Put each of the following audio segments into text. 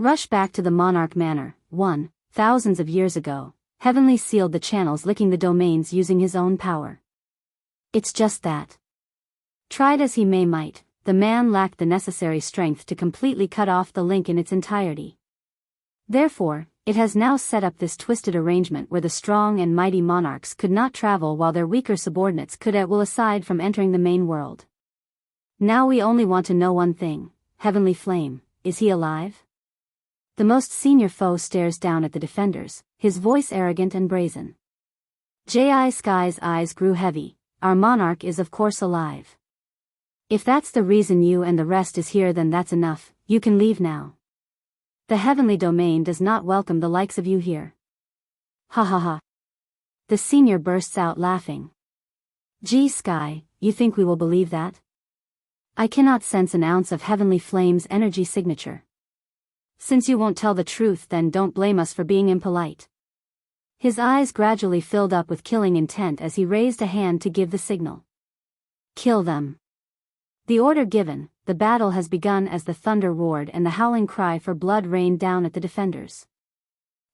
Rush back to the Monarch Manor. 1. Thousands of years ago, Heavenly sealed the channels licking the domains using his own power. It's just that. Tried as he might, the man lacked the necessary strength to completely cut off the link in its entirety. Therefore, it has now set up this twisted arrangement where the strong and mighty monarchs could not travel while their weaker subordinates could at will aside from entering the main world. Now we only want to know one thing, Heavenly Flame, is he alive? The most senior foe stares down at the defenders, his voice arrogant and brazen. J.I. Sky's eyes grew heavy. Our monarch is of course alive. If that's the reason you and the rest is here, then that's enough, you can leave now. The heavenly domain does not welcome the likes of you here. Ha ha ha. The senior bursts out laughing. Gee Sky, you think we will believe that? I cannot sense an ounce of Heavenly Flame's energy signature. Since you won't tell the truth, then don't blame us for being impolite. His eyes gradually filled up with killing intent as he raised a hand to give the signal. Kill them. The order given, the battle has begun as the thunder roared and the howling cry for blood rained down at the defenders.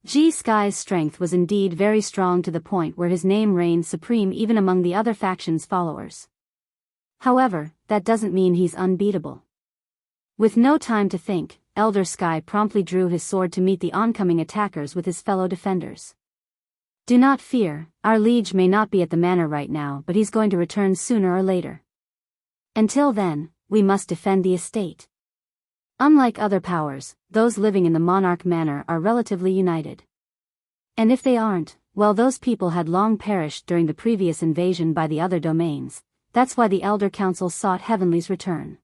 G Sky's strength was indeed very strong to the point where his name reigned supreme even among the other faction's followers. However, that doesn't mean he's unbeatable. With no time to think, Elder Sky promptly drew his sword to meet the oncoming attackers with his fellow defenders. Do not fear, our liege may not be at the manor right now, but he's going to return sooner or later. Until then, we must defend the estate. Unlike other powers, those living in the Monarch Manor are relatively united. And if they aren't, well, those people had long perished during the previous invasion by the other domains. That's why the Elder Council sought Heavenly's return.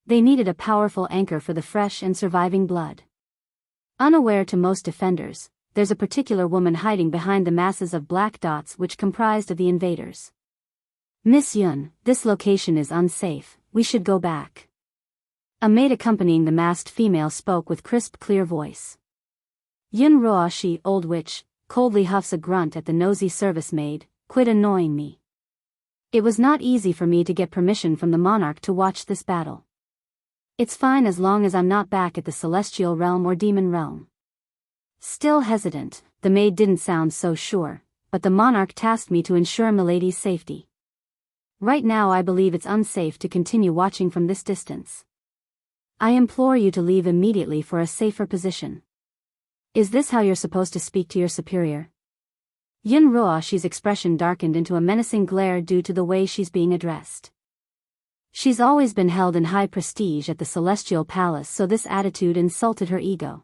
They needed a powerful anchor for the fresh and surviving blood. Unaware to most defenders, there's a particular woman hiding behind the masses of black dots which comprised of the invaders. Miss Yun, this location is unsafe, we should go back. A maid accompanying the masked female spoke with crisp clear voice. Yun Roashi, old witch, coldly huffs a grunt at the nosy service maid, quit annoying me. It was not easy for me to get permission from the monarch to watch this battle. It's fine as long as I'm not back at the celestial realm or demon realm. Still hesitant, the maid didn't sound so sure, but the monarch tasked me to ensure milady's safety. Right now I believe it's unsafe to continue watching from this distance. I implore you to leave immediately for a safer position. Is this how you're supposed to speak to your superior? Yun Roashi's expression darkened into a menacing glare due to the way she's being addressed. She's always been held in high prestige at the Celestial Palace, so this attitude insulted her ego.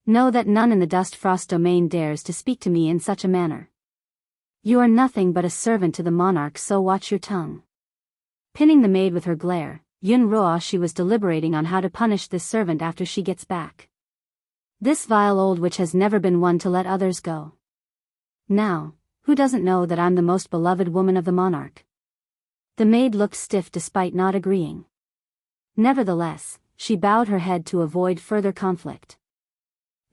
Know that none in the Dust Frost domain dares to speak to me in such a manner. You are nothing but a servant to the monarch, so watch your tongue. Pinning the maid with her glare, Yun Roashi was deliberating on how to punish this servant after she gets back. This vile old witch has never been one to let others go. Now, who doesn't know that I'm the most beloved woman of the monarch? The maid looked stiff despite not agreeing. Nevertheless, she bowed her head to avoid further conflict.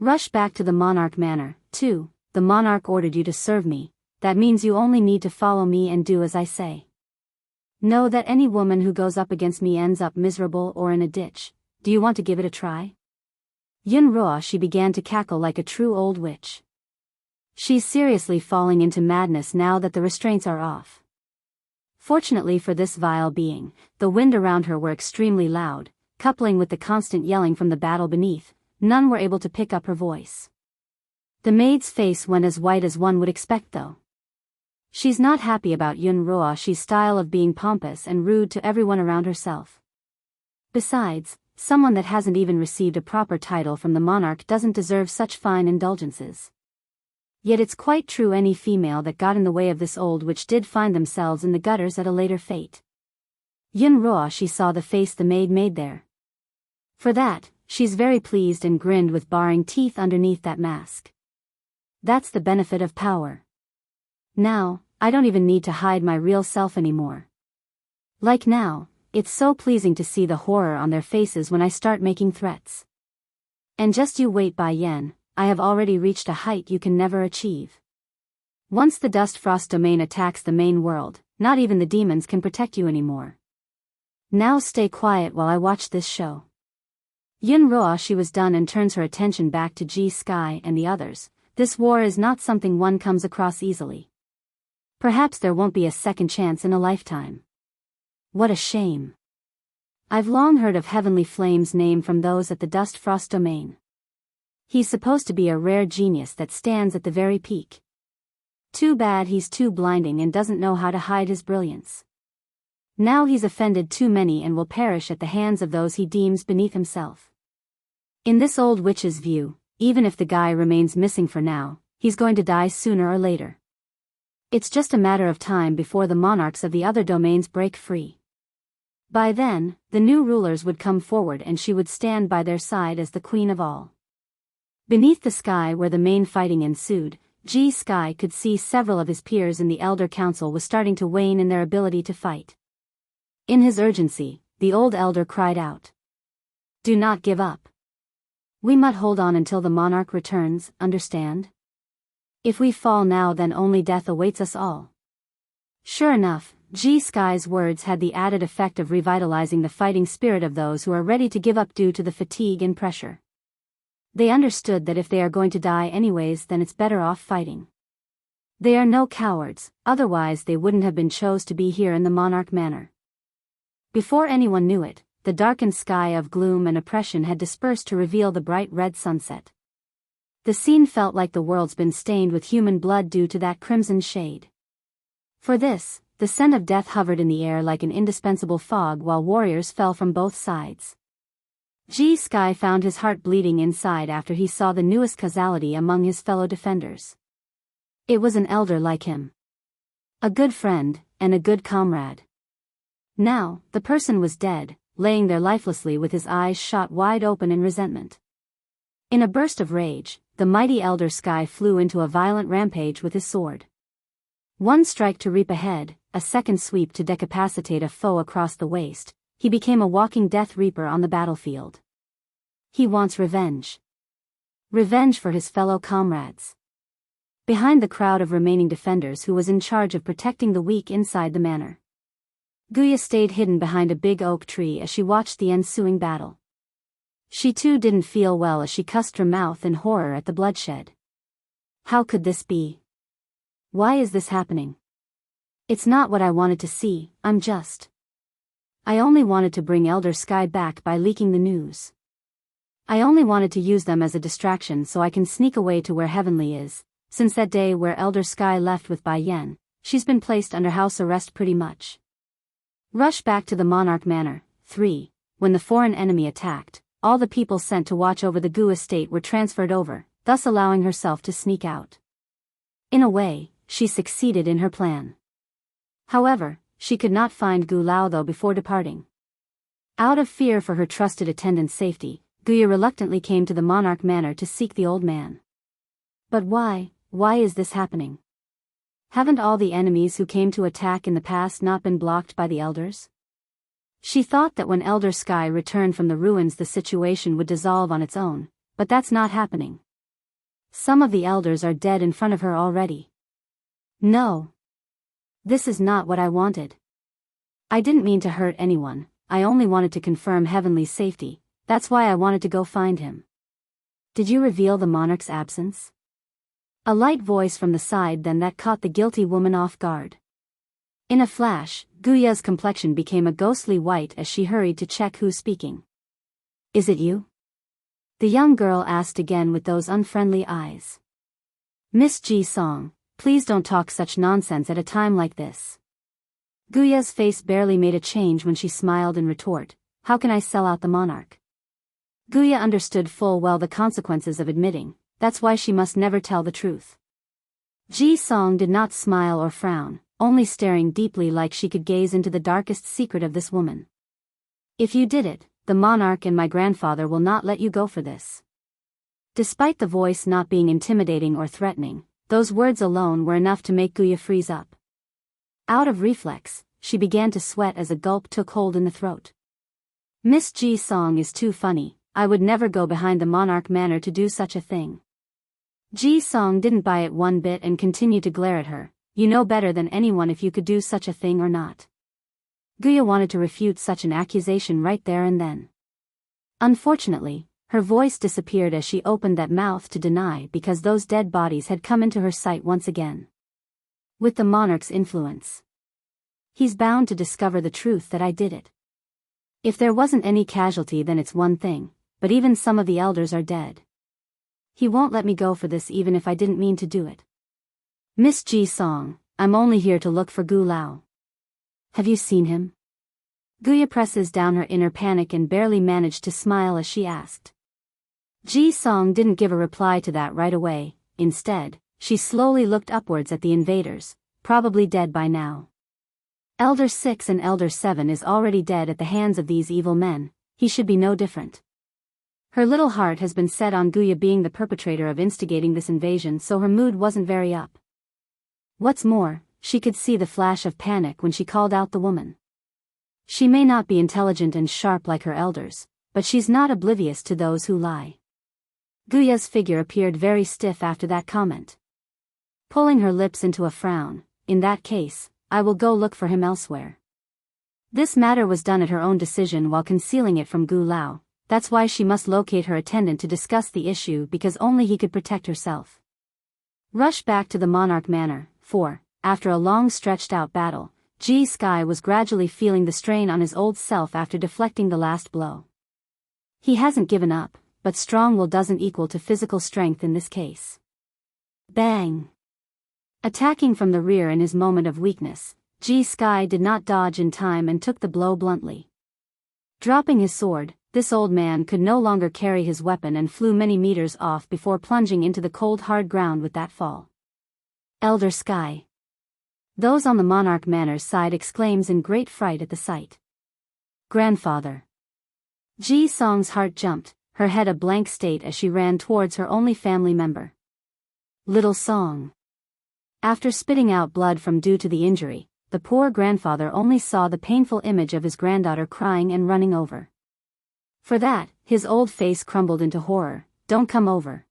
Rush back to the Monarch Manor. 2. The monarch ordered you to serve me, that means you only need to follow me and do as I say. Know that any woman who goes up against me ends up miserable or in a ditch. Do you want to give it a try? Yun Roashi began to cackle like a true old witch. She's seriously falling into madness now that the restraints are off. Fortunately for this vile being, the wind around her were extremely loud, coupling with the constant yelling from the battle beneath, none were able to pick up her voice. The maid's face went as white as one would expect though. She's not happy about Yun Roashi's style of being pompous and rude to everyone around herself. Besides, someone that hasn't even received a proper title from the monarch doesn't deserve such fine indulgences. Yet it's quite true, any female that got in the way of this old witch did find themselves in the gutters at a later fate. Yun Roashi saw the face the maid made there. For that, she's very pleased and grinned with baring teeth underneath that mask. That's the benefit of power. Now, I don't even need to hide my real self anymore. Like now, it's so pleasing to see the horror on their faces when I start making threats. And just you wait, Bai Yen, I have already reached a height you can never achieve. Once the Dust Frost domain attacks the main world, not even the demons can protect you anymore. Now stay quiet while I watch this show. Yunroa she was done and turns her attention back to Ji Sky and the others. This war is not something one comes across easily. Perhaps there won't be a second chance in a lifetime. What a shame. I've long heard of Heavenly Flame's name from those at the Dust Frost domain. He's supposed to be a rare genius that stands at the very peak. Too bad he's too blinding and doesn't know how to hide his brilliance. Now he's offended too many and will perish at the hands of those he deems beneath himself. In this old witch's view, even if the guy remains missing for now, he's going to die sooner or later. It's just a matter of time before the monarchs of the other domains break free. By then, the new rulers would come forward and she would stand by their side as the queen of all. Beneath the sky where the main fighting ensued, Ji Sky could see several of his peers in the Elder Council was starting to wane in their ability to fight. In his urgency, the old elder cried out. Do not give up. We must hold on until the monarch returns, understand? If we fall now then only death awaits us all. Sure enough, Ji Sky's words had the added effect of revitalizing the fighting spirit of those who are ready to give up due to the fatigue and pressure. They understood that if they are going to die anyways then it's better off fighting. They are no cowards, otherwise they wouldn't have been chose to be here in the Monarch Manor. Before anyone knew it, the darkened sky of gloom and oppression had dispersed to reveal the bright red sunset. The scene felt like the world's been stained with human blood due to that crimson shade. For this, the scent of death hovered in the air like an indispensable fog while warriors fell from both sides. Ji Sky found his heart bleeding inside after he saw the newest causality among his fellow defenders. It was an elder like him. A good friend, and a good comrade. Now, the person was dead, laying there lifelessly with his eyes shot wide open in resentment. In a burst of rage, the mighty Elder Sky flew into a violent rampage with his sword. One strike to reap a head, a second sweep to decapacitate a foe across the waist, he became a walking Death Reaper on the battlefield. He wants revenge. Revenge for his fellow comrades. Behind the crowd of remaining defenders who was in charge of protecting the weak inside the manor, Guya stayed hidden behind a big oak tree as she watched the ensuing battle. She too didn't feel well as she cussed her mouth in horror at the bloodshed. How could this be? Why is this happening? It's not what I wanted to see, I only wanted to bring Elder Sky back by leaking the news. I only wanted to use them as a distraction so I can sneak away to where Heavenly is. Since that day where Elder Sky left with Bai Yen, she's been placed under house arrest pretty much. Rush back to the Monarch Manor. 3. When the foreign enemy attacked, all the people sent to watch over the Gu estate were transferred over, thus allowing herself to sneak out. In a way, she succeeded in her plan. However, she could not find Gu Lao though before departing. Out of fear for her trusted attendant's safety, Guya reluctantly came to the Monarch Manor to seek the old man. But why is this happening? Haven't all the enemies who came to attack in the past not been blocked by the elders? She thought that when Elder Sky returned from the ruins the situation would dissolve on its own, but that's not happening. Some of the elders are dead in front of her already. No. This is not what I wanted. I didn't mean to hurt anyone, I only wanted to confirm Heavenly's safety, that's why I wanted to go find him. Did you reveal the monarch's absence? A light voice from the side then that caught the guilty woman off guard. In a flash, Guya's complexion became a ghostly white as she hurried to check who's speaking. Is it you? The young girl asked again with those unfriendly eyes. Miss Ji Song, please don't talk such nonsense at a time like this. Guya's face barely made a change when she smiled in retort, how can I sell out the monarch? Guya understood full well the consequences of admitting, that's why she must never tell the truth. Ji Song did not smile or frown, only staring deeply like she could gaze into the darkest secret of this woman. If you did it, the monarch and my grandfather will not let you go for this. Despite the voice not being intimidating or threatening, those words alone were enough to make Guya freeze up. Out of reflex, she began to sweat as a gulp took hold in the throat. Miss Ji Song is too funny, I would never go behind the Monarch Manor to do such a thing. Ji Song didn't buy it one bit and continued to glare at her, you know better than anyone if you could do such a thing or not. Guya wanted to refute such an accusation right there and then. Unfortunately, her voice disappeared as she opened that mouth to deny because those dead bodies had come into her sight once again. With the monarch's influence. He's bound to discover the truth that I did it. If there wasn't any casualty then it's one thing, but even some of the elders are dead. He won't let me go for this even if I didn't mean to do it. Miss Ji Song, I'm only here to look for Gu Lao. Have you seen him? Guya presses down her inner panic and barely managed to smile as she asked. Ji Song didn't give a reply to that right away. Instead, she slowly looked upwards at the invaders, probably dead by now. Elder 6 and Elder 7 is already dead at the hands of these evil men. He should be no different. Her little heart has been set on Guya being the perpetrator of instigating this invasion, so her mood wasn't very up. What's more, she could see the flash of panic when she called out the woman. She may not be intelligent and sharp like her elders, but she's not oblivious to those who lie. Guya's figure appeared very stiff after that comment. Pulling her lips into a frown, in that case, I will go look for him elsewhere. This matter was done at her own decision while concealing it from Gu Lao, that's why she must locate her attendant to discuss the issue because only he could protect herself. Rush back to the Monarch Manor, for, after a long stretched out battle, Ji Sky was gradually feeling the strain on his old self after deflecting the last blow. He hasn't given up, but strong will doesn't equal to physical strength in this case. Bang! Attacking from the rear in his moment of weakness, Ji Sky did not dodge in time and took the blow bluntly. Dropping his sword, this old man could no longer carry his weapon and flew many meters off before plunging into the cold hard ground with that fall. Elder Sky. Those on the Monarch Manor's side exclaims in great fright at the sight. Grandfather. Ji Song's heart jumped, her head a blank state as she ran towards her only family member. Little Song. After spitting out blood from due to the injury, the poor grandfather only saw the painful image of his granddaughter crying and running over. For that, his old face crumbled into horror. Don't come over.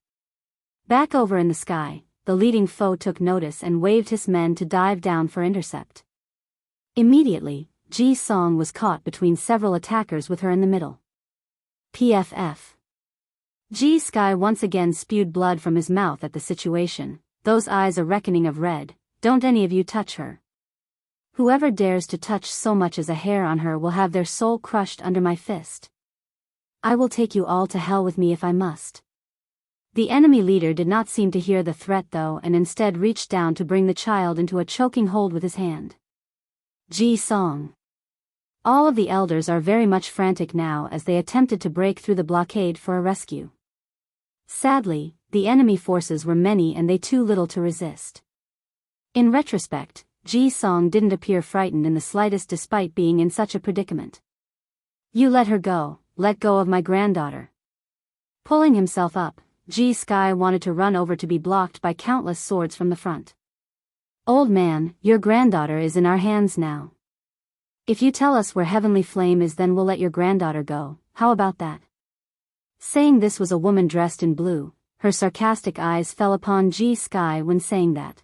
Back over in the sky, the leading foe took notice and waved his men to dive down for intercept. Immediately, Ji Song was caught between several attackers with her in the middle. PFF. Ji Sky once again spewed blood from his mouth at the situation, those eyes a reckoning of red. Don't any of you touch her. Whoever dares to touch so much as a hair on her will have their soul crushed under my fist. I will take you all to hell with me if I must. The enemy leader did not seem to hear the threat though and instead reached down to bring the child into a choking hold with his hand. Ji Song. All of the elders are very much frantic now as they attempted to break through the blockade for a rescue. Sadly, the enemy forces were many and they too little to resist. In retrospect, Ji Song didn't appear frightened in the slightest despite being in such a predicament. You let her go, let go of my granddaughter. Pulling himself up, Ji Sky wanted to run over to be blocked by countless swords from the front. Old man, your granddaughter is in our hands now. If you tell us where Heavenly Flame is then we'll let your granddaughter go, how about that? Saying this was a woman dressed in blue, her sarcastic eyes fell upon Ji Sky when saying that.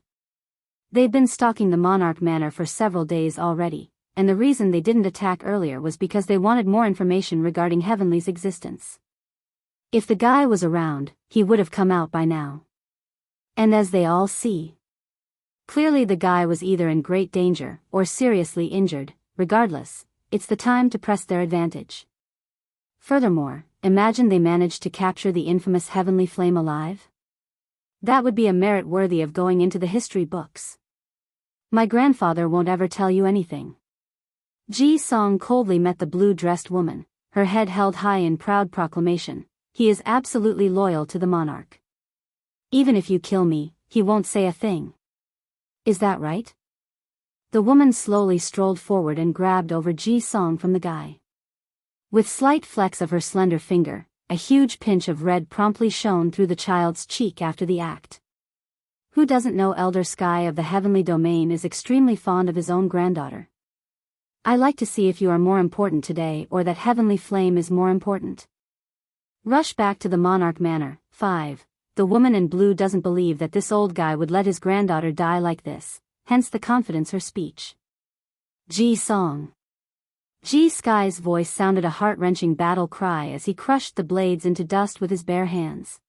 They'd been stalking the Monarch Manor for several days already, and the reason they didn't attack earlier was because they wanted more information regarding Heavenly's existence. If the guy was around, he would have come out by now. And as they all see, clearly the guy was either in great danger or seriously injured. Regardless, it's the time to press their advantage. Furthermore, imagine they managed to capture the infamous Heavenly Flame alive. That would be a merit worthy of going into the history books. My grandfather won't ever tell you anything. Ji Song coldly met the blue-dressed woman, her head held high in proud proclamation. He is absolutely loyal to the monarch. Even if you kill me, he won't say a thing. Is that right? The woman slowly strolled forward and grabbed over Ji Song from the guy. With slight flecks of her slender finger, a huge pinch of red promptly shone through the child's cheek after the act. Who doesn't know Elder Sky of the Heavenly Domain is extremely fond of his own granddaughter? I like to see if you are more important today or that Heavenly Flame is more important. Rush back to the Monarch Manor. 5. The woman in blue doesn't believe that this old guy would let his granddaughter die like this, hence the confidence her speech. Ji Song. G Sky's voice sounded a heart-wrenching battle cry as he crushed the blades into dust with his bare hands.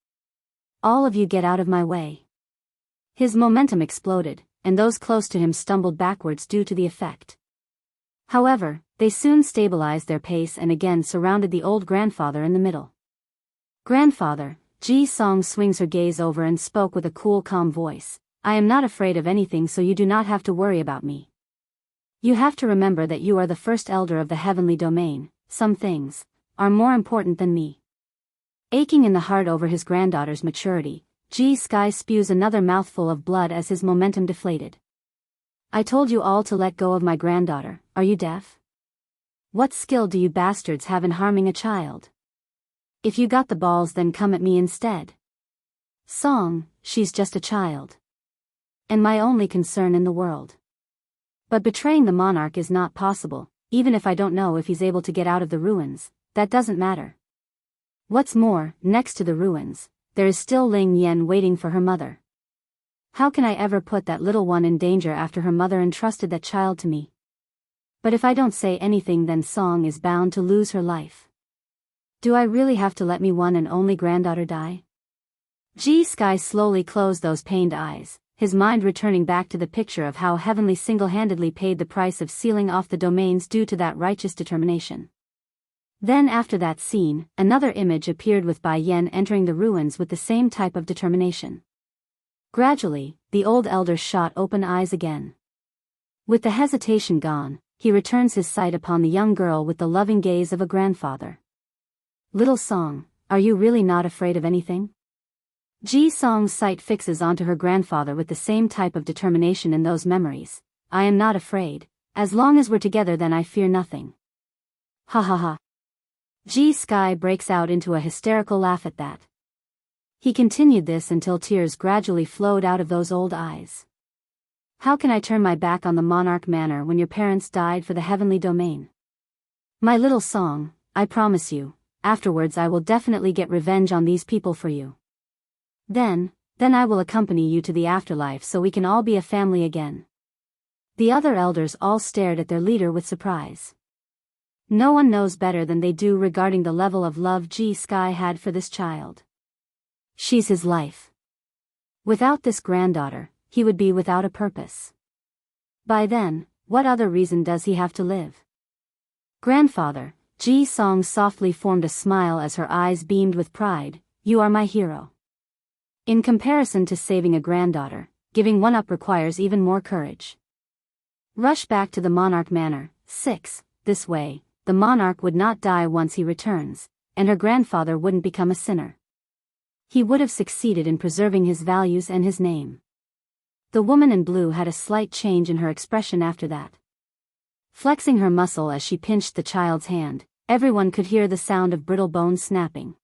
All of you get out of my way. His momentum exploded, and those close to him stumbled backwards due to the effect. However, they soon stabilized their pace and again surrounded the old grandfather in the middle. Grandfather, Ji Song swings her gaze over and spoke with a cool, calm voice. I am not afraid of anything, so you do not have to worry about me. You have to remember that you are the first elder of the heavenly domain. Some things are more important than me. Aching in the heart over his granddaughter's maturity, G Sky spews another mouthful of blood as his momentum deflated. I told you all to let go of my granddaughter. Are you deaf? What skill do you bastards have in harming a child? If you got the balls, then come at me instead. Song, she's just a child. And my only concern in the world. But betraying the monarch is not possible, even if I don't know if he's able to get out of the ruins. That doesn't matter. What's more, next to the ruins, there is still Ling Yen waiting for her mother. How can I ever put that little one in danger after her mother entrusted that child to me? But if I don't say anything, then Song is bound to lose her life. Do I really have to let me one and only granddaughter die? G Sky slowly closed those pained eyes, his mind returning back to the picture of how Heavenly single-handedly paid the price of sealing off the domains due to that righteous determination. Then after that scene, another image appeared with Bai Yen entering the ruins with the same type of determination. Gradually, the old elder shot open eyes again. With the hesitation gone, he returns his sight upon the young girl with the loving gaze of a grandfather. Little Song, are you really not afraid of anything? Ji Song's sight fixes onto her grandfather with the same type of determination in those memories. I am not afraid. As long as we're together, then I fear nothing. Ha ha ha. Ji Sky breaks out into a hysterical laugh at that. He continued this until tears gradually flowed out of those old eyes. How can I turn my back on the monarch manor when your parents died for the heavenly domain? My little Song, I promise you, afterwards I will definitely get revenge on these people for you. Then I will accompany you to the afterlife so we can all be a family again. The other elders all stared at their leader with surprise. No one knows better than they do regarding the level of love G Sky had for this child. She's his life. Without this granddaughter, he would be without a purpose. By then, what other reason does he have to live? Grandfather, Ji Song softly formed a smile as her eyes beamed with pride. You are my hero. In comparison to saving a granddaughter, giving one up requires even more courage. Rush back to the monarch manor. 6. This way, the monarch would not die once he returns, and her grandfather wouldn't become a sinner. He would have succeeded in preserving his values and his name. The woman in blue had a slight change in her expression after that. Flexing her muscle as she pinched the child's hand, everyone could hear the sound of brittle bones snapping.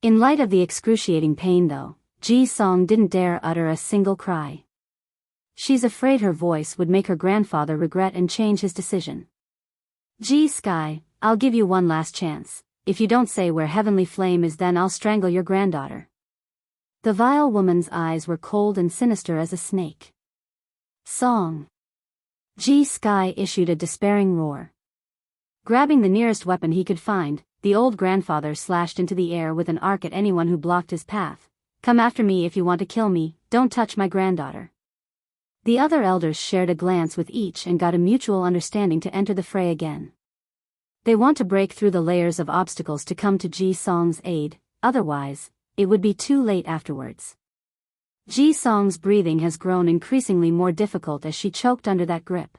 In light of the excruciating pain though, Ji Song didn't dare utter a single cry. She's afraid her voice would make her grandfather regret and change his decision. G Sky, I'll give you one last chance. If you don't say where Heavenly Flame is, then I'll strangle your granddaughter. The vile woman's eyes were cold and sinister as a snake. Song. G Sky issued a despairing roar. Grabbing the nearest weapon he could find, the old grandfather slashed into the air with an arc at anyone who blocked his path. Come after me if you want to kill me, don't touch my granddaughter. The other elders shared a glance with each and got a mutual understanding to enter the fray again. They want to break through the layers of obstacles to come to Ji Song's aid, otherwise, it would be too late afterwards. Ji Song's breathing has grown increasingly more difficult as she choked under that grip.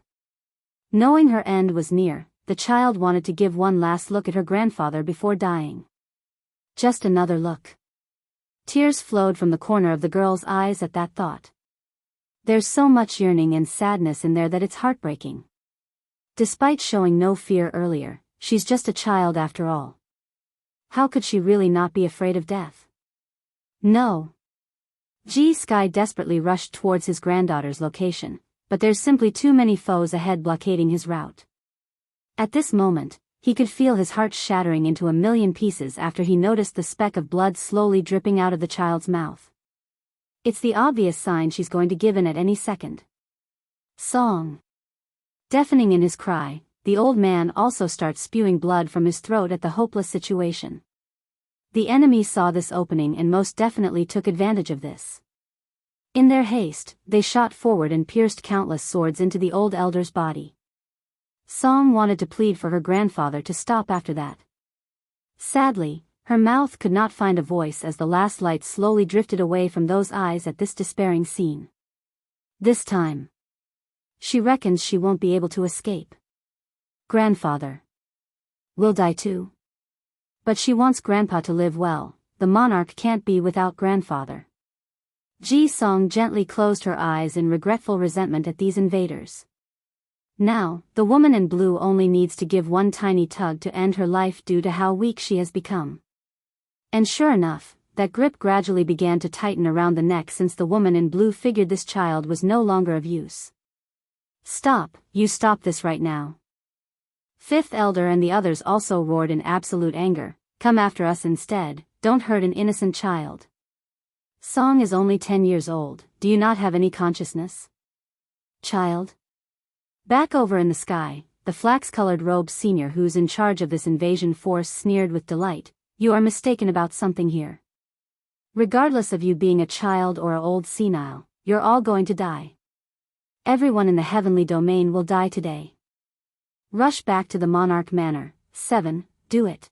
Knowing her end was near, the child wanted to give one last look at her grandfather before dying. Just another look. Tears flowed from the corner of the girl's eyes at that thought. There's so much yearning and sadness in there that it's heartbreaking. Despite showing no fear earlier, she's just a child after all. How could she really not be afraid of death? No. G Sky desperately rushed towards his granddaughter's location, but there's simply too many foes ahead blockading his route. At this moment, he could feel his heart shattering into a million pieces after he noticed the speck of blood slowly dripping out of the child's mouth. It's the obvious sign she's going to give in at any second. Song. Deafening in his cry, the old man also starts spewing blood from his throat at the hopeless situation. The enemy saw this opening and most definitely took advantage of this. In their haste, they shot forward and pierced countless swords into the old elder's body. Song wanted to plead for her grandfather to stop after that. Sadly, her mouth could not find a voice as the last light slowly drifted away from those eyes at this despairing scene. This time, she reckons she won't be able to escape. Grandfather will die too. But she wants Grandpa to live well. The monarch can't be without grandfather. Ji-song gently closed her eyes in regretful resentment at these invaders. Now, the woman in blue only needs to give one tiny tug to end her life due to how weak she has become. And sure enough, that grip gradually began to tighten around the neck since the woman in blue figured this child was no longer of use. Stop, you stop this right now. Fifth elder and the others also roared in absolute anger, come after us instead, don't hurt an innocent child. Song is only 10 years old, do you not have any consciousness? Child? Back over in the sky, the flax-colored robed senior who's in charge of this invasion force sneered with delight, you are mistaken about something here. Regardless of you being a child or a old senile, you're all going to die. Everyone in the heavenly domain will die today. Rush back to the monarch manor. 7, do it.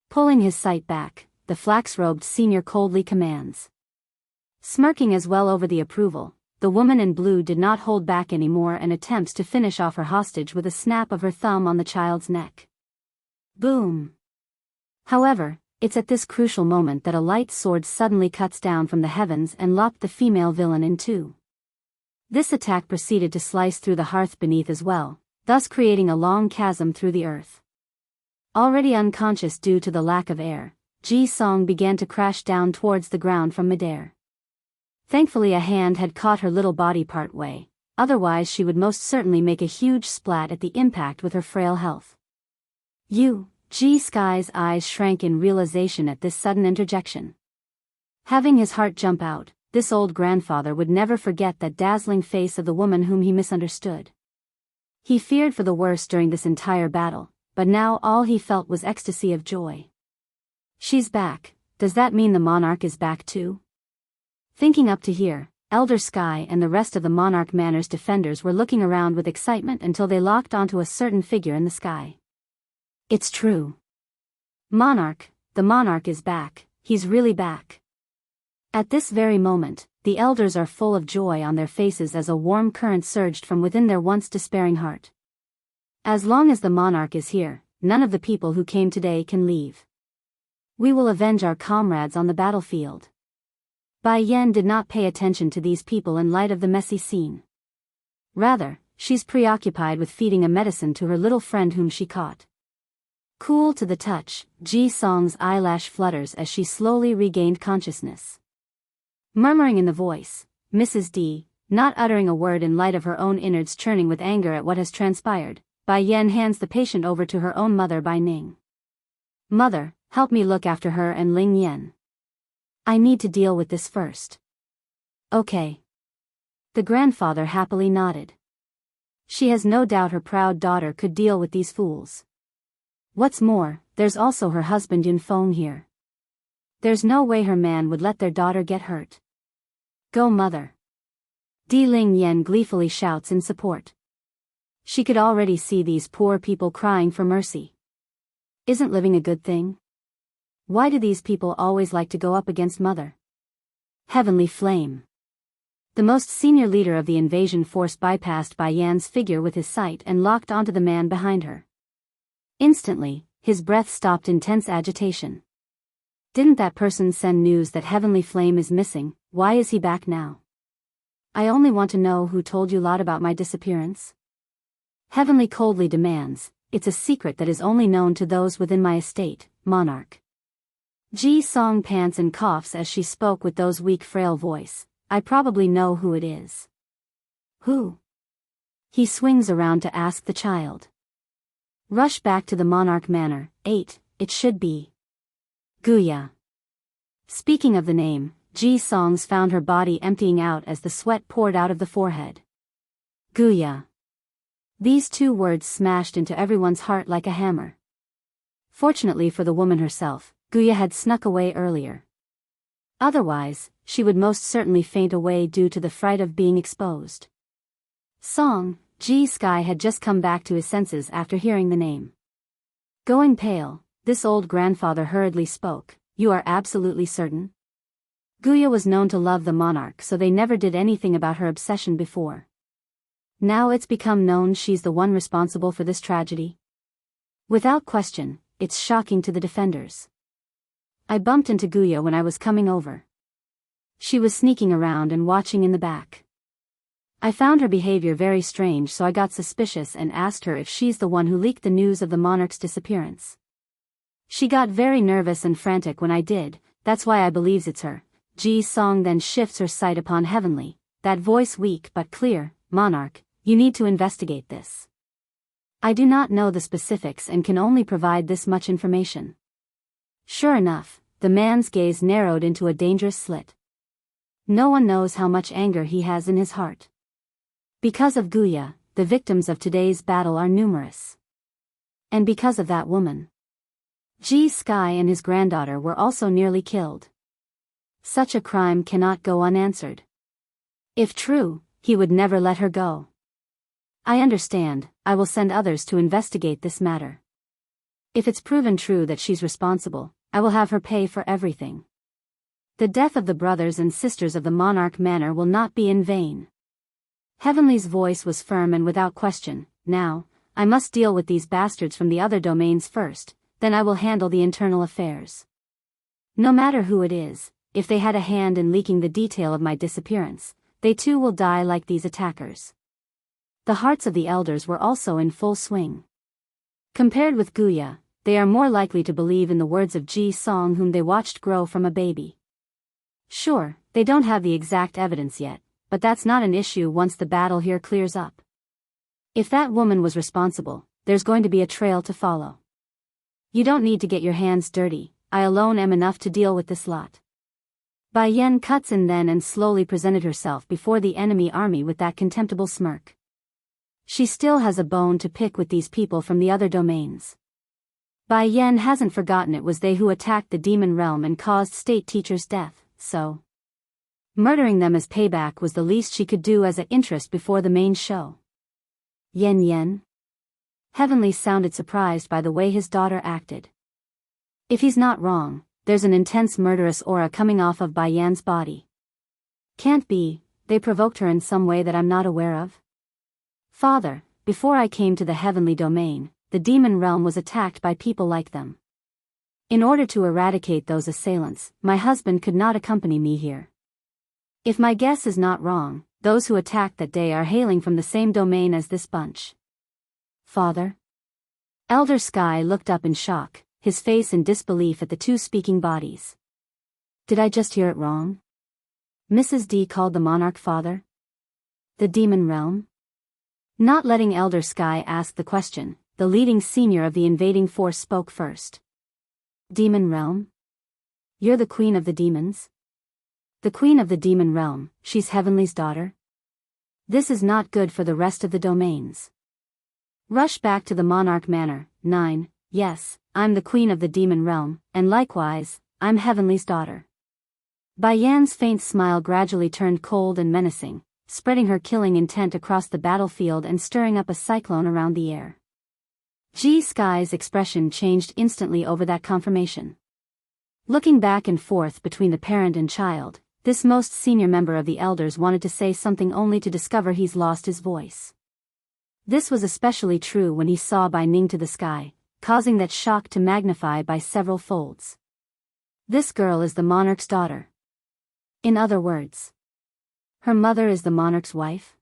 Pulling his sight back, the flax-robed senior coldly commands. Smirking as well over the approval, the woman in blue did not hold back anymore and attempts to finish off her hostage with a snap of her thumb on the child's neck. Boom! However, it's at this crucial moment that a light sword suddenly cuts down from the heavens and lopped the female villain in two. This attack proceeded to slice through the hearth beneath as well, thus creating a long chasm through the earth. Already unconscious due to the lack of air, Ji-song began to crash down towards the ground from midair. Thankfully a hand had caught her little body part way, otherwise she would most certainly make a huge splat at the impact with her frail health. Ji-sky's eyes shrank in realization at this sudden interjection. Having his heart jump out, this old grandfather would never forget that dazzling face of the woman whom he misunderstood. He feared for the worst during this entire battle, but now all he felt was ecstasy of joy. She's back, does that mean the monarch is back too? Thinking up to here, Elder Sky and the rest of the Monarch Manor's defenders were looking around with excitement until they locked onto a certain figure in the sky. It's true. Monarch, the monarch is back, he's really back. At this very moment, the elders are full of joy on their faces as a warm current surged from within their once despairing heart. As long as the monarch is here, none of the people who came today can leave. We will avenge our comrades on the battlefield. Bai Yan did not pay attention to these people in light of the messy scene. Rather, she's preoccupied with feeding a medicine to her little friend whom she caught. Cool to the touch, Ji-song's eyelash flutters as she slowly regained consciousness. Murmuring in the voice, Mrs. D, not uttering a word in light of her own innards churning with anger at what has transpired, Bai Yan hands the patient over to her own mother Bai Ning. Mother, help me look after her and Ling Yan. I need to deal with this first. Okay. The grandfather happily nodded. She has no doubt her proud daughter could deal with these fools. What's more, there's also her husband Yun Feng here. There's no way her man would let their daughter get hurt. Go mother. Di Ling Yan gleefully shouts in support. She could already see these poor people crying for mercy. Isn't living a good thing? Why do these people always like to go up against Mother? Heavenly Flame. The most senior leader of the invasion force bypassed Bai Yan's figure with his sight and locked onto the man behind her. Instantly, his breath stopped in tense agitation. Didn't that person send news that Heavenly Flame is missing? Why is he back now? I only want to know who told you lot about my disappearance. Heavenly coldly demands, it's a secret that is only known to those within my estate, monarch. Ji-song pants and coughs as she spoke with those weak frail voice. I probably know who it is. Who? He swings around to ask the child. Rush back to the Monarch Manor. 8, it should be. Guya. Speaking of the name, Ji-song's found her body emptying out as the sweat poured out of the forehead. Guya. These two words smashed into everyone's heart like a hammer. Fortunately for the woman herself, Guya had snuck away earlier. Otherwise, she would most certainly faint away due to the fright of being exposed. Song, Ji Sky had just come back to his senses after hearing the name. Going pale, this old grandfather hurriedly spoke, "You are absolutely certain?" Guya was known to love the monarch, so they never did anything about her obsession before. Now it's become known she's the one responsible for this tragedy. Without question, it's shocking to the defenders. I bumped into Guya when I was coming over. She was sneaking around and watching in the back. I found her behavior very strange, so I got suspicious and asked her if she's the one who leaked the news of the monarch's disappearance. She got very nervous and frantic when I did, that's why I believes it's her. Ji Song then shifts her sight upon Heavenly, that voice weak but clear, "Monarch, you need to investigate this. I do not know the specifics and can only provide this much information." Sure enough, the man's gaze narrowed into a dangerous slit. No one knows how much anger he has in his heart. Because of Guya, the victims of today's battle are numerous. And because of that woman, Ji Sky and his granddaughter were also nearly killed. Such a crime cannot go unanswered. If true, he would never let her go. I understand, I will send others to investigate this matter. If it's proven true that she's responsible, I will have her pay for everything. The death of the brothers and sisters of the Monarch Manor will not be in vain. Heavenly's voice was firm and without question. Now, I must deal with these bastards from the other domains first, then I will handle the internal affairs. No matter who it is, if they had a hand in leaking the detail of my disappearance, they too will die like these attackers. The hearts of the elders were also in full swing. Compared with Guya, they are more likely to believe in the words of Ji Song, whom they watched grow from a baby. Sure, they don't have the exact evidence yet, but that's not an issue once the battle here clears up. If that woman was responsible, there's going to be a trail to follow. You don't need to get your hands dirty, I alone am enough to deal with this lot. Bai Yen cuts in then and slowly presented herself before the enemy army with that contemptible smirk. She still has a bone to pick with these people from the other domains. Bai Yen hasn't forgotten it was they who attacked the demon realm and caused state teacher's death, so murdering them as payback was the least she could do as an interest before the main show. Yen Yen? Heavenly sounded surprised by the way his daughter acted. If he's not wrong, there's an intense murderous aura coming off of Bai Yan's body. Can't be, they provoked her in some way that I'm not aware of? Father, before I came to the heavenly domain, the demon realm was attacked by people like them. In order to eradicate those assailants, my husband could not accompany me here. If my guess is not wrong, those who attacked that day are hailing from the same domain as this bunch. Father? Elder Sky looked up in shock, his face in disbelief at the two speaking bodies. Did I just hear it wrong? Mrs. D called the monarch father? The demon realm? Not letting Elder Sky ask the question, the leading senior of the invading force spoke first. Demon realm? You're the queen of the demons? The queen of the demon realm, she's Heavenly's daughter? This is not good for the rest of the domains. Rush back to the Monarch Manor. 9. Yes, I'm the queen of the demon realm, and likewise, I'm Heavenly's daughter. Bai Yan's faint smile gradually turned cold and menacing, spreading her killing intent across the battlefield and stirring up a cyclone around the air. Ji Sky's expression changed instantly over that confirmation. Looking back and forth between the parent and child, this most senior member of the elders wanted to say something only to discover he's lost his voice. This was especially true when he saw Bai Ning to the sky, causing that shock to magnify by several folds. This girl is the monarch's daughter. In other words, her mother is the monarch's wife?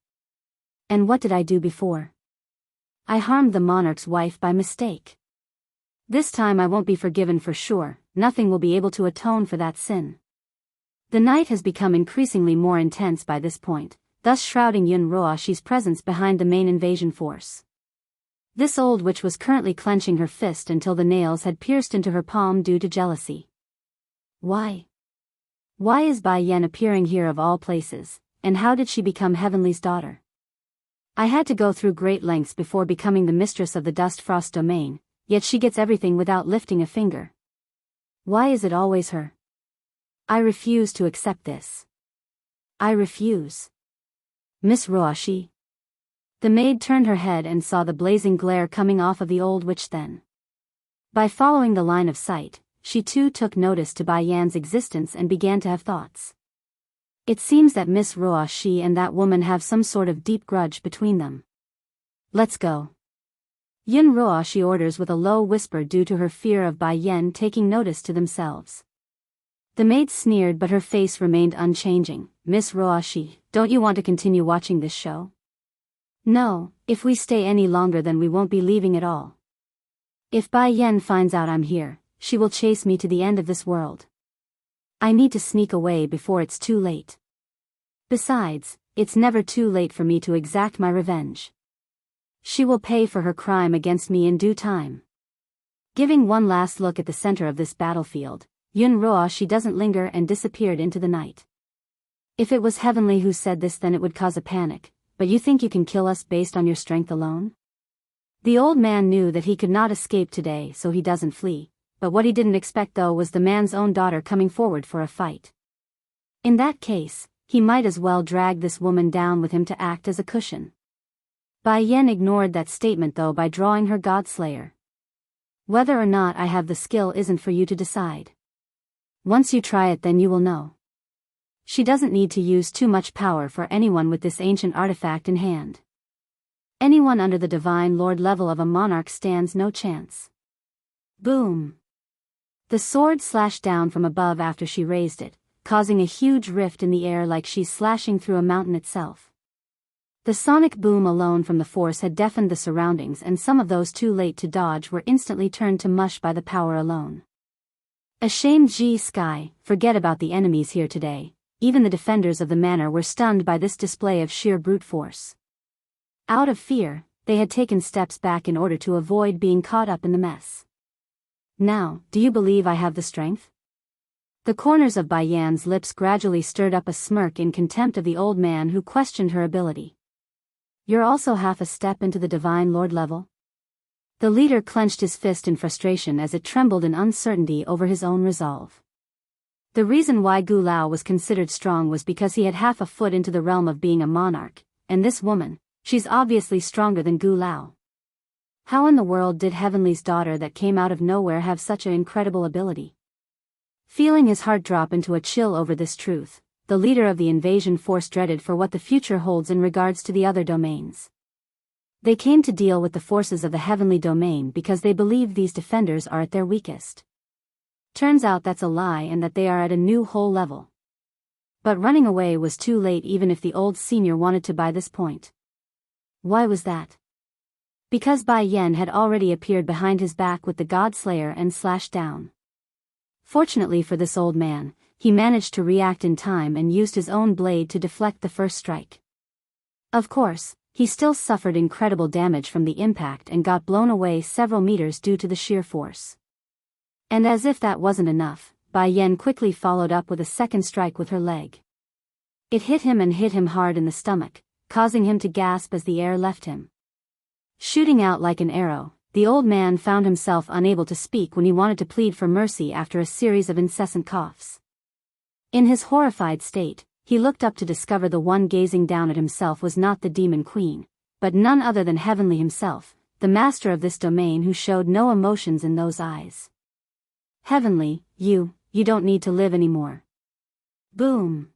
And what did I do before? I harmed the monarch's wife by mistake. This time I won't be forgiven for sure, nothing will be able to atone for that sin. The night has become increasingly more intense by this point, thus shrouding Yun Roashi's presence behind the main invasion force. This old witch was currently clenching her fist until the nails had pierced into her palm due to jealousy. Why? Why is Bai Yen appearing here of all places, and how did she become Heavenly's daughter? I had to go through great lengths before becoming the mistress of the Dust Frost domain, yet she gets everything without lifting a finger. Why is it always her? I refuse to accept this. I refuse. Miss Roashi. The maid turned her head and saw the blazing glare coming off of the old witch then. By following the line of sight, she too took notice to Bai Yan's existence and began to have thoughts. It seems that Miss Roashi and that woman have some sort of deep grudge between them. Let's go. Yun Roashi orders with a low whisper due to her fear of Bai Yan taking notice to themselves. The maid sneered but her face remained unchanging. Miss Roashi, don't you want to continue watching this show? No, if we stay any longer then we won't be leaving at all. If Bai Yan finds out I'm here, she will chase me to the end of this world. I need to sneak away before it's too late. Besides, it's never too late for me to exact my revenge. She will pay for her crime against me in due time. Giving one last look at the center of this battlefield, Yun Roashi doesn't linger and disappeared into the night. If it was Heavenly who said this then it would cause a panic, but you think you can kill us based on your strength alone? The old man knew that he could not escape today so he doesn't flee. But what he didn't expect though was the man's own daughter coming forward for a fight. In that case, he might as well drag this woman down with him to act as a cushion. Bai Yan ignored that statement though by drawing her Godslayer. Whether or not I have the skill isn't for you to decide. Once you try it then you will know. She doesn't need to use too much power for anyone with this ancient artifact in hand. Anyone under the Divine Lord level of a monarch stands no chance. Boom! The sword slashed down from above after she raised it, causing a huge rift in the air like she's slashing through a mountain itself. The sonic boom alone from the force had deafened the surroundings and some of those too late to dodge were instantly turned to mush by the power alone. Ashamed Ji Sky, forget about the enemies here today, even the defenders of the manor were stunned by this display of sheer brute force. Out of fear, they had taken steps back in order to avoid being caught up in the mess. Now, do you believe I have the strength? The corners of Bai Yan's lips gradually stirred up a smirk in contempt of the old man who questioned her ability. You're also half a step into the Divine Lord level? The leader clenched his fist in frustration as it trembled in uncertainty over his own resolve. The reason why Gu Lao was considered strong was because he had half a foot into the realm of being a monarch, and this woman, she's obviously stronger than Gu Lao. How in the world did Heavenly's daughter that came out of nowhere have such an incredible ability? Feeling his heart drop into a chill over this truth, the leader of the invasion force dreaded for what the future holds in regards to the other domains. They came to deal with the forces of the heavenly domain because they believe these defenders are at their weakest. Turns out that's a lie and that they are at a new whole level. But running away was too late even if the old senior wanted to by this point. Why was that? Because Bai Yan had already appeared behind his back with the Godslayer and slashed down. Fortunately for this old man, he managed to react in time and used his own blade to deflect the first strike. Of course, he still suffered incredible damage from the impact and got blown away several meters due to the sheer force. And as if that wasn't enough, Bai Yan quickly followed up with a second strike with her leg. It hit him and hit him hard in the stomach, causing him to gasp as the air left him. Shooting out like an arrow, the old man found himself unable to speak when he wanted to plead for mercy after a series of incessant coughs. In his horrified state, he looked up to discover the one gazing down at himself was not the demon queen, but none other than Heavenly himself, the master of this domain who showed no emotions in those eyes. Heavenly, you don't need to live anymore. Boom!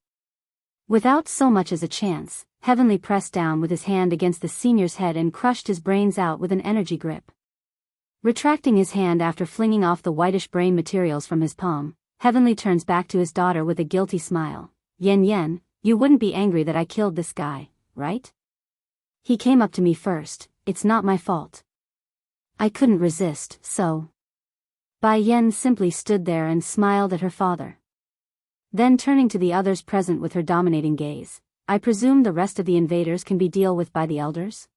Without so much as a chance, Heavenly pressed down with his hand against the senior's head and crushed his brains out with an energy grip. Retracting his hand after flinging off the whitish brain materials from his palm, Heavenly turns back to his daughter with a guilty smile. Yen, you wouldn't be angry that I killed this guy, right? He came up to me first, it's not my fault. I couldn't resist, so. Bai Yan simply stood there and smiled at her father. Then turning to the others present with her dominating gaze, I presume the rest of the invaders can be dealt with by the elders?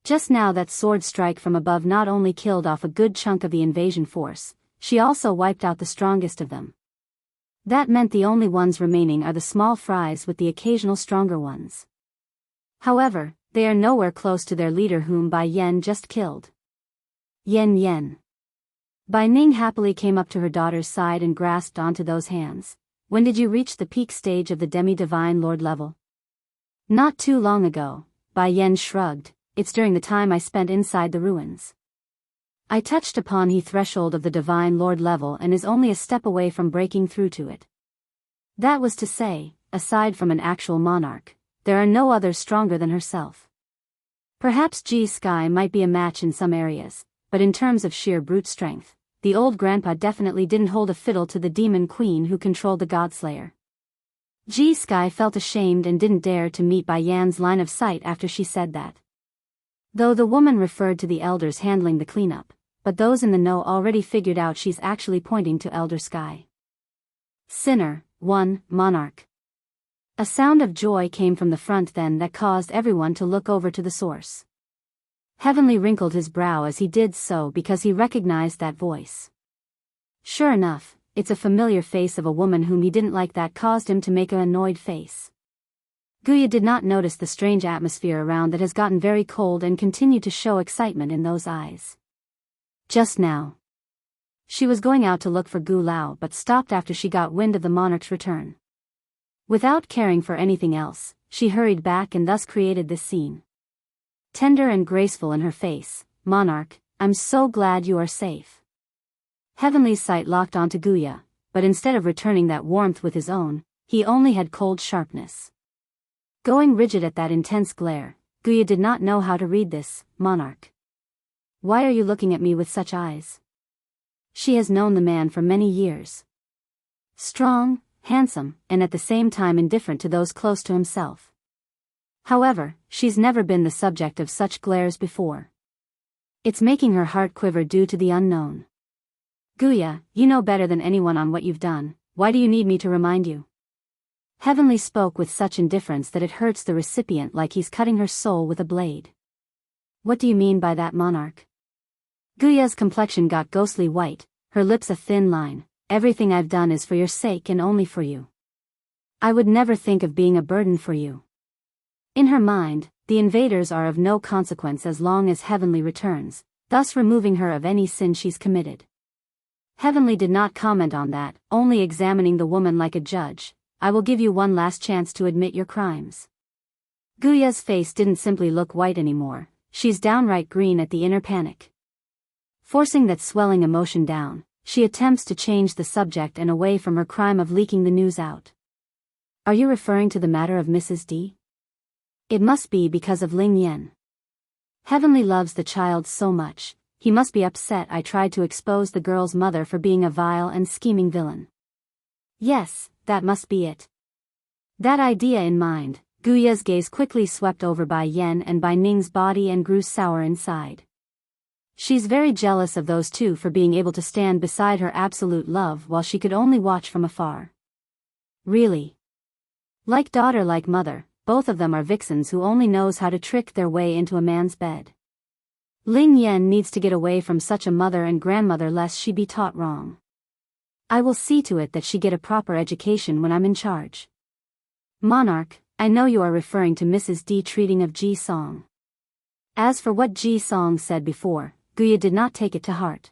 Just now that sword strike from above not only killed off a good chunk of the invasion force, she also wiped out the strongest of them. That meant the only ones remaining are the small fries with the occasional stronger ones. However, They are nowhere close to their leader whom Bai Yen just killed. Yen Yen. Bai Ning happily came up to her daughter's side and grasped onto those hands. When did you reach the peak stage of the demi-divine lord level? Not too long ago, Bai Yen shrugged. It's during the time I spent inside the ruins. I touched upon the threshold of the divine lord level and is only a step away from breaking through to it. That was to say, aside from an actual monarch, there are no others stronger than herself. Perhaps Ji Sky might be a match in some areas, but in terms of sheer brute strength, the old grandpa definitely didn't hold a fiddle to the demon queen who controlled the Godslayer. Ji Sky felt ashamed and didn't dare to meet Bai Yan's line of sight after she said that. Though the woman referred to the elders handling the cleanup, but those in the know already figured out she's actually pointing to Elder Sky. Sinner, 1, Monarch. A sound of joy came from the front then that caused everyone to look over to the source. Heavenly wrinkled his brow as he did so because he recognized that voice. Sure enough, it's a familiar face of a woman whom he didn't like that caused him to make an annoyed face. Guya did not notice the strange atmosphere around that has gotten very cold and continued to show excitement in those eyes. Just now. She was going out to look for Gu Lao but stopped after she got wind of the monarch's return. Without caring for anything else, she hurried back and thus created this scene. Tender and graceful in her face, Monarch, I'm so glad you are safe. Heavenly's sight locked onto Guya, but instead of returning that warmth with his own, he only had cold sharpness. Going rigid at that intense glare, Guya did not know how to read this, Monarch. Why are you looking at me with such eyes? She has known the man for many years. Strong, handsome, and at the same time indifferent to those close to himself. However, she's never been the subject of such glares before. It's making her heart quiver due to the unknown. Guya, you know better than anyone on what you've done, why do you need me to remind you? Heavenly spoke with such indifference that it hurts the recipient like he's cutting her soul with a blade. What do you mean by that, Monarch? Guya's complexion got ghostly white, her lips a thin line. Everything I've done is for your sake and only for you. I would never think of being a burden for you. In her mind, the invaders are of no consequence as long as Heavenly returns, thus removing her of any sin she's committed. Heavenly did not comment on that, only examining the woman like a judge. I will give you one last chance to admit your crimes. Guya's face didn't simply look white anymore, she's downright green at the inner panic. Forcing that swelling emotion down, she attempts to change the subject and away from her crime of leaking the news out. Are you referring to the matter of Mrs. D? It must be because of Ling Yen. Heavenly loves the child so much, he must be upset I tried to expose the girl's mother for being a vile and scheming villain. Yes, that must be it. That idea in mind, Guya's gaze quickly swept over Bai Yen and Bai Ning's body and grew sour inside. She's very jealous of those two for being able to stand beside her absolute love while she could only watch from afar. Really? Like daughter like mother, both of them are vixens who only knows how to trick their way into a man's bed. Ling Yen needs to get away from such a mother and grandmother lest she be taught wrong. I will see to it that she get a proper education when I'm in charge. Monarch, I know you are referring to Mrs. D treating of Ji Song. As for what Ji Song said before, Guya did not take it to heart.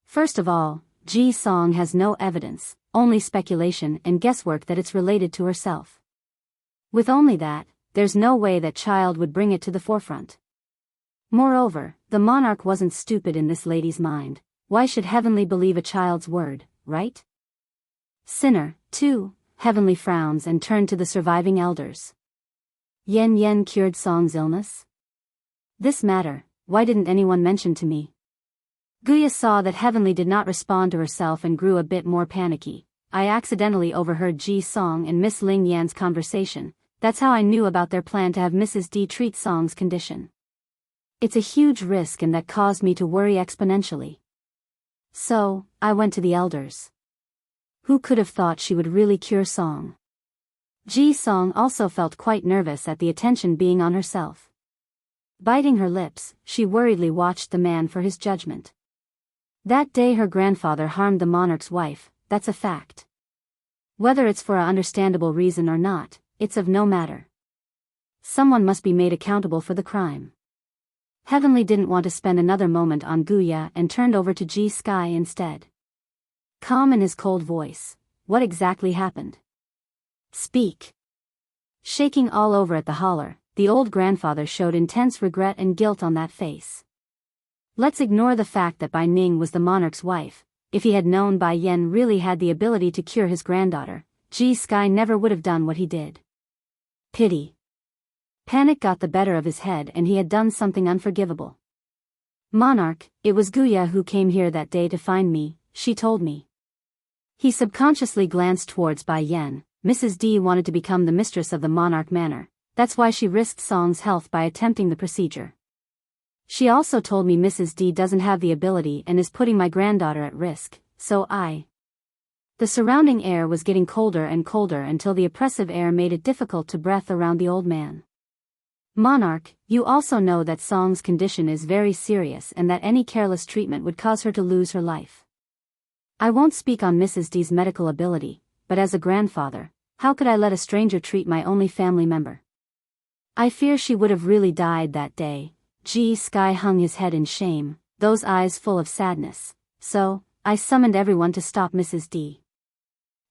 First of all, Ji Song has no evidence, only speculation and guesswork that it's related to herself. With only that, there's no way that child would bring it to the forefront. Moreover, the monarch wasn't stupid in this lady's mind. Why should Heavenly believe a child's word, right? Sinner, 2, Heavenly frowns and turned to the surviving elders. Yen Yen cured Song's illness? This matter, why didn't anyone mention to me? Guya saw that Heavenly did not respond to herself and grew a bit more panicky. I accidentally overheard Ji Song and Miss Ling Yan's conversation. That's how I knew about their plan to have Mrs. D treat Song's condition. It's a huge risk and that caused me to worry exponentially. So, I went to the elders. Who could have thought she would really cure Song? Ji Song also felt quite nervous at the attention being on herself. Biting her lips, she worriedly watched the man for his judgment. That day her grandfather harmed the monarch's wife, that's a fact. Whether it's for an understandable reason or not, it's of no matter. Someone must be made accountable for the crime. Heavenly didn't want to spend another moment on Guya and turned over to G Sky instead. Calm in his cold voice, what exactly happened? Speak. Shaking all over at the holler, the old grandfather showed intense regret and guilt on that face. Let's ignore the fact that Bai Ning was the monarch's wife. If he had known Bai Yen really had the ability to cure his granddaughter, G Sky never would have done what he did. Pity. Panic got the better of his head and he had done something unforgivable. Monarch, it was Guya who came here that day to find me, she told me. He subconsciously glanced towards Bai Yen. Mrs. D wanted to become the mistress of the Monarch Manor, that's why she risked Song's health by attempting the procedure. She also told me Mrs. D doesn't have the ability and is putting my granddaughter at risk, so The surrounding air was getting colder and colder until the oppressive air made it difficult to breathe around the old man. Monarch, you also know that Song's condition is very serious and that any careless treatment would cause her to lose her life. I won't speak on Mrs. D's medical ability, but as a grandfather, how could I let a stranger treat my only family member? I fear she would have really died that day. G Sky hung his head in shame, those eyes full of sadness. So, I summoned everyone to stop Mrs. D.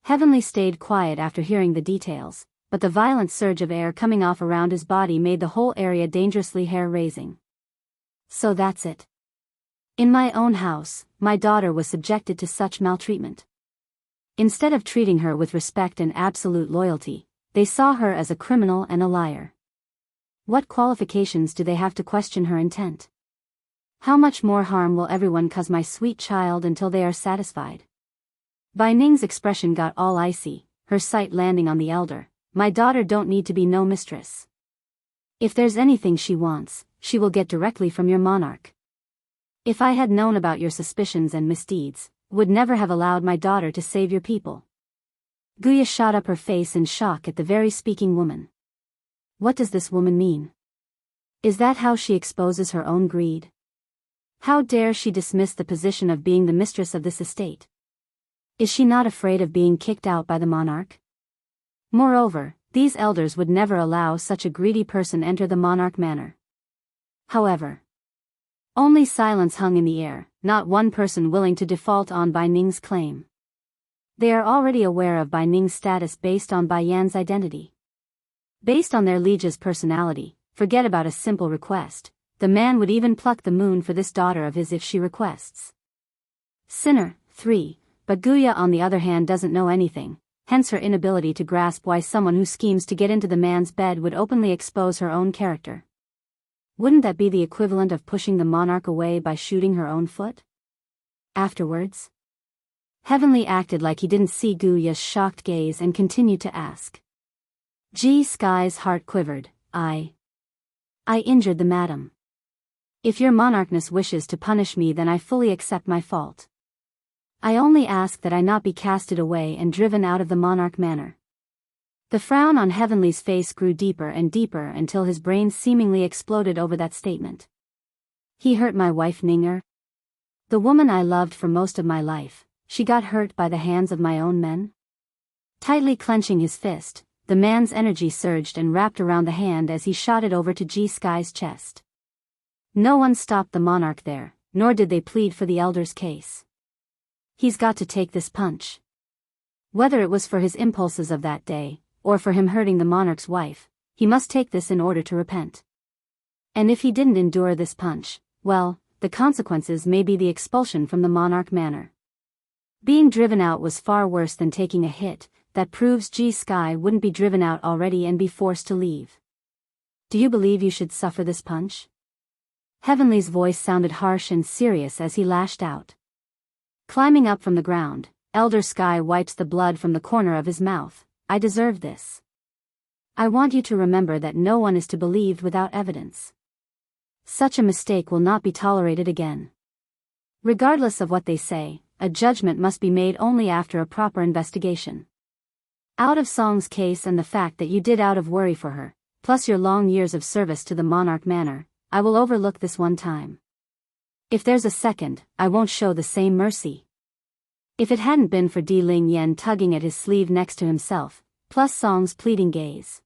Heavenly stayed quiet after hearing the details, but the violent surge of air coming off around his body made the whole area dangerously hair-raising. So that's it. In my own house, my daughter was subjected to such maltreatment. Instead of treating her with respect and absolute loyalty, they saw her as a criminal and a liar. What qualifications do they have to question her intent? How much more harm will everyone cause my sweet child until they are satisfied? Bai Ning's expression got all icy, her sight landing on the elder. My daughter don't need to be no mistress. If there's anything she wants, she will get directly from your monarch. If I had known about your suspicions and misdeeds, would never have allowed my daughter to save your people. Guya shot up her face in shock at the very speaking woman. What does this woman mean? Is that how she exposes her own greed? How dare she dismiss the position of being the mistress of this estate? Is she not afraid of being kicked out by the monarch? Moreover, these elders would never allow such a greedy person enter the Monarch Manor. However, only silence hung in the air, not one person willing to default on Bai Ning's claim. They are already aware of Bai Ning's status based on Bai Yan's identity. Based on their liege's personality, forget about a simple request, the man would even pluck the moon for this daughter of his if she requests. Sinner, 3, but Guya on the other hand doesn't know anything, hence her inability to grasp why someone who schemes to get into the man's bed would openly expose her own character. Wouldn't that be the equivalent of pushing the monarch away by shooting her own foot? Afterwards, Heavenly acted like he didn't see Guya's shocked gaze and continued to ask. G Sky's heart quivered. I injured the madam. If your monarchness wishes to punish me, then I fully accept my fault. I only ask that I not be casted away and driven out of the Monarch Manor. The frown on Heavenly's face grew deeper and deeper until his brain seemingly exploded over that statement. He hurt my wife Ninger? The woman I loved for most of my life, she got hurt by the hands of my own men? Tightly clenching his fist, the man's energy surged and wrapped around the hand as he shot it over to G Sky's chest. No one stopped the monarch there, nor did they plead for the elder's case. He's got to take this punch. Whether it was for his impulses of that day, or for him hurting the monarch's wife, he must take this in order to repent. And if he didn't endure this punch, well, the consequences may be the expulsion from the Monarch Manor. Being driven out was far worse than taking a hit. That proves G Sky wouldn't be driven out already and be forced to leave. Do you believe you should suffer this punch? Heavenly's voice sounded harsh and serious as he lashed out. Climbing up from the ground, Elder Sky wipes the blood from the corner of his mouth. I deserve this. I want you to remember that no one is to be believed without evidence. Such a mistake will not be tolerated again. Regardless of what they say, a judgment must be made only after a proper investigation. Out of Song's case and the fact that you did out of worry for her, plus your long years of service to the Monarch Manor, I will overlook this one time. If there's a second, I won't show the same mercy. If it hadn't been for Di Ling Yen tugging at his sleeve next to himself, plus Song's pleading gaze,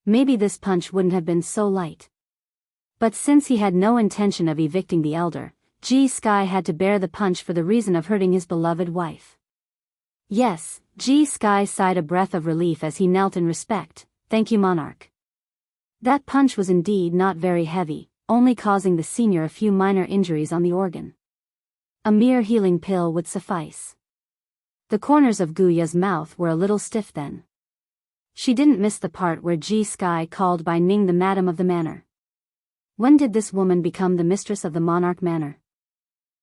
maybe this punch wouldn't have been so light. But since he had no intention of evicting the elder, G Sky had to bear the punch for the reason of hurting his beloved wife. Yes, G Sky sighed a breath of relief as he knelt in respect. Thank you, monarch. That punch was indeed not very heavy, only causing the senior a few minor injuries on the organ. A mere healing pill would suffice. The corners of Guya's mouth were a little stiff then. She didn't miss the part where G Sky called Bai Ning the madam of the manor. When did this woman become the mistress of the monarch manor?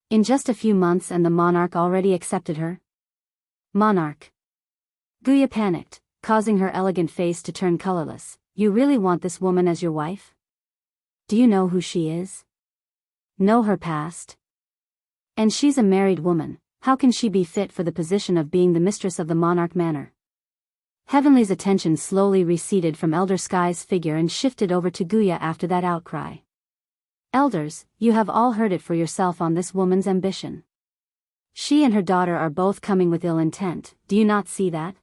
In just a few months, and the monarch already accepted her? Monarch. Guya panicked, causing her elegant face to turn colorless. You really want this woman as your wife? Do you know who she is? Know her past? And she's a married woman, how can she be fit for the position of being the mistress of the monarch manor? Heavenly's attention slowly receded from Elder Sky's figure and shifted over to Guya after that outcry. Elders, you have all heard it for yourself on this woman's ambition. She and her daughter are both coming with ill intent, do you not see that?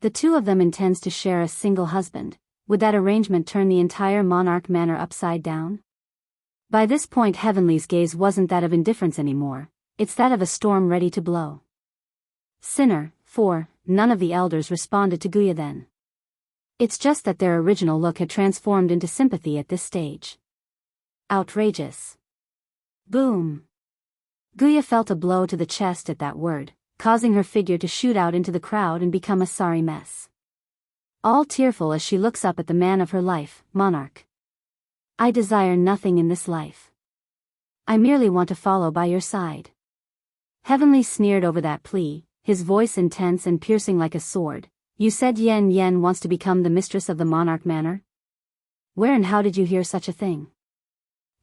The two of them intends to share a single husband. Would that arrangement turn the entire monarch manor upside down? By this point Heavenly's gaze wasn't that of indifference anymore, it's that of a storm ready to blow. Sinner, for none of the elders responded to Guya then. It's just that their original look had transformed into sympathy at this stage. Outrageous. Boom. Guya felt a blow to the chest at that word, causing her figure to shoot out into the crowd and become a sorry mess. All tearful as she looks up at the man of her life, monarch. I desire nothing in this life. I merely want to follow by your side. Heavenly sneered over that plea, his voice intense and piercing like a sword. You said Yen Yen wants to become the mistress of the monarch manor? Where and how did you hear such a thing?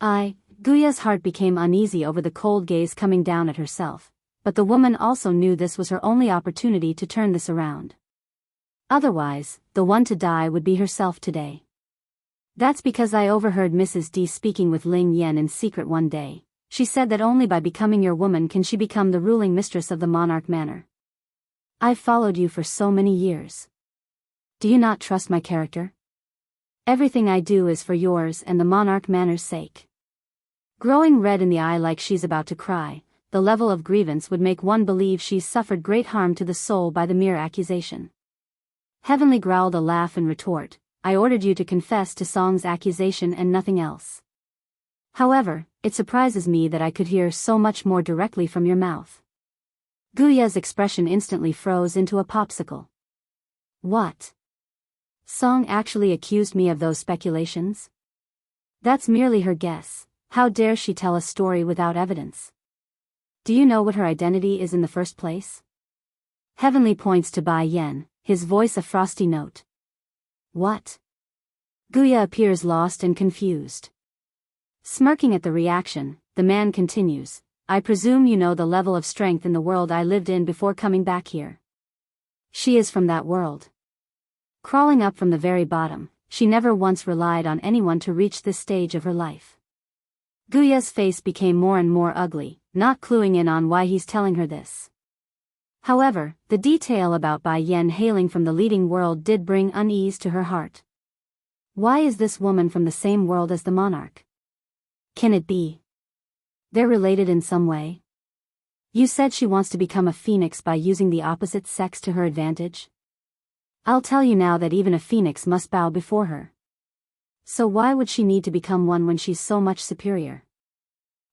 Guya's heart became uneasy over the cold gaze coming down at herself, but the woman also knew this was her only opportunity to turn this around. Otherwise, the one to die would be herself today. That's because I overheard Mrs. D speaking with Ling Yen in secret one day. She said that only by becoming your woman can she become the ruling mistress of the monarch manor. I've followed you for so many years. Do you not trust my character? Everything I do is for yours and the monarch manor's sake. Growing red in the eye like she's about to cry, the level of grievance would make one believe she's suffered great harm to the soul by the mere accusation. Heavenly growled a laugh in retort. I ordered you to confess to Song's accusation and nothing else. However, it surprises me that I could hear so much more directly from your mouth. Guya's expression instantly froze into a popsicle. What? Song actually accused me of those speculations? That's merely her guess. How dare she tell a story without evidence? Do you know what her identity is in the first place? Heavenly points to Bai Yen, his voice a frosty note. What? Guya appears lost and confused. Smirking at the reaction, the man continues, I presume you know the level of strength in the world I lived in before coming back here. She is from that world. Crawling up from the very bottom, she never once relied on anyone to reach this stage of her life. Guya's face became more and more ugly, not cluing in on why he's telling her this. However, the detail about Bai Yen hailing from the leading world did bring unease to her heart. Why is this woman from the same world as the monarch? Can it be they're related in some way? You said she wants to become a phoenix by using the opposite sex to her advantage? I'll tell you now that even a phoenix must bow before her. So why would she need to become one when she's so much superior?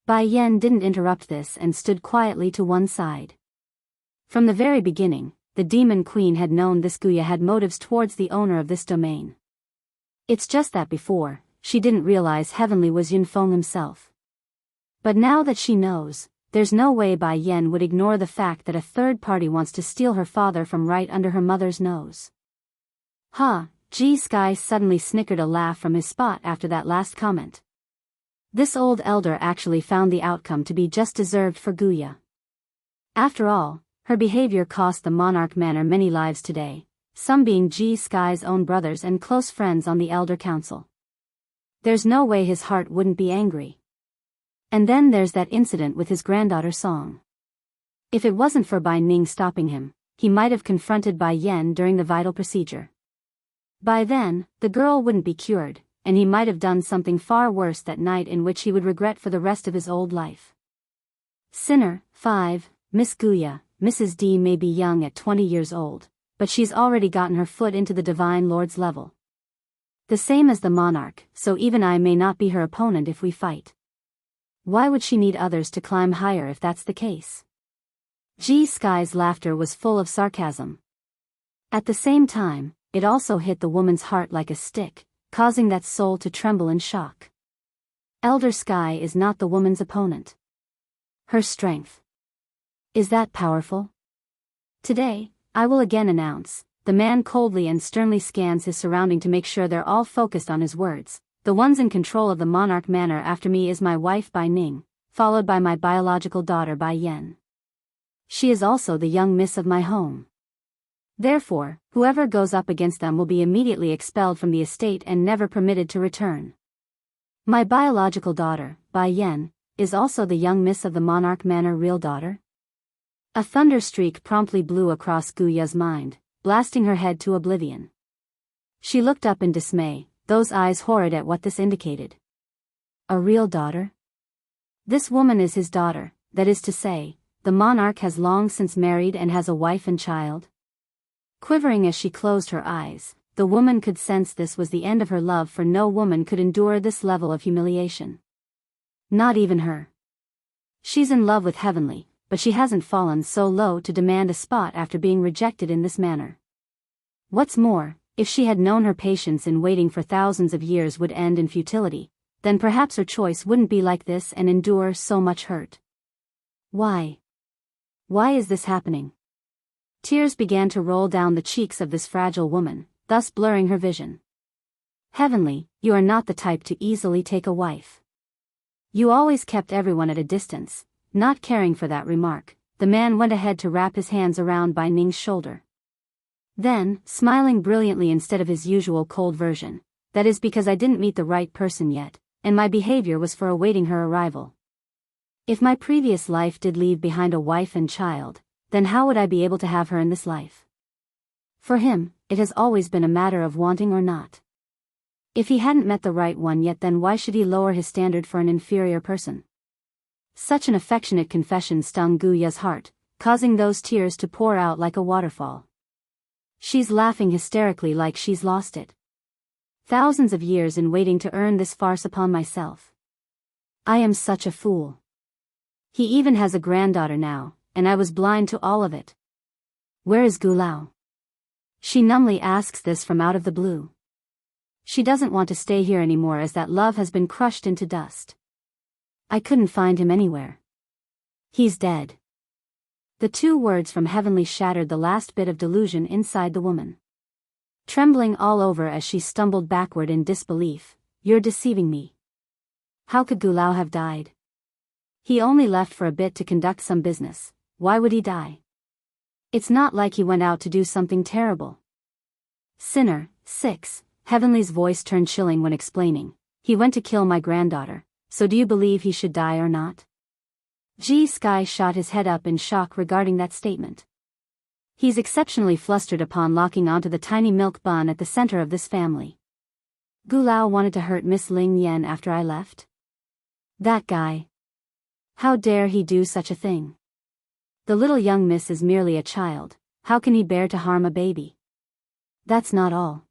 Bai Yen didn't interrupt this and stood quietly to one side. From the very beginning, the Demon Queen had known this Guya had motives towards the owner of this domain. It's just that before, she didn't realize Heavenly was Yunfeng himself. But now that she knows, there's no way Bai Yen would ignore the fact that a third party wants to steal her father from right under her mother's nose. G Sky suddenly snickered a laugh from his spot after that last comment. This old elder actually found the outcome to be just deserved for Guya. After all, her behavior cost the Monarch Manor many lives today, some being G Sky's own brothers and close friends on the Elder Council. There's no way his heart wouldn't be angry. And then there's that incident with his granddaughter Song. If it wasn't for Bai Ning stopping him, he might have confronted Bai Yen during the vital procedure. By then, the girl wouldn't be cured, and he might have done something far worse that night in which he would regret for the rest of his old life. Sinner. 5. Miss Guya. Mrs. D may be young at 20 years old, but she's already gotten her foot into the Divine Lord's level. The same as the monarch, so even I may not be her opponent if we fight. Why would she need others to climb higher if that's the case? G. Sky's laughter was full of sarcasm. At the same time, it also hit the woman's heart like a stick, causing that soul to tremble in shock. Elder Sky is not the woman's opponent. Her strength. Is that powerful? Today, I will again announce. The man coldly and sternly scans his surrounding to make sure they're all focused on his words. The ones in control of the monarch manor after me is my wife Bai Ning, followed by my biological daughter Bai Yen. She is also the young miss of my home. Therefore, whoever goes up against them will be immediately expelled from the estate and never permitted to return. My biological daughter, Bai Yen, is also the young miss of the monarch manor real daughter? A thunder streak promptly blew across Guya's mind, blasting her head to oblivion. She looked up in dismay, those eyes horrid at what this indicated. A real daughter? This woman is his daughter, that is to say, the monarch has long since married and has a wife and child. Quivering as she closed her eyes, the woman could sense this was the end of her love, for no woman could endure this level of humiliation. Not even her. She's in love with Heavenly, but she hasn't fallen so low to demand a spot after being rejected in this manner. What's more, if she had known her patience in waiting for thousands of years would end in futility, then perhaps her choice wouldn't be like this and endure so much hurt. Why? Why is this happening? Tears began to roll down the cheeks of this fragile woman, thus blurring her vision. Heavenly, you are not the type to easily take a wife. You always kept everyone at a distance. Not caring for that remark, the man went ahead to wrap his hands around Bai Ning's shoulder. Then, smiling brilliantly instead of his usual cold version, that is because I didn't meet the right person yet, and my behavior was for awaiting her arrival. If my previous life did leave behind a wife and child, then how would I be able to have her in this life? For him, it has always been a matter of wanting or not. If he hadn't met the right one yet, then why should he lower his standard for an inferior person? Such an affectionate confession stung Guya's heart, causing those tears to pour out like a waterfall. She's laughing hysterically like she's lost it. Thousands of years in waiting to earn this farce upon myself. I am such a fool. He even has a granddaughter now, and I was blind to all of it. Where is Gulao? She numbly asks this from out of the blue. She doesn't want to stay here anymore as that love has been crushed into dust. I couldn't find him anywhere. He's dead. The two words from Heavenly shattered the last bit of delusion inside the woman. Trembling all over as she stumbled backward in disbelief, "You're deceiving me. How could Gulao have died? He only left for a bit to conduct some business. Why would he die? It's not like he went out to do something terrible." Sinner. 6. Heavenly's voice turned chilling when explaining. "He went to kill my granddaughter, so do you believe he should die or not?" G. Sky shot his head up in shock regarding that statement. He's exceptionally flustered upon locking onto the tiny milk bun at the center of this family. Gulao wanted to hurt Miss Ling Yen after I left? That guy. How dare he do such a thing? The little young miss is merely a child. How can he bear to harm a baby? That's not all.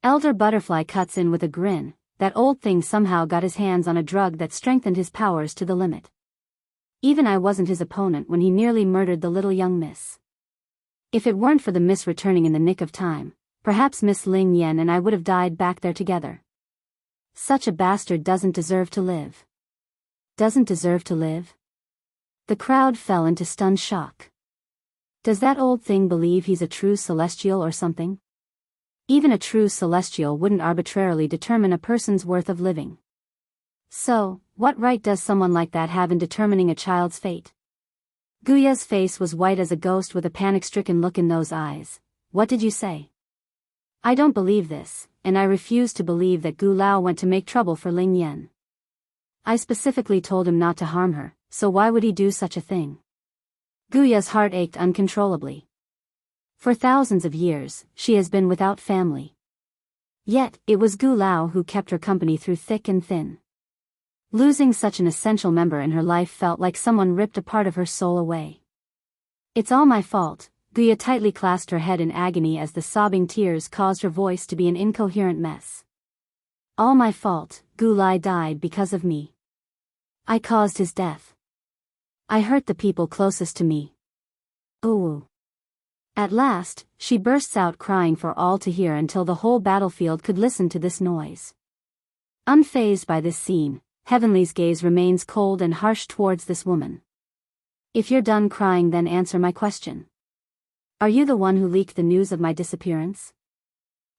Elder Butterfly cuts in with a grin. That old thing somehow got his hands on a drug that strengthened his powers to the limit. Even I wasn't his opponent when he nearly murdered the little young miss. If it weren't for the miss returning in the nick of time, perhaps Miss Ling Yen and I would have died back there together. Such a bastard doesn't deserve to live. Doesn't deserve to live? The crowd fell into stunned shock. Does that old thing believe he's a true celestial or something? Even a true celestial wouldn't arbitrarily determine a person's worth of living. So, what right does someone like that have in determining a child's fate? Guya's face was white as a ghost with a panic-stricken look in those eyes. What did you say? I don't believe this, and I refuse to believe that Gu Lao went to make trouble for Ling Yen. I specifically told him not to harm her, so why would he do such a thing? Guya's heart ached uncontrollably. For thousands of years, she has been without family. Yet, it was Gu Lao who kept her company through thick and thin. Losing such an essential member in her life felt like someone ripped a part of her soul away. It's all my fault. Guya tightly clasped her head in agony as the sobbing tears caused her voice to be an incoherent mess. All my fault. Gu Lai died because of me. I caused his death. I hurt the people closest to me. Ooh. At last, she bursts out crying for all to hear until the whole battlefield could listen to this noise. Unfazed by this scene, Heavenly's gaze remains cold and harsh towards this woman. If you're done crying, then answer my question. Are you the one who leaked the news of my disappearance?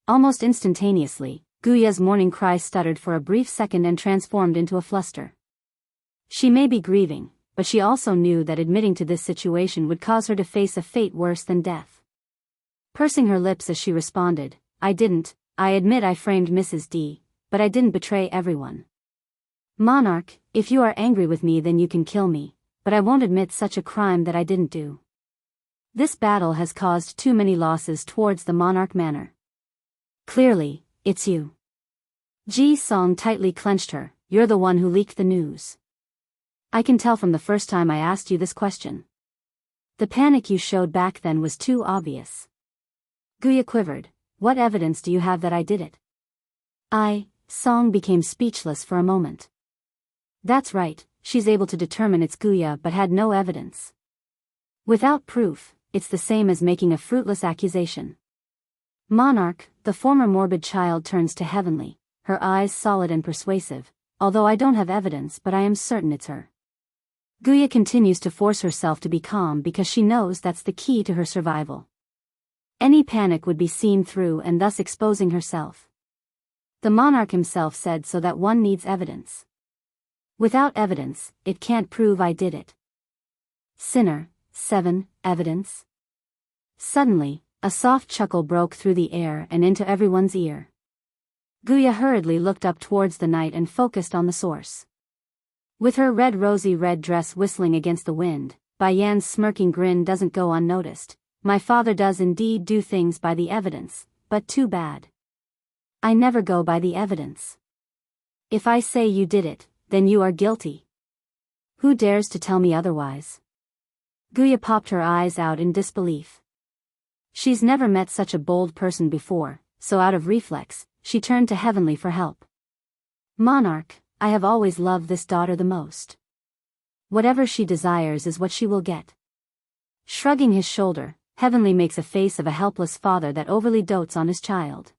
Almost instantaneously, Guya's mourning cry stuttered for a brief second and transformed into a fluster. She may be grieving, but she also knew that admitting to this situation would cause her to face a fate worse than death. Pursing her lips as she responded, I admit I framed Mrs. D, but I didn't betray everyone. Monarch, if you are angry with me then you can kill me, but I won't admit such a crime that I didn't do. This battle has caused too many losses towards the Monarch Manor. Clearly, it's you. Ji Song tightly clenched her, you're the one who leaked the news. I can tell from the first time I asked you this question. The panic you showed back then was too obvious. Guya quivered, what evidence do you have that I did it? Song became speechless for a moment. That's right, she's able to determine it's Guya but had no evidence. Without proof, it's the same as making a fruitless accusation. Monarch, the former morbid child turns to Heavenly, her eyes solid and persuasive, although I don't have evidence but I am certain it's her. Guya continues to force herself to be calm because she knows that's the key to her survival. Any panic would be seen through and thus exposing herself. The monarch himself said so that one needs evidence. Without evidence, it can't prove I did it. Sinner, 7, evidence. Suddenly, a soft chuckle broke through the air and into everyone's ear. Guya hurriedly looked up towards the night and focused on the source. With her rosy red dress whistling against the wind, Bai Yan's smirking grin doesn't go unnoticed. My father does indeed do things by the evidence, but too bad. I never go by the evidence. If I say you did it, then you are guilty. Who dares to tell me otherwise? Guya popped her eyes out in disbelief. She's never met such a bold person before, so out of reflex, she turned to Heavenly for help. Monarch, I have always loved this daughter the most. Whatever she desires is what she will get. Shrugging his shoulder, Heavenly makes a face of a helpless father that overly dotes on his child.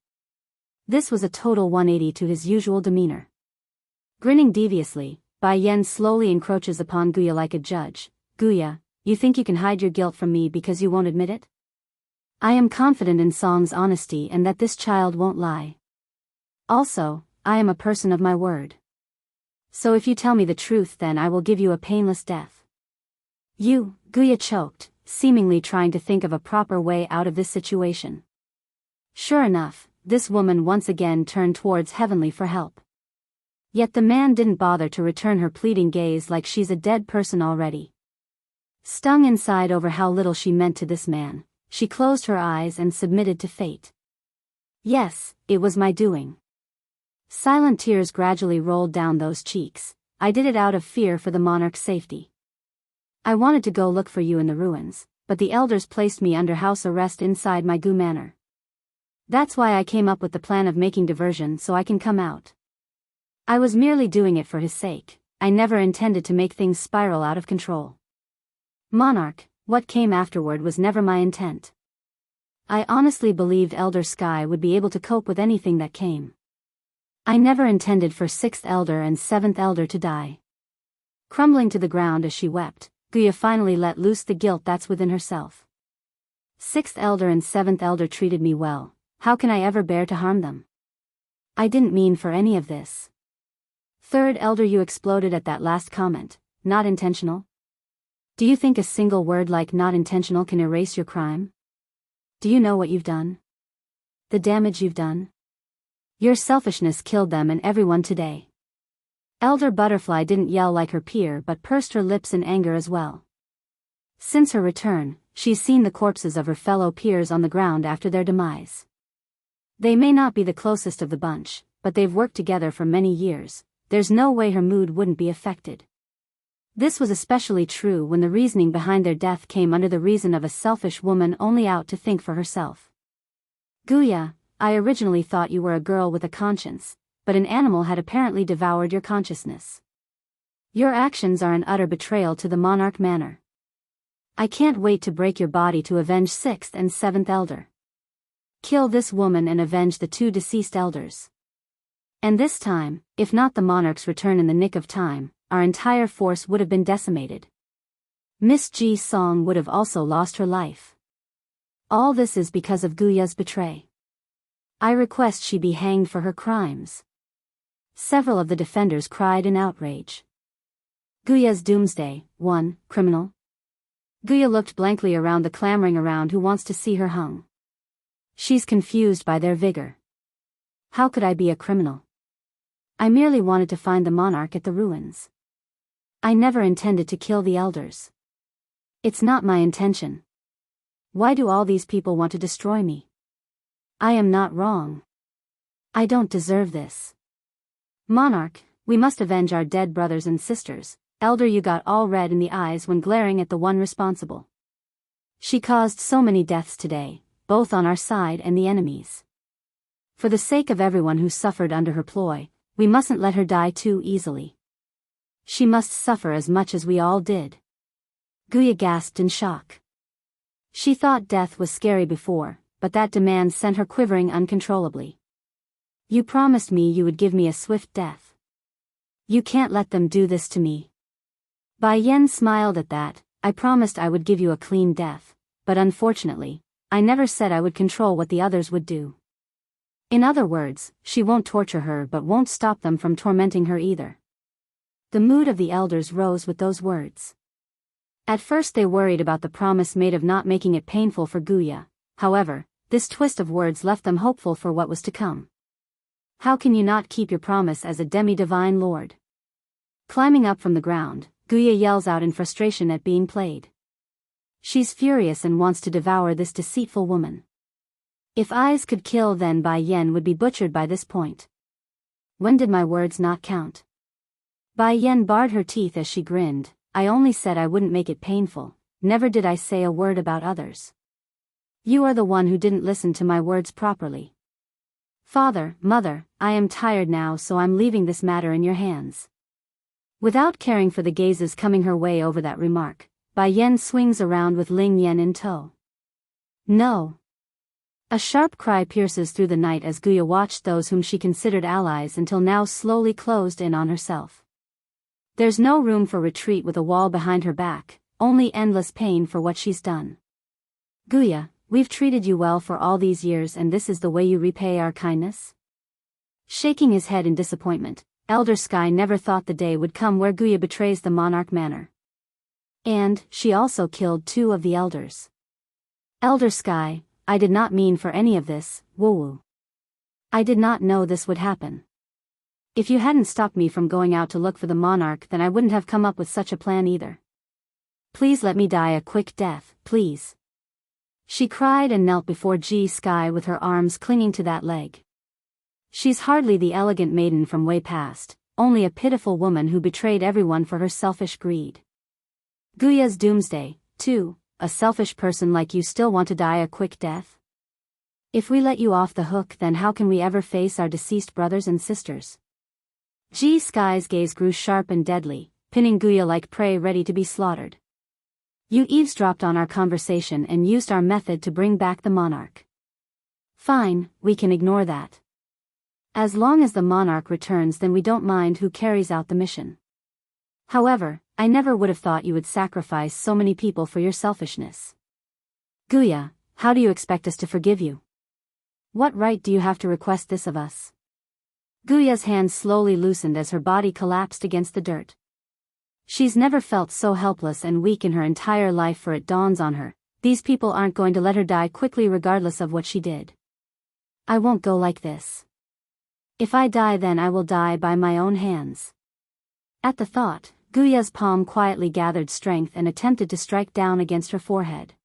This was a total 180 to his usual demeanor. Grinning deviously, Bai Yan slowly encroaches upon Guya like a judge. Guya, you think you can hide your guilt from me because you won't admit it? I am confident in Song's honesty and that this child won't lie. Also, I am a person of my word. So if you tell me the truth then I will give you a painless death. Guya choked, seemingly trying to think of a proper way out of this situation. Sure enough, this woman once again turned towards Heavenly for help. Yet the man didn't bother to return her pleading gaze like she's a dead person already. Stung inside over how little she meant to this man, she closed her eyes and submitted to fate. Yes, it was my doing. Silent tears gradually rolled down those cheeks. I did it out of fear for the monarch's safety. I wanted to go look for you in the ruins, but the elders placed me under house arrest inside my Gu manor. That's why I came up with the plan of making diversion so I can come out. I was merely doing it for his sake. I never intended to make things spiral out of control. Monarch, what came afterward was never my intent. I honestly believed Elder Sky would be able to cope with anything that came. I never intended for 6th Elder and 7th Elder to die. Crumbling to the ground as she wept, Guya finally let loose the guilt that's within herself. 6th Elder and 7th Elder treated me well. How can I ever bear to harm them? I didn't mean for any of this. 3rd Elder, you exploded at that last comment. Not intentional? Do you think a single word like not intentional can erase your crime? Do you know what you've done? The damage you've done? Your selfishness killed them and everyone today. Elder Butterfly didn't yell like her peer but pursed her lips in anger as well. Since her return, she's seen the corpses of her fellow peers on the ground after their demise. They may not be the closest of the bunch, but they've worked together for many years. There's no way her mood wouldn't be affected. This was especially true when the reasoning behind their death came under the reason of a selfish woman only out to think for herself. Guya, I originally thought you were a girl with a conscience, but an animal had apparently devoured your consciousness. Your actions are an utter betrayal to the monarch manor. I can't wait to break your body to avenge 6th and 7th elder. Kill this woman and avenge the 2 deceased elders. And this time, if not the monarch's return in the nick of time, our entire force would have been decimated. Miss Ji Song would have also lost her life. All this is because of Guya's betray. I request she be hanged for her crimes. Several of the defenders cried in outrage. Guya's doomsday. 1. Criminal. Guya looked blankly around the clamoring around who wants to see her hung. She's confused by their vigor. How could I be a criminal? I merely wanted to find the monarch at the ruins. I never intended to kill the elders. It's not my intention. Why do all these people want to destroy me? I am not wrong. I don't deserve this. Monarch, we must avenge our dead brothers and sisters. Elder, you got all red in the eyes when glaring at the one responsible. She caused so many deaths today, both on our side and the enemy's. For the sake of everyone who suffered under her ploy, we mustn't let her die too easily. She must suffer as much as we all did. Guya gasped in shock. She thought death was scary before, but that demand sent her quivering uncontrollably. You promised me you would give me a swift death. You can't let them do this to me. Bai Yen smiled at that. I promised I would give you a clean death, but unfortunately, I never said I would control what the others would do. In other words, she won't torture her but won't stop them from tormenting her either. The mood of the elders rose with those words. At first they worried about the promise made of not making it painful for Guya. However, this twist of words left them hopeful for what was to come. How can you not keep your promise as a demi-divine lord? Climbing up from the ground, Guya yells out in frustration at being played. She's furious and wants to devour this deceitful woman. If eyes could kill, then Bai Yen would be butchered by this point. When did my words not count? Bai Yen barred her teeth as she grinned. I only said I wouldn't make it painful, never did I say a word about others. You are the one who didn't listen to my words properly. Father, mother, I am tired now, so I'm leaving this matter in your hands. Without caring for the gazes coming her way over that remark, Bai Yen swings around with Ling Yan in tow. No. A sharp cry pierces through the night as Guya watched those whom she considered allies until now slowly closed in on herself. There's no room for retreat with a wall behind her back, only endless pain for what she's done. Guya, we've treated you well for all these years and this is the way you repay our kindness? Shaking his head in disappointment, Elder Sky never thought the day would come where Guya betrays the monarch manor. And, she also killed 2 of the elders. Elder Sky, I did not mean for any of this, woo-woo. I did not know this would happen. If you hadn't stopped me from going out to look for the monarch, then I wouldn't have come up with such a plan either. Please let me die a quick death, please. She cried and knelt before Ji Sky with her arms clinging to that leg. She's hardly the elegant maiden from way past, only a pitiful woman who betrayed everyone for her selfish greed. Guya's doomsday, too, a selfish person like you still want to die a quick death? If we let you off the hook, then how can we ever face our deceased brothers and sisters? Ji Sky's gaze grew sharp and deadly, pinning Guya like prey ready to be slaughtered. You eavesdropped on our conversation and used our method to bring back the monarch. Fine, we can ignore that. As long as the monarch returns, then we don't mind who carries out the mission. However, I never would have thought you would sacrifice so many people for your selfishness. Guya, how do you expect us to forgive you? What right do you have to request this of us? Guya's hand slowly loosened as her body collapsed against the dirt. She's never felt so helpless and weak in her entire life, for it dawns on her, these people aren't going to let her die quickly regardless of what she did. I won't go like this. If I die, then I will die by my own hands. At the thought, Guya's palm quietly gathered strength and attempted to strike down against her forehead.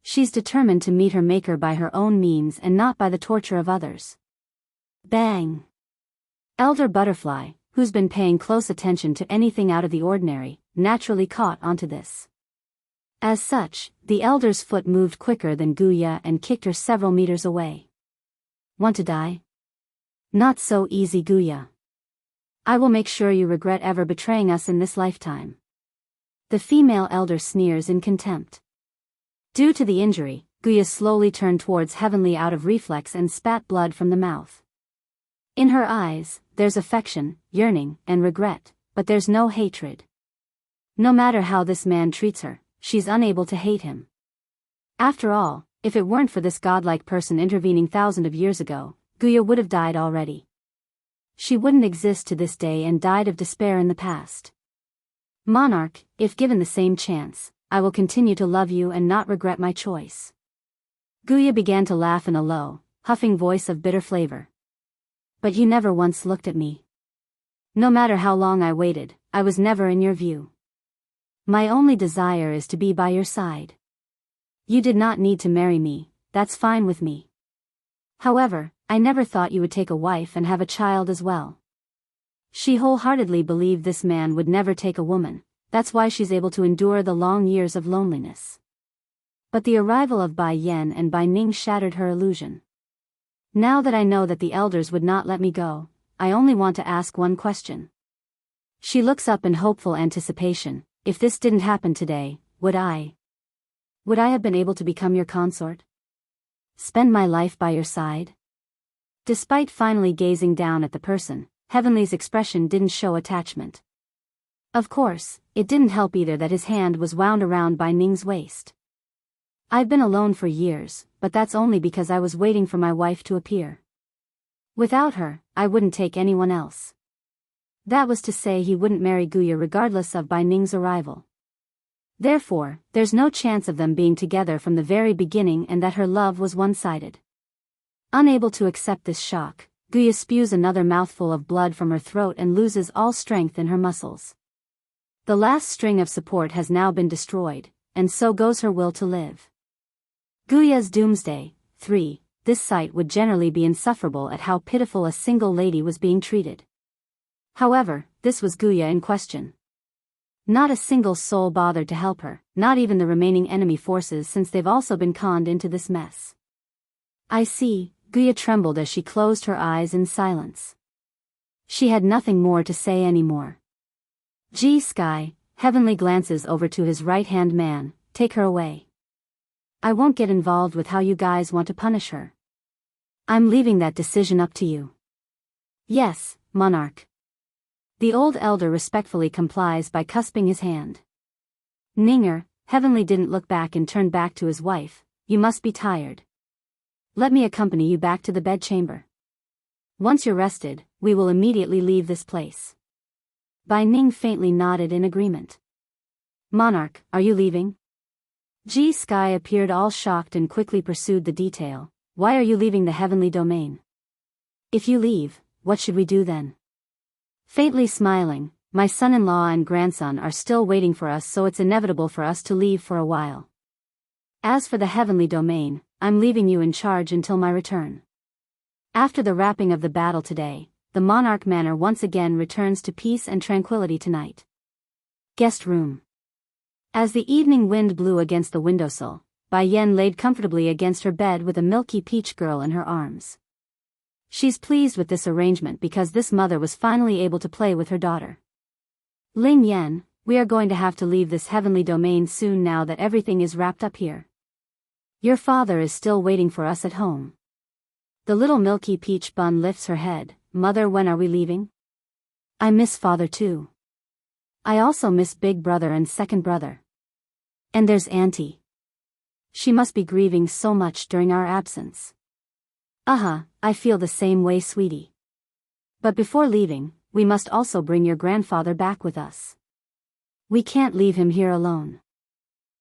She's determined to meet her maker by her own means and not by the torture of others. Bang! Elder Butterfly, who's been paying close attention to anything out of the ordinary, naturally caught onto this. As such, the elder's foot moved quicker than Guya and kicked her several meters away. Want to die? Not so easy, Guya. I will make sure you regret ever betraying us in this lifetime. The female elder sneers in contempt. Due to the injury, Guya slowly turned towards Heavenly out of reflex and spat blood from the mouth. In her eyes, there's affection, yearning, and regret, but there's no hatred. No matter how this man treats her, she's unable to hate him. After all, if it weren't for this godlike person intervening thousands of years ago, Guya would have died already. She wouldn't exist to this day and died of despair in the past. Monarch, if given the same chance, I will continue to love you and not regret my choice. Guya began to laugh in a low, huffing voice of bitter flavor. But you never once looked at me. No matter how long I waited, I was never in your view. My only desire is to be by your side. You did not need to marry me, that's fine with me. However, I never thought you would take a wife and have a child as well. She wholeheartedly believed this man would never take a woman, that's why she's able to endure the long years of loneliness. But the arrival of Bai Yan and Bai Ning shattered her illusion. Now that I know that the elders would not let me go, I only want to ask one question. She looks up in hopeful anticipation. If this didn't happen today, would I have been able to become your consort? Spend my life by your side? Despite finally gazing down at the person, Heavenly's expression didn't show attachment. Of course, it didn't help either that his hand was wound around Bai Ning's waist. I've been alone for years, but that's only because I was waiting for my wife to appear. Without her, I wouldn't take anyone else. That was to say he wouldn't marry Guya regardless of Bai Ning's arrival. Therefore, there's no chance of them being together from the very beginning and that her love was one-sided. Unable to accept this shock, Guya spews another mouthful of blood from her throat and loses all strength in her muscles. The last string of support has now been destroyed, and so goes her will to live. Guya's Doomsday. 3. This sight would generally be insufferable at how pitiful a single lady was being treated. However, this was Guya in question. Not a single soul bothered to help her, not even the remaining enemy forces, since they've also been conned into this mess. I see. Guya trembled as she closed her eyes in silence. She had nothing more to say anymore. Sky, Heavenly glances over to his right-hand man. Take her away. I won't get involved with how you guys want to punish her. I'm leaving that decision up to you. Yes, Monarch. The old elder respectfully complies by cusping his hand. Ninger, Heavenly didn't look back and turned back to his wife. You must be tired. Let me accompany you back to the bedchamber. Once you're rested, we will immediately leave this place. Bai Ning faintly nodded in agreement. Monarch, are you leaving? Sky appeared all shocked and quickly pursued the detail. Why are you leaving the heavenly domain? If you leave, what should we do then? Faintly smiling, my son-in-law and grandson are still waiting for us, so it's inevitable for us to leave for a while. As for the heavenly domain, I'm leaving you in charge until my return. After the wrapping of the battle today, the Monarch Manor once again returns to peace and tranquility tonight. Guest room. As the evening wind blew against the windowsill, Bai Yan laid comfortably against her bed with a milky peach girl in her arms. She's pleased with this arrangement because this mother was finally able to play with her daughter. Ling Yan, we are going to have to leave this heavenly domain soon now that everything is wrapped up here. Your father is still waiting for us at home. The little milky peach bun lifts her head. Mother, when are we leaving? I miss father too. I also miss big brother and second brother. And there's auntie. She must be grieving so much during our absence. I feel the same way, sweetie. But before leaving, we must also bring your grandfather back with us. We can't leave him here alone.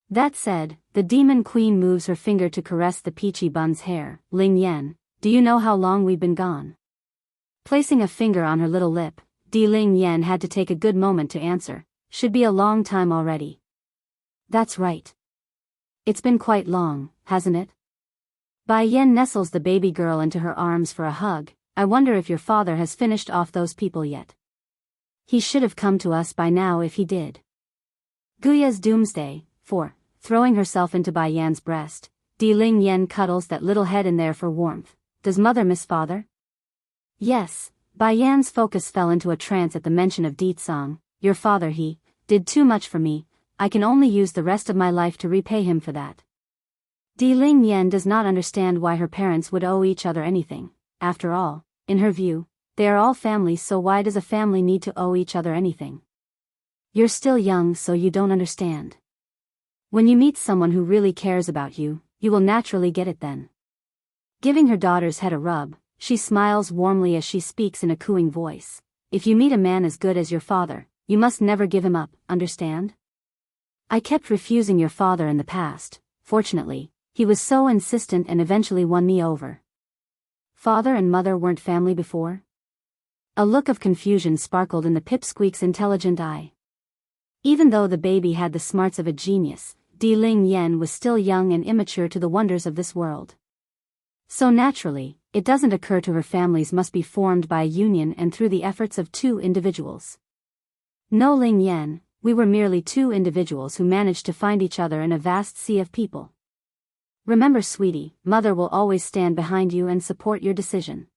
That said, the demon queen moves her finger to caress the peachy bun's hair. Ling Yan, do you know how long we've been gone? Placing a finger on her little lip, Ling Yan had to take a good moment to answer. Should be a long time already. That's right. It's been quite long, hasn't it? Bai Yen nestles the baby girl into her arms for a hug. I wonder if your father has finished off those people yet. He should have come to us by now if he did. Guya's doomsday. 4. Throwing herself into Bai Yan's breast, Di Ling Yen cuddles that little head in there for warmth. Does mother miss father? Yes. Bai Yan's focus fell into a trance at the mention of Di Tsang. Your father, he did too much for me. I can only use the rest of my life to repay him for that. Di Ling Yen does not understand why her parents would owe each other anything. After all, in her view, they are all family, so why does a family need to owe each other anything? You're still young, so you don't understand. When you meet someone who really cares about you, you will naturally get it then. Giving her daughter's head a rub, she smiles warmly as she speaks in a cooing voice. If you meet a man as good as your father, you must never give him up, understand? I kept refusing your father in the past. Fortunately, he was so insistent and eventually won me over. Father and mother weren't family before? A look of confusion sparkled in the pipsqueak's intelligent eye. Even though the baby had the smarts of a genius, Di Ling Yen was still young and immature to the wonders of this world. So naturally, it doesn't occur to her families must be formed by a union and through the efforts of two individuals. No, Ling Yen, we were merely two individuals who managed to find each other in a vast sea of people. Remember, sweetie, mother will always stand behind you and support your decision.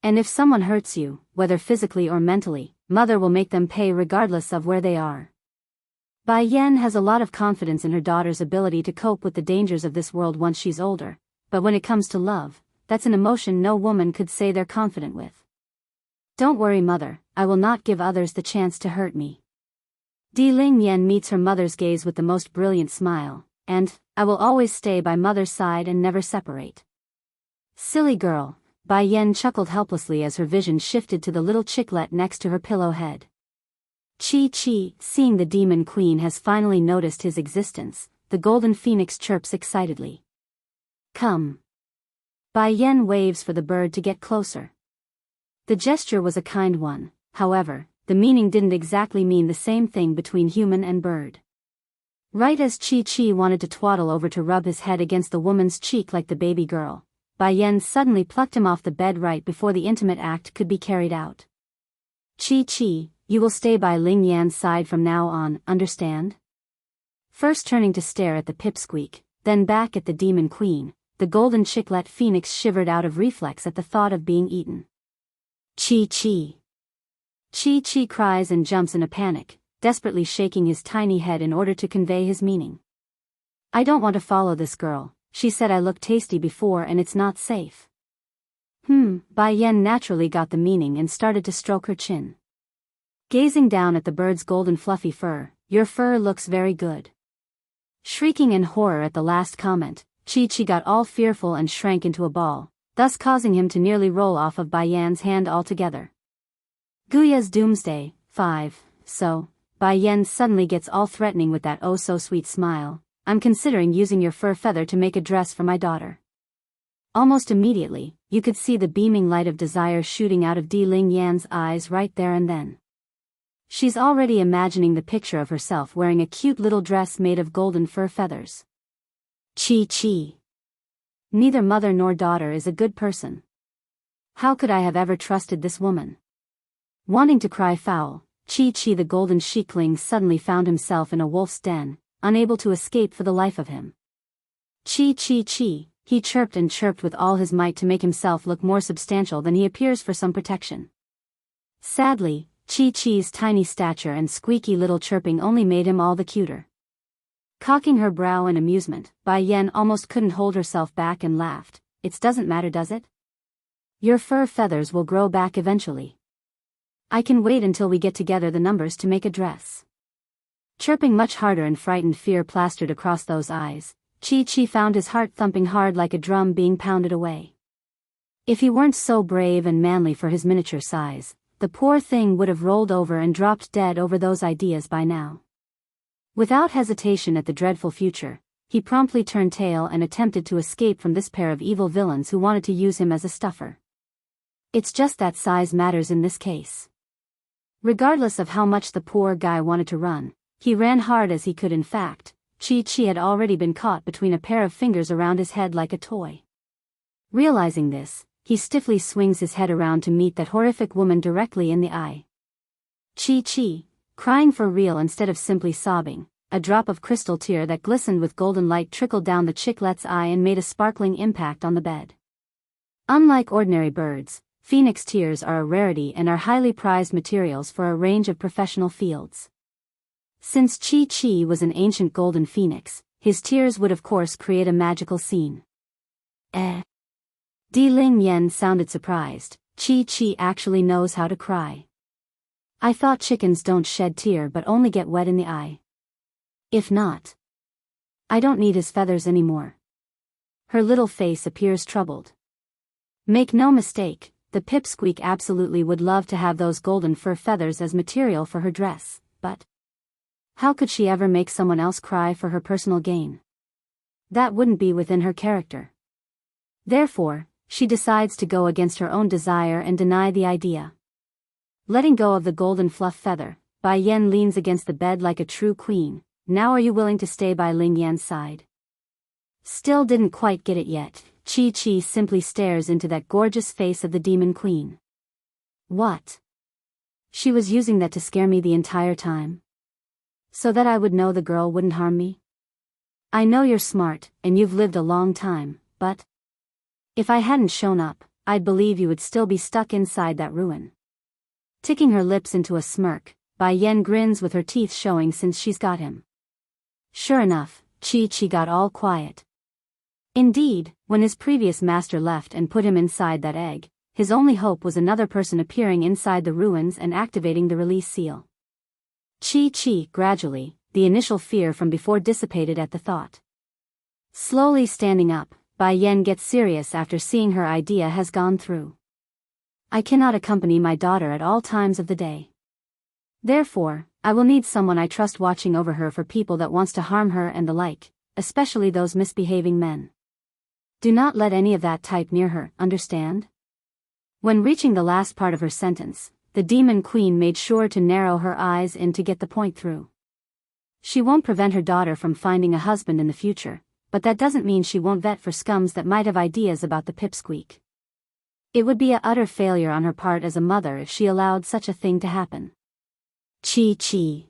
And if someone hurts you, whether physically or mentally, mother will make them pay regardless of where they are. Bai Yen has a lot of confidence in her daughter's ability to cope with the dangers of this world once she's older, but when it comes to love, that's an emotion no woman could say they're confident with. Don't worry, mother, I will not give others the chance to hurt me. Di Ling Yen meets her mother's gaze with the most brilliant smile, and, I will always stay by mother's side and never separate. Silly girl, Bai Yen chuckled helplessly as her vision shifted to the little chicklet next to her pillow head. Chi, seeing the demon queen has finally noticed his existence, the golden phoenix chirps excitedly. Come. Bai Yen waves for the bird to get closer. The gesture was a kind one, however, the meaning didn't exactly mean the same thing between human and bird. Right as Chi wanted to twaddle over to rub his head against the woman's cheek like the baby girl, Bai Yen suddenly plucked him off the bed right before the intimate act could be carried out. Chi, you will stay by Ling Yan's side from now on, understand? First turning to stare at the pipsqueak, then back at the demon queen, the golden chicklet phoenix shivered out of reflex at the thought of being eaten. Chi. Chi cries and jumps in a panic, desperately shaking his tiny head in order to convey his meaning. I don't want to follow this girl. She said I look tasty before and it's not safe. Bai Yen naturally got the meaning and started to stroke her chin. Gazing down at the bird's golden fluffy fur, your fur looks very good. Shrieking in horror at the last comment, Chi got all fearful and shrank into a ball, thus causing him to nearly roll off of Bai Yan's hand altogether. Guya's doomsday. 5. So, Bai Yen suddenly gets all threatening with that oh-so-sweet smile. I'm considering using your fur feather to make a dress for my daughter. Almost immediately, you could see the beaming light of desire shooting out of Di Ling Yan's eyes right there and then. She's already imagining the picture of herself wearing a cute little dress made of golden fur feathers. Chi. Neither mother nor daughter is a good person. How could I have ever trusted this woman? Wanting to cry foul, Chi the golden sheikling suddenly found himself in a wolf's den, unable to escape for the life of him. Chi, he chirped and chirped with all his might to make himself look more substantial than he appears for some protection. Sadly, Chi-Chi's tiny stature and squeaky little chirping only made him all the cuter. Cocking her brow in amusement, Bai Yen almost couldn't hold herself back and laughed. It doesn't matter, does it? Your fur feathers will grow back eventually. I can wait until we get together the numbers to make a dress. Chirping much harder and frightened fear plastered across those eyes, Chi-Chi found his heart thumping hard like a drum being pounded away. If he weren't so brave and manly for his miniature size, the poor thing would have rolled over and dropped dead over those ideas by now. Without hesitation at the dreadful future, he promptly turned tail and attempted to escape from this pair of evil villains who wanted to use him as a stuffer. It's just that size matters in this case. Regardless of how much the poor guy wanted to run, he ran hard as he could. In fact, Chi had already been caught between a pair of fingers around his head like a toy. Realizing this, he stiffly swings his head around to meet that horrific woman directly in the eye. Chi, crying for real instead of simply sobbing, a drop of crystal tear that glistened with golden light trickled down the chicklet's eye and made a sparkling impact on the bed. Unlike ordinary birds, phoenix tears are a rarity and are highly prized materials for a range of professional fields. Since Chi was an ancient golden phoenix, his tears would of course create a magical scene. Di Ling Yen sounded surprised. Chi actually knows how to cry. I thought chickens don't shed tear but only get wet in the eye. If not, I don't need his feathers anymore. Her little face appears troubled. Make no mistake, the pipsqueak absolutely would love to have those golden fur feathers as material for her dress, but how could she ever make someone else cry for her personal gain? That wouldn't be within her character. Therefore, she decides to go against her own desire and deny the idea. Letting go of the golden fluff feather, Bai Yan leans against the bed like a true queen. Now are you willing to stay by Ling Yan's side? Still didn't quite get it yet. Chi simply stares into that gorgeous face of the demon queen. What? She was using that to scare me the entire time? So that I would know the girl wouldn't harm me? I know you're smart, and you've lived a long time, but if I hadn't shown up, I'd believe you would still be stuck inside that ruin. Ticking her lips into a smirk, Bai Yan grins with her teeth showing since she's got him. Sure enough, Chi got all quiet. Indeed, when his previous master left and put him inside that egg, his only hope was another person appearing inside the ruins and activating the release seal. Chi, gradually, the initial fear from before dissipated at the thought. Slowly standing up, Bai Yan gets serious after seeing her idea has gone through. I cannot accompany my daughter at all times of the day. Therefore, I will need someone I trust watching over her for people that wants to harm her and the like, especially those misbehaving men. Do not let any of that type near her, understand? When reaching the last part of her sentence, the demon queen made sure to narrow her eyes in to get the point through. She won't prevent her daughter from finding a husband in the future, but that doesn't mean she won't vet for scums that might have ideas about the pipsqueak. It would be a utter failure on her part as a mother if she allowed such a thing to happen. Chi.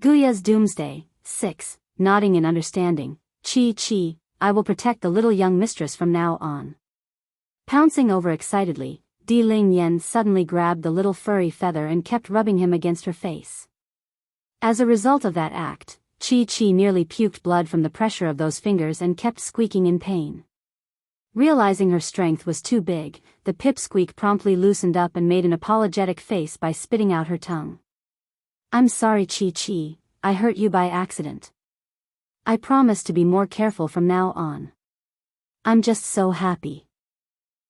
Guya's Doomsday, 6, nodding in understanding. Chi, I will protect the little young mistress from now on. Pouncing over excitedly, Di Ling Yen suddenly grabbed the little furry feather and kept rubbing him against her face. As a result of that act, Chi nearly puked blood from the pressure of those fingers and kept squeaking in pain. Realizing her strength was too big, the pipsqueak promptly loosened up and made an apologetic face by spitting out her tongue. I'm sorry Chi, I hurt you by accident. I promise to be more careful from now on. I'm just so happy.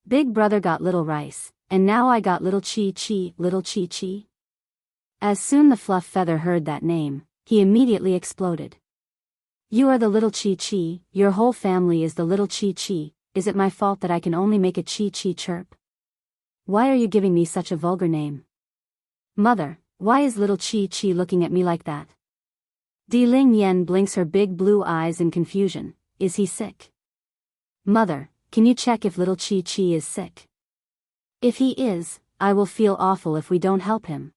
Big brother got little rice, and now I got little Chi, little Chi. As soon the fluff feather heard that name, he immediately exploded. You are the little Chi, your whole family is the little Chi. Is it my fault that I can only make a Chi chirp? Why are you giving me such a vulgar name? Mother, why is little Chi looking at me like that? Di Ling Yen blinks her big blue eyes in confusion. Is he sick? Mother, can you check if little Chi is sick? If he is, I will feel awful if we don't help him.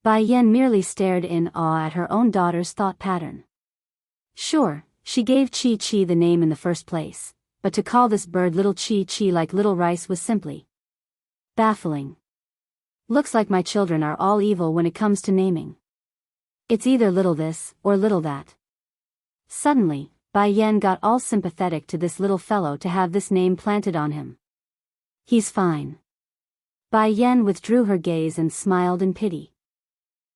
Bai Yan merely stared in awe at her own daughter's thought pattern. Sure, she gave Chi the name in the first place, but to call this bird little Chi like little rice was simply baffling. Looks like my children are all evil when it comes to naming. It's either little this, or little that. Suddenly, Bai Yan got all sympathetic to this little fellow to have this name planted on him. He's fine. Bai Yan withdrew her gaze and smiled in pity.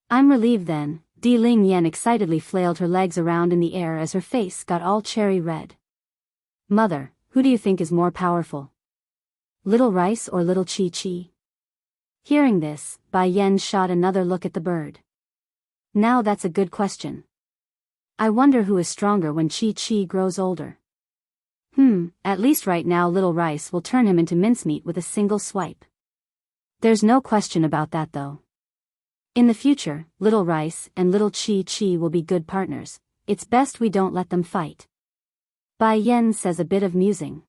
I'm relieved then. Di Ling Yen excitedly flailed her legs around in the air as her face got all cherry red. Mother, who do you think is more powerful? Little rice or little Chi? Hearing this, Bai Yan shot another look at the bird. Now that's a good question. I wonder who is stronger when Chi grows older. At least right now little rice will turn him into mincemeat with a single swipe. There's no question about that though. In the future, little rice and little Chi will be good partners, it's best we don't let them fight. Bai Yen says, a bit of musing.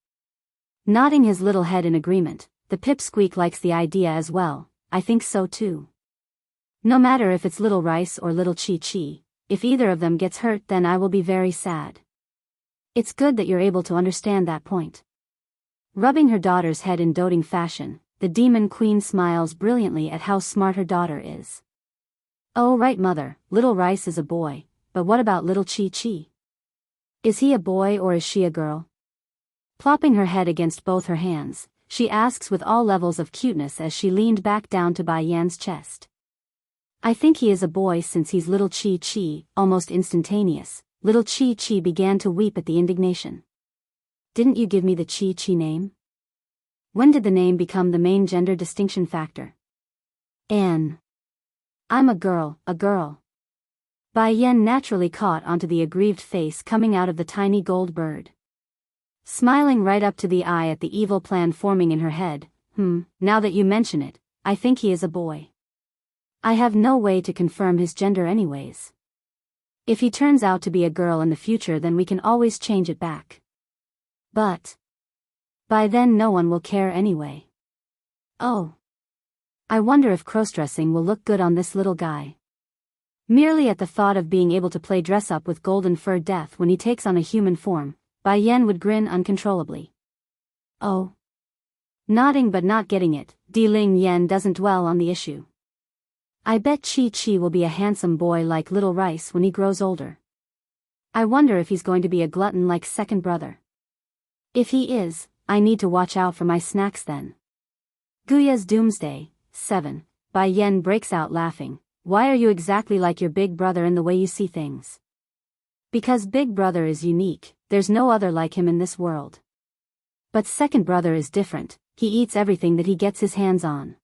Nodding his little head in agreement, the pipsqueak likes the idea as well. I think so too. No matter if it's little Rice or little Chi Chi, if either of them gets hurt then I will be very sad. It's good that you're able to understand that point. Rubbing her daughter's head in doting fashion, the demon queen smiles brilliantly at how smart her daughter is. Oh right mother, little Rice is a boy, but what about little Chi Chi? Is he a boy or is she a girl? Plopping her head against both her hands, she asks with all levels of cuteness as she leaned back down to Bai Yan's chest. I think he is a boy since he's little Chi Chi. Almost instantaneous, little Chi Chi began to weep at the indignation. Didn't you give me the Chi Chi name? When did the name become the main gender distinction factor? I'm a girl, a girl. Bai Yan naturally caught onto the aggrieved face coming out of the tiny gold bird. Smiling right up to the eye at the evil plan forming in her head, now that you mention it, I think he is a boy. I have no way to confirm his gender anyways. If he turns out to be a girl in the future then we can always change it back. But by then no one will care anyway. Oh. I wonder if cross-dressing will look good on this little guy. Merely at the thought of being able to play dress-up with golden fur death when he takes on a human form, Bai Yan would grin uncontrollably. Oh. Nodding but not getting it, Di Ling Yen doesn't dwell on the issue. I bet Chi Chi will be a handsome boy like little Rice when he grows older. I wonder if he's going to be a glutton like second brother. If he is, I need to watch out for my snacks then. Guya's Doomsday, 7, Bai Yen breaks out laughing. Why are you exactly like your big brother in the way you see things? Because big brother is unique, there's no other like him in this world. But second brother is different, he eats everything that he gets his hands on.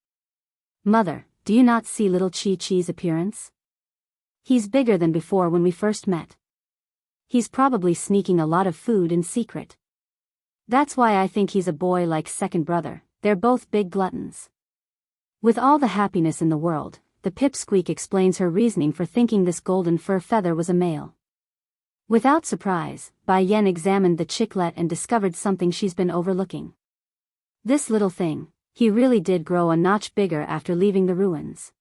Mother, do you not see little Chi Chi's appearance? He's bigger than before when we first met. He's probably sneaking a lot of food in secret. That's why I think he's a boy like second brother, they're both big gluttons. With all the happiness in the world, the pipsqueak explains her reasoning for thinking this golden fur feather was a male. Without surprise, Bai Yen examined the chicklet and discovered something she's been overlooking. This little thing, he really did grow a notch bigger after leaving the ruins.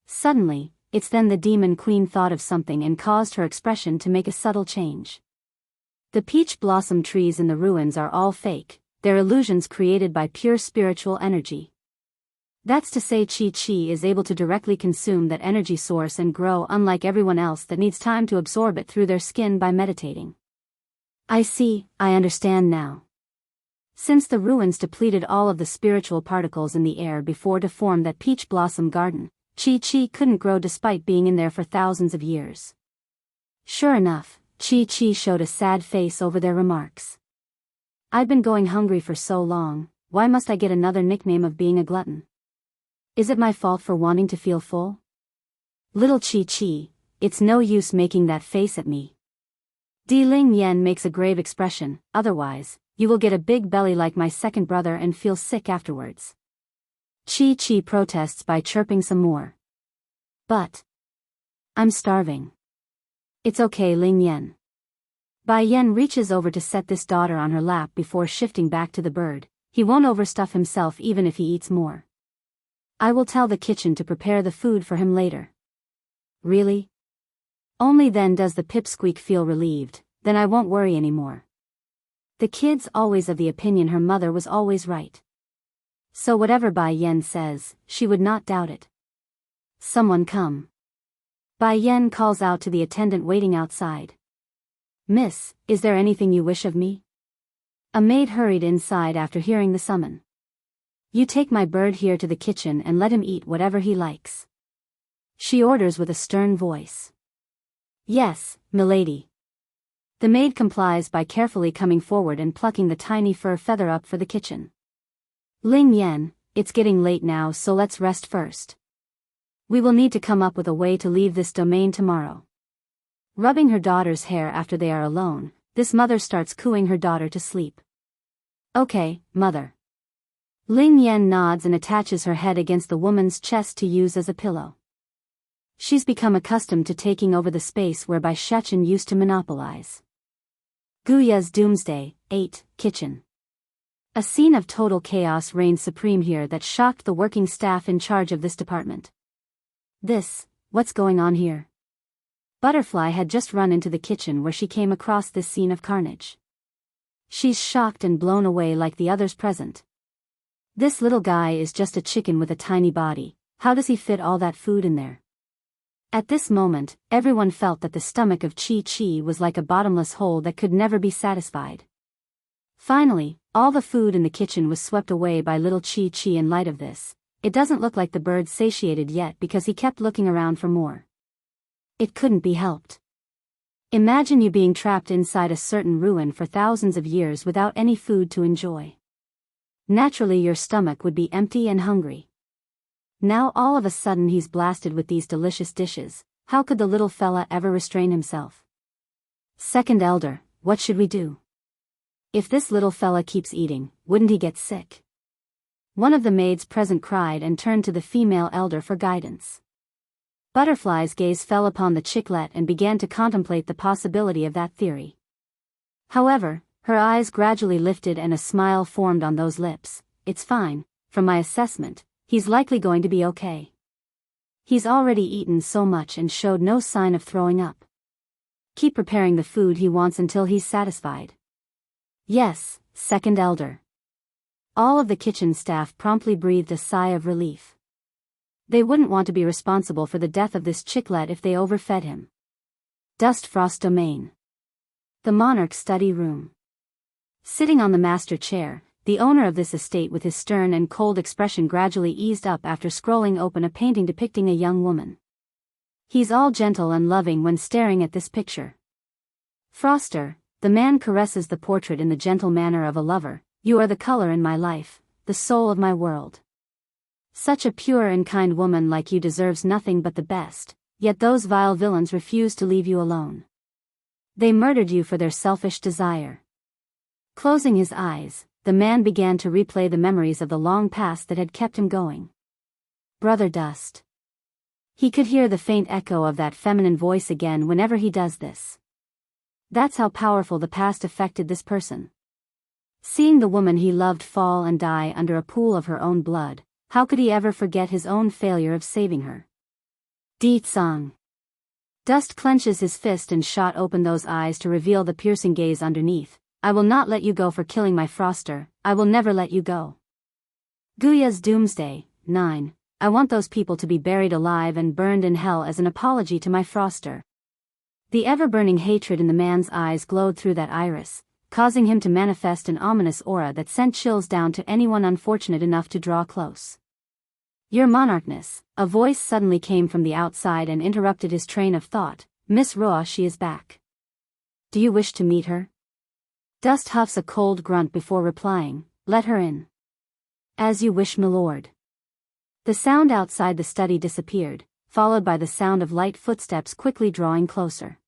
Suddenly, it's then the demon queen thought of something and caused her expression to make a subtle change. The peach blossom trees in the ruins are all fake, they're illusions created by pure spiritual energy. That's to say Chi Chi is able to directly consume that energy source and grow unlike everyone else that needs time to absorb it through their skin by meditating. I see, I understand now. Since the ruins depleted all of the spiritual particles in the air before to form that peach blossom garden, Chi Chi couldn't grow despite being in there for thousands of years. Sure enough, Chi Chi showed a sad face over their remarks. I've been going hungry for so long, why must I get another nickname of being a glutton? Is it my fault for wanting to feel full? Little Chi Chi, it's no use making that face at me. Di Ling Yen makes a grave expression, otherwise, you will get a big belly like my second brother and feel sick afterwards. Chi Chi protests by chirping some more. But I'm starving. It's okay Ling Yen. Bai Yen reaches over to set this daughter on her lap before shifting back to the bird. He won't overstuff himself even if he eats more. I will tell the kitchen to prepare the food for him later. Really? Only then does the pipsqueak feel relieved, then I won't worry anymore. The kid's always of the opinion her mother was always right. So whatever Bai Yen says, she would not doubt it. Someone come. Bai Yen calls out to the attendant waiting outside. Miss, is there anything you wish of me? A maid hurried inside after hearing the summon. You take my bird here to the kitchen and let him eat whatever he likes. She orders with a stern voice. Yes, milady. The maid complies by carefully coming forward and plucking the tiny fur feather up for the kitchen. Ling Yen, it's getting late now so let's rest first. We will need to come up with a way to leave this domain tomorrow. Rubbing her daughter's hair after they are alone, this mother starts cooing her daughter to sleep. Okay, mother. Ling Yen nods and attaches her head against the woman's chest to use as a pillow. She's become accustomed to taking over the space whereby Shechen used to monopolize. Guya's Doomsday, 8, Kitchen. A scene of total chaos reigned supreme here that shocked the working staff in charge of this department. What's going on here? Butterfly had just run into the kitchen where she came across this scene of carnage. She's shocked and blown away like the others present. This little guy is just a chicken with a tiny body. How does he fit all that food in there? At this moment, everyone felt that the stomach of Chi-Chi was like a bottomless hole that could never be satisfied. Finally, all the food in the kitchen was swept away by little Chi-Chi. In light of this, it doesn't look like the bird satiated yet because he kept looking around for more. It couldn't be helped. Imagine you being trapped inside a certain ruin for thousands of years without any food to enjoy. Naturally your stomach would be empty and hungry. Now all of a sudden he's blasted with these delicious dishes. How could the little fella ever restrain himself? Second elder, what should we do? If this little fella keeps eating, wouldn't he get sick? One of the maids present cried and turned to the female elder for guidance. Butterfly's gaze fell upon the chicklet and began to contemplate the possibility of that theory. However, her eyes gradually lifted and a smile formed on those lips. It's fine, from my assessment, he's likely going to be okay. He's already eaten so much and showed no sign of throwing up. Keep preparing the food he wants until he's satisfied. Yes, second elder. All of the kitchen staff promptly breathed a sigh of relief. They wouldn't want to be responsible for the death of this chicklet if they overfed him. Dust Frost Domain. The monarch's study room. Sitting on the master chair, the owner of this estate with his stern and cold expression gradually eased up after scrolling open a painting depicting a young woman. He's all gentle and loving when staring at this picture. Froster, the man caresses the portrait in the gentle manner of a lover. You are the color in my life, the soul of my world. Such a pure and kind woman like you deserves nothing but the best, yet those vile villains refuse to leave you alone. They murdered you for their selfish desire. Closing his eyes, the man began to replay the memories of the long past that had kept him going. Brother Dust. He could hear the faint echo of that feminine voice again whenever he does this. That's how powerful the past affected this person. Seeing the woman he loved fall and die under a pool of her own blood, how could he ever forget his own failure of saving her? Deet Song. Dust clenches his fist and shot open those eyes to reveal the piercing gaze underneath. I will not let you go for killing my Froster, I will never let you go. Guya's Doomsday, 9. I want those people to be buried alive and burned in hell as an apology to my Froster. The ever-burning hatred in the man's eyes glowed through that iris, causing him to manifest an ominous aura that sent chills down to anyone unfortunate enough to draw close. Your monarchness, a voice suddenly came from the outside and interrupted his train of thought. Miss Roa, she is back. Do you wish to meet her? Dust huffs a cold grunt before replying, let her in. As you wish, milord. The sound outside the study disappeared, followed by the sound of light footsteps quickly drawing closer.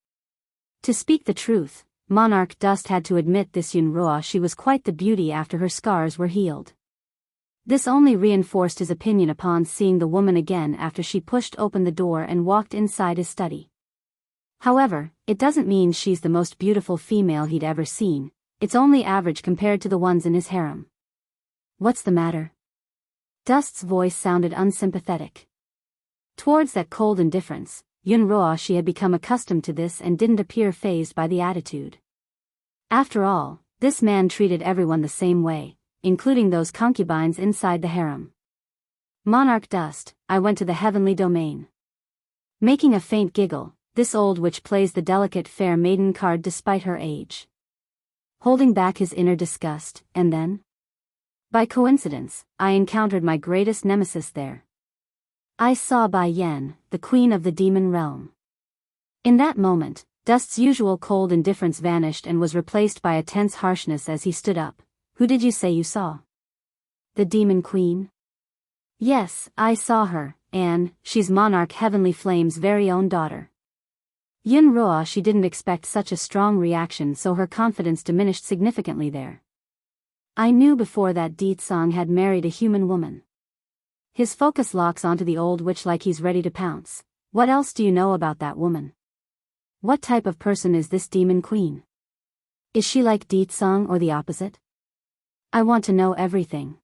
To speak the truth, Monarch Dust had to admit this Yun Roa, she was quite the beauty after her scars were healed. This only reinforced his opinion upon seeing the woman again after she pushed open the door and walked inside his study. However, it doesn't mean she's the most beautiful female he'd ever seen, it's only average compared to the ones in his harem. What's the matter? Dust's voice sounded unsympathetic. Towards that cold indifference, Yun Roa, she had become accustomed to this and didn't appear fazed by the attitude. After all, this man treated everyone the same way, including those concubines inside the harem. Monarch Dust, I went to the heavenly domain. Making a faint giggle, this old witch plays the delicate fair maiden card despite her age. Holding back his inner disgust, and then? By coincidence, I encountered my greatest nemesis there. I saw Bai Yen, the queen of the demon realm. In that moment, Dust's usual cold indifference vanished and was replaced by a tense harshness as he stood up. Who did you say you saw? The demon queen? Yes, I saw her, and she's Monarch Heavenly Flame's very own daughter. Yun Roa, she didn't expect such a strong reaction, so her confidence diminished significantly there. I knew before that Deet Song had married a human woman. His focus locks onto the old witch like he's ready to pounce. What else do you know about that woman? What type of person is this demon queen? Is she like Deetsong or the opposite? I want to know everything.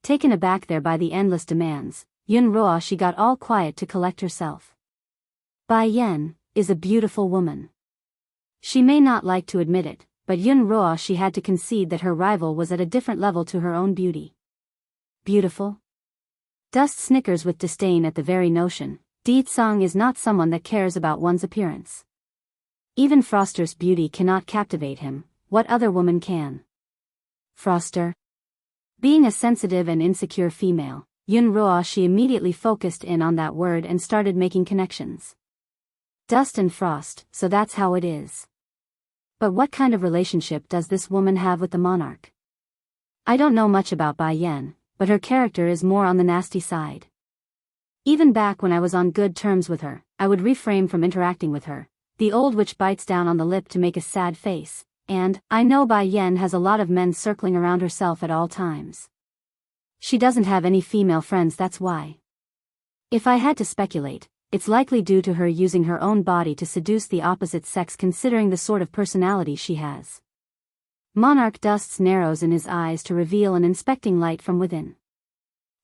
Taken aback there by the endless demands, Yun Ruoshi got all quiet to collect herself. Bai Yan is a beautiful woman. She may not like to admit it, but Yun Ruoshi had to concede that her rival was at a different level to her own beauty. Beautiful? Dust snickers with disdain at the very notion. Deetsong is not someone that cares about one's appearance. Even Froster's beauty cannot captivate him. What other woman can? Froster? Being a sensitive and insecure female, Yun Ruoshi immediately focused in on that word and started making connections. Dust and frost, so that's how it is. But what kind of relationship does this woman have with the monarch? I don't know much about Bai Yan, but her character is more on the nasty side. Even back when I was on good terms with her, I would refrain from interacting with her. The old witch bites down on the lip to make a sad face, and I know Bai Yan has a lot of men circling around herself at all times. She doesn't have any female friends, that's why. If I had to speculate, it's likely due to her using her own body to seduce the opposite sex considering the sort of personality she has. Monarch Dust's narrows in his eyes to reveal an inspecting light from within.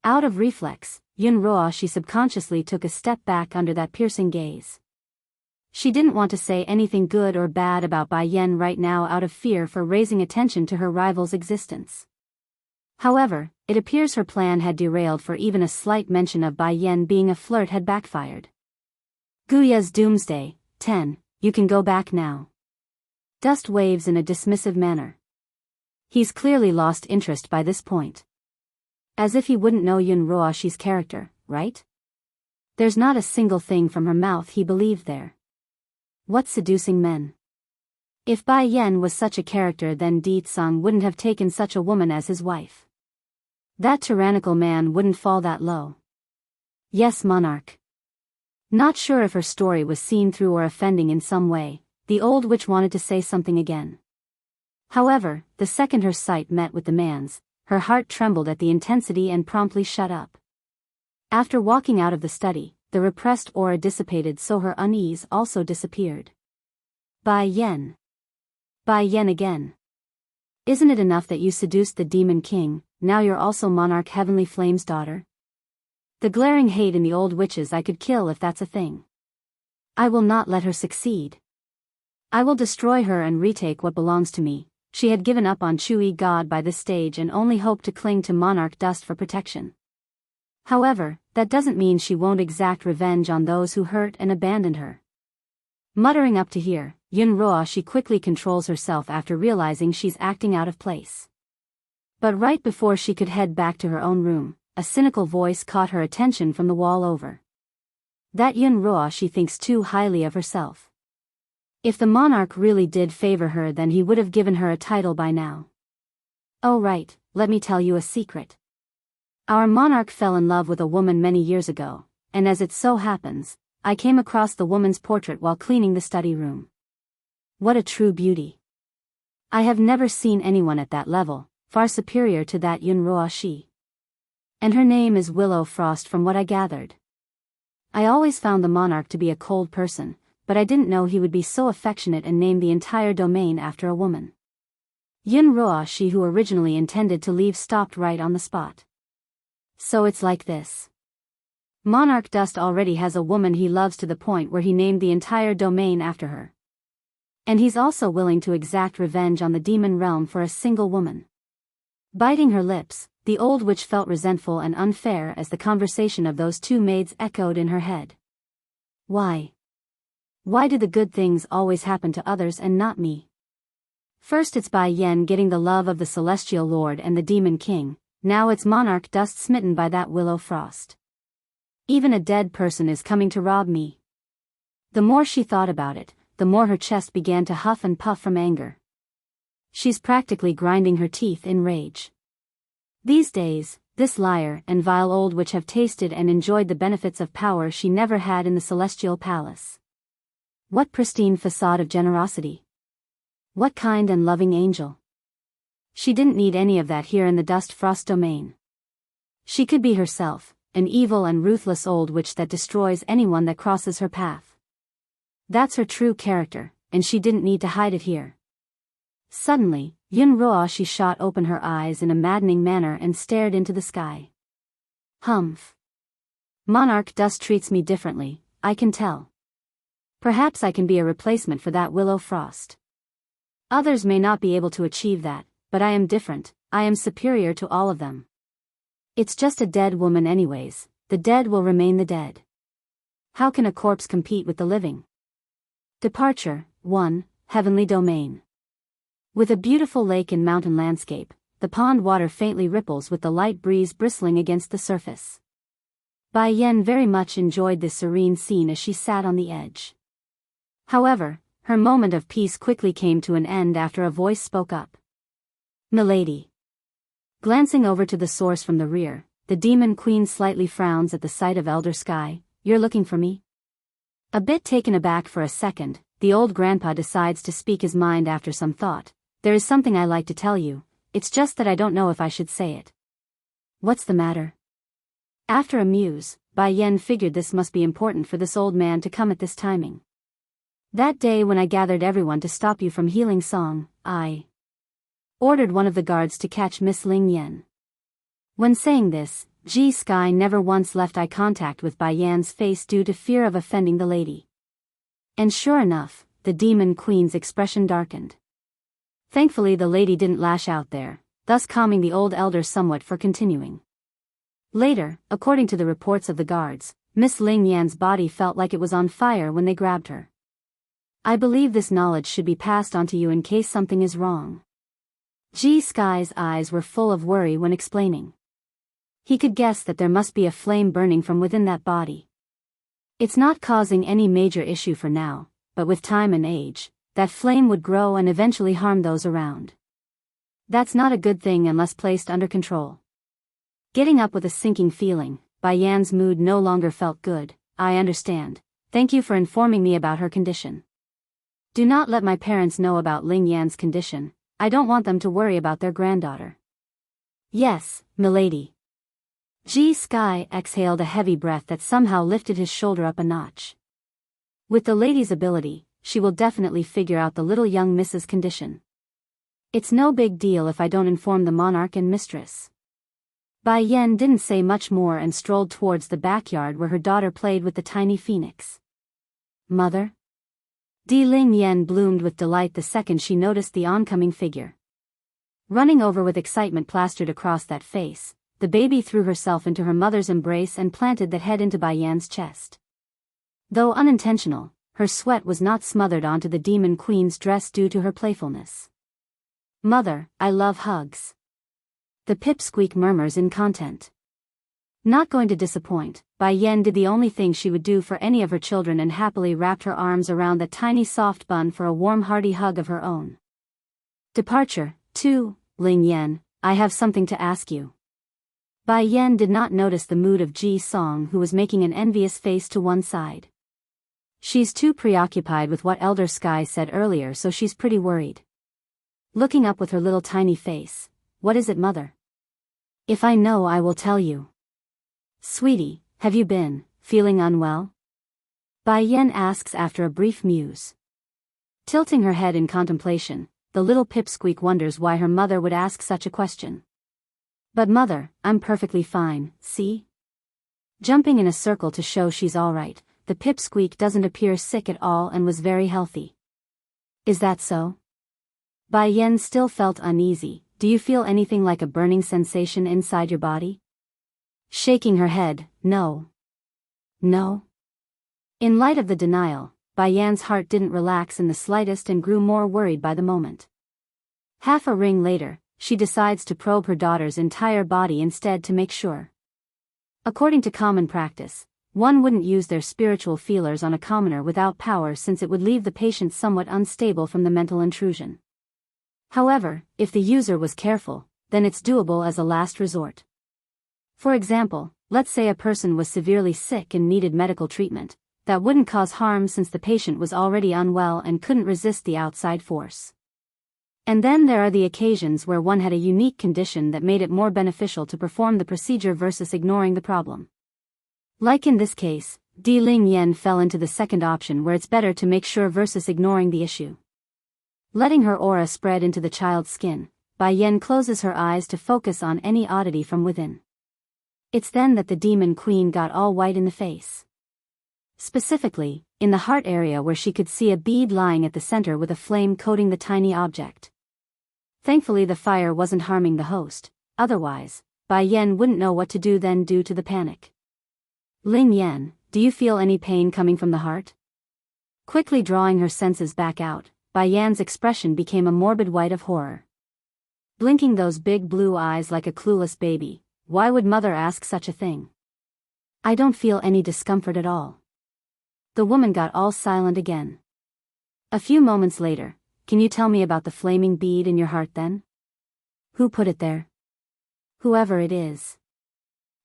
Out of reflex, Yun Ruoshi subconsciously took a step back under that piercing gaze. She didn't want to say anything good or bad about Bai Yan right now out of fear for raising attention to her rival's existence. However, it appears her plan had derailed, for even a slight mention of Bai Yan being a flirt had backfired. Guya's Doomsday, 10, you can go back now. Dust waves in a dismissive manner. He's clearly lost interest by this point. As if he wouldn't know Yun Ruoshi's character, right? There's not a single thing from her mouth he believed there. What seducing men? If Bai Yan was such a character, then Deetsong wouldn't have taken such a woman as his wife. That tyrannical man wouldn't fall that low. Yes, monarch. Not sure if her story was seen through or offending in some way, the old witch wanted to say something again. However, the second her sight met with the man's, her heart trembled at the intensity and promptly shut up. After walking out of the study, the repressed aura dissipated, so her unease also disappeared. Bai Yan. Bai Yan again. Isn't it enough that you seduced the Demon King, now you're also Monarch Heavenly Flame's daughter? The glaring hate in the old witches I could kill if that's a thing. I will not let her succeed. I will destroy her and retake what belongs to me. She had given up on Chui God by this stage and only hoped to cling to Monarch Dust for protection. However, that doesn't mean she won't exact revenge on those who hurt and abandoned her. Muttering up to here, Yun Ruoshi quickly controls herself after realizing she's acting out of place. But right before she could head back to her own room, a cynical voice caught her attention from the wall over. That Yun Ruoshi thinks too highly of herself. If the monarch really did favor her, then he would have given her a title by now. Oh right, let me tell you a secret. Our monarch fell in love with a woman many years ago, and as it so happens, I came across the woman's portrait while cleaning the study room. What a true beauty. I have never seen anyone at that level, far superior to that Yun Ruoshi. And her name is Willow Frost from what I gathered. I always found the monarch to be a cold person, but I didn't know he would be so affectionate and name the entire domain after a woman. Yun Ruoshi, who originally intended to leave, stopped right on the spot. So it's like this. Monarch Dust already has a woman he loves to the point where he named the entire domain after her. And he's also willing to exact revenge on the demon realm for a single woman. Biting her lips, the old witch felt resentful and unfair as the conversation of those two maids echoed in her head. Why? Why do the good things always happen to others and not me? First it's Bai Yan getting the love of the Celestial Lord and the Demon King, now it's Monarch Dust smitten by that Willow Frost. Even a dead person is coming to rob me. The more she thought about it, the more her chest began to huff and puff from anger. She's practically grinding her teeth in rage. These days, this liar and vile old witch have tasted and enjoyed the benefits of power she never had in the Celestial Palace. What pristine facade of generosity. What kind and loving angel. She didn't need any of that here in the Dust Frost domain. She could be herself, an evil and ruthless old witch that destroys anyone that crosses her path. That's her true character, and she didn't need to hide it here. Suddenly, Yun Roashi shot open her eyes in a maddening manner and stared into the sky. Humph. Monarch dust treats me differently, I can tell. Perhaps I can be a replacement for that willow frost. Others may not be able to achieve that, but I am different, I am superior to all of them. It's just a dead woman anyways, the dead will remain the dead. How can a corpse compete with the living? Departure 1, Heavenly Domain. With a beautiful lake and mountain landscape, the pond water faintly ripples with the light breeze bristling against the surface. Bai Yen very much enjoyed this serene scene as she sat on the edge. However, her moment of peace quickly came to an end after a voice spoke up. Milady. Glancing over to the source from the rear, the demon queen slightly frowns at the sight of Elder Sky. You're looking for me? A bit taken aback for a second, the old grandpa decides to speak his mind after some thought. There is something I like to tell you, it's just that I don't know if I should say it. What's the matter? After a muse, Bai Yen figured this must be important for this old man to come at this timing. That day when I gathered everyone to stop you from healing Song, I ordered one of the guards to catch Miss Ling Yen. When saying this, Ji Sky never once left eye contact with Bai Yan's face due to fear of offending the lady. And sure enough, the demon queen's expression darkened. Thankfully the lady didn't lash out there, thus calming the old elder somewhat for continuing. Later, according to the reports of the guards, Miss Ling Yan's body felt like it was on fire when they grabbed her. I believe this knowledge should be passed on to you in case something is wrong. Ji Sky's eyes were full of worry when explaining. He could guess that there must be a flame burning from within that body. It's not causing any major issue for now, but with time and age, that flame would grow and eventually harm those around. That's not a good thing unless placed under control. Getting up with a sinking feeling, Bai Yan's mood no longer felt good. I understand. Thank you for informing me about her condition. Do not let my parents know about Ling Yan's condition. I don't want them to worry about their granddaughter. Yes, milady. Ji Sky exhaled a heavy breath that somehow lifted his shoulder up a notch. With the lady's ability, she will definitely figure out the little young Miss's condition. It's no big deal if I don't inform the monarch and mistress. Bai Yen didn't say much more and strolled towards the backyard where her daughter played with the tiny phoenix. Mother? Di Ling Yen bloomed with delight the second she noticed the oncoming figure. Running over with excitement plastered across that face, the baby threw herself into her mother's embrace and planted that head into Bai Yan's chest. Though unintentional, her sweat was not smothered onto the demon queen's dress due to her playfulness. Mother, I love hugs. The pipsqueak murmurs in content. Not going to disappoint, Bai Yen did the only thing she would do for any of her children and happily wrapped her arms around the tiny soft bun for a warm hearty hug of her own. Departure 2, Ling Yen, I have something to ask you. Bai Yen did not notice the mood of Ji Song, who was making an envious face to one side. She's too preoccupied with what Elder Sky said earlier, so she's pretty worried. Looking up with her little tiny face, what is it, mother? If I know, I will tell you. Sweetie, have you been feeling unwell? Bai Yen asks after a brief muse. Tilting her head in contemplation, the little pipsqueak wonders why her mother would ask such a question. But mother, I'm perfectly fine, see? Jumping in a circle to show she's alright, the pipsqueak doesn't appear sick at all and was very healthy. Is that so? Bai Yen still felt uneasy. Do you feel anything like a burning sensation inside your body? Shaking her head, no. No? In light of the denial, Bai Yan's heart didn't relax in the slightest and grew more worried by the moment. Half a ring later, she decides to probe her daughter's entire body instead to make sure. According to common practice, one wouldn't use their spiritual feelers on a commoner without power, since it would leave the patient somewhat unstable from the mental intrusion. However, if the user was careful, then it's doable as a last resort. For example, let's say a person was severely sick and needed medical treatment. That wouldn't cause harm since the patient was already unwell and couldn't resist the outside force. And then there are the occasions where one had a unique condition that made it more beneficial to perform the procedure versus ignoring the problem. Like in this case, Di Ling Yen fell into the second option where it's better to make sure versus ignoring the issue. Letting her aura spread into the child's skin, Bai Yen closes her eyes to focus on any oddity from within. It's then that the demon queen got all white in the face. Specifically, in the heart area where she could see a bead lying at the center with a flame coating the tiny object. Thankfully the fire wasn't harming the host, otherwise, Bai Yen wouldn't know what to do then due to the panic. Ling Yen, do you feel any pain coming from the heart? Quickly drawing her senses back out, Bai Yan's expression became a morbid white of horror. Blinking those big blue eyes like a clueless baby, why would mother ask such a thing? I don't feel any discomfort at all. The woman got all silent again. A few moments later, can you tell me about the flaming bead in your heart then? Who put it there? Whoever it is.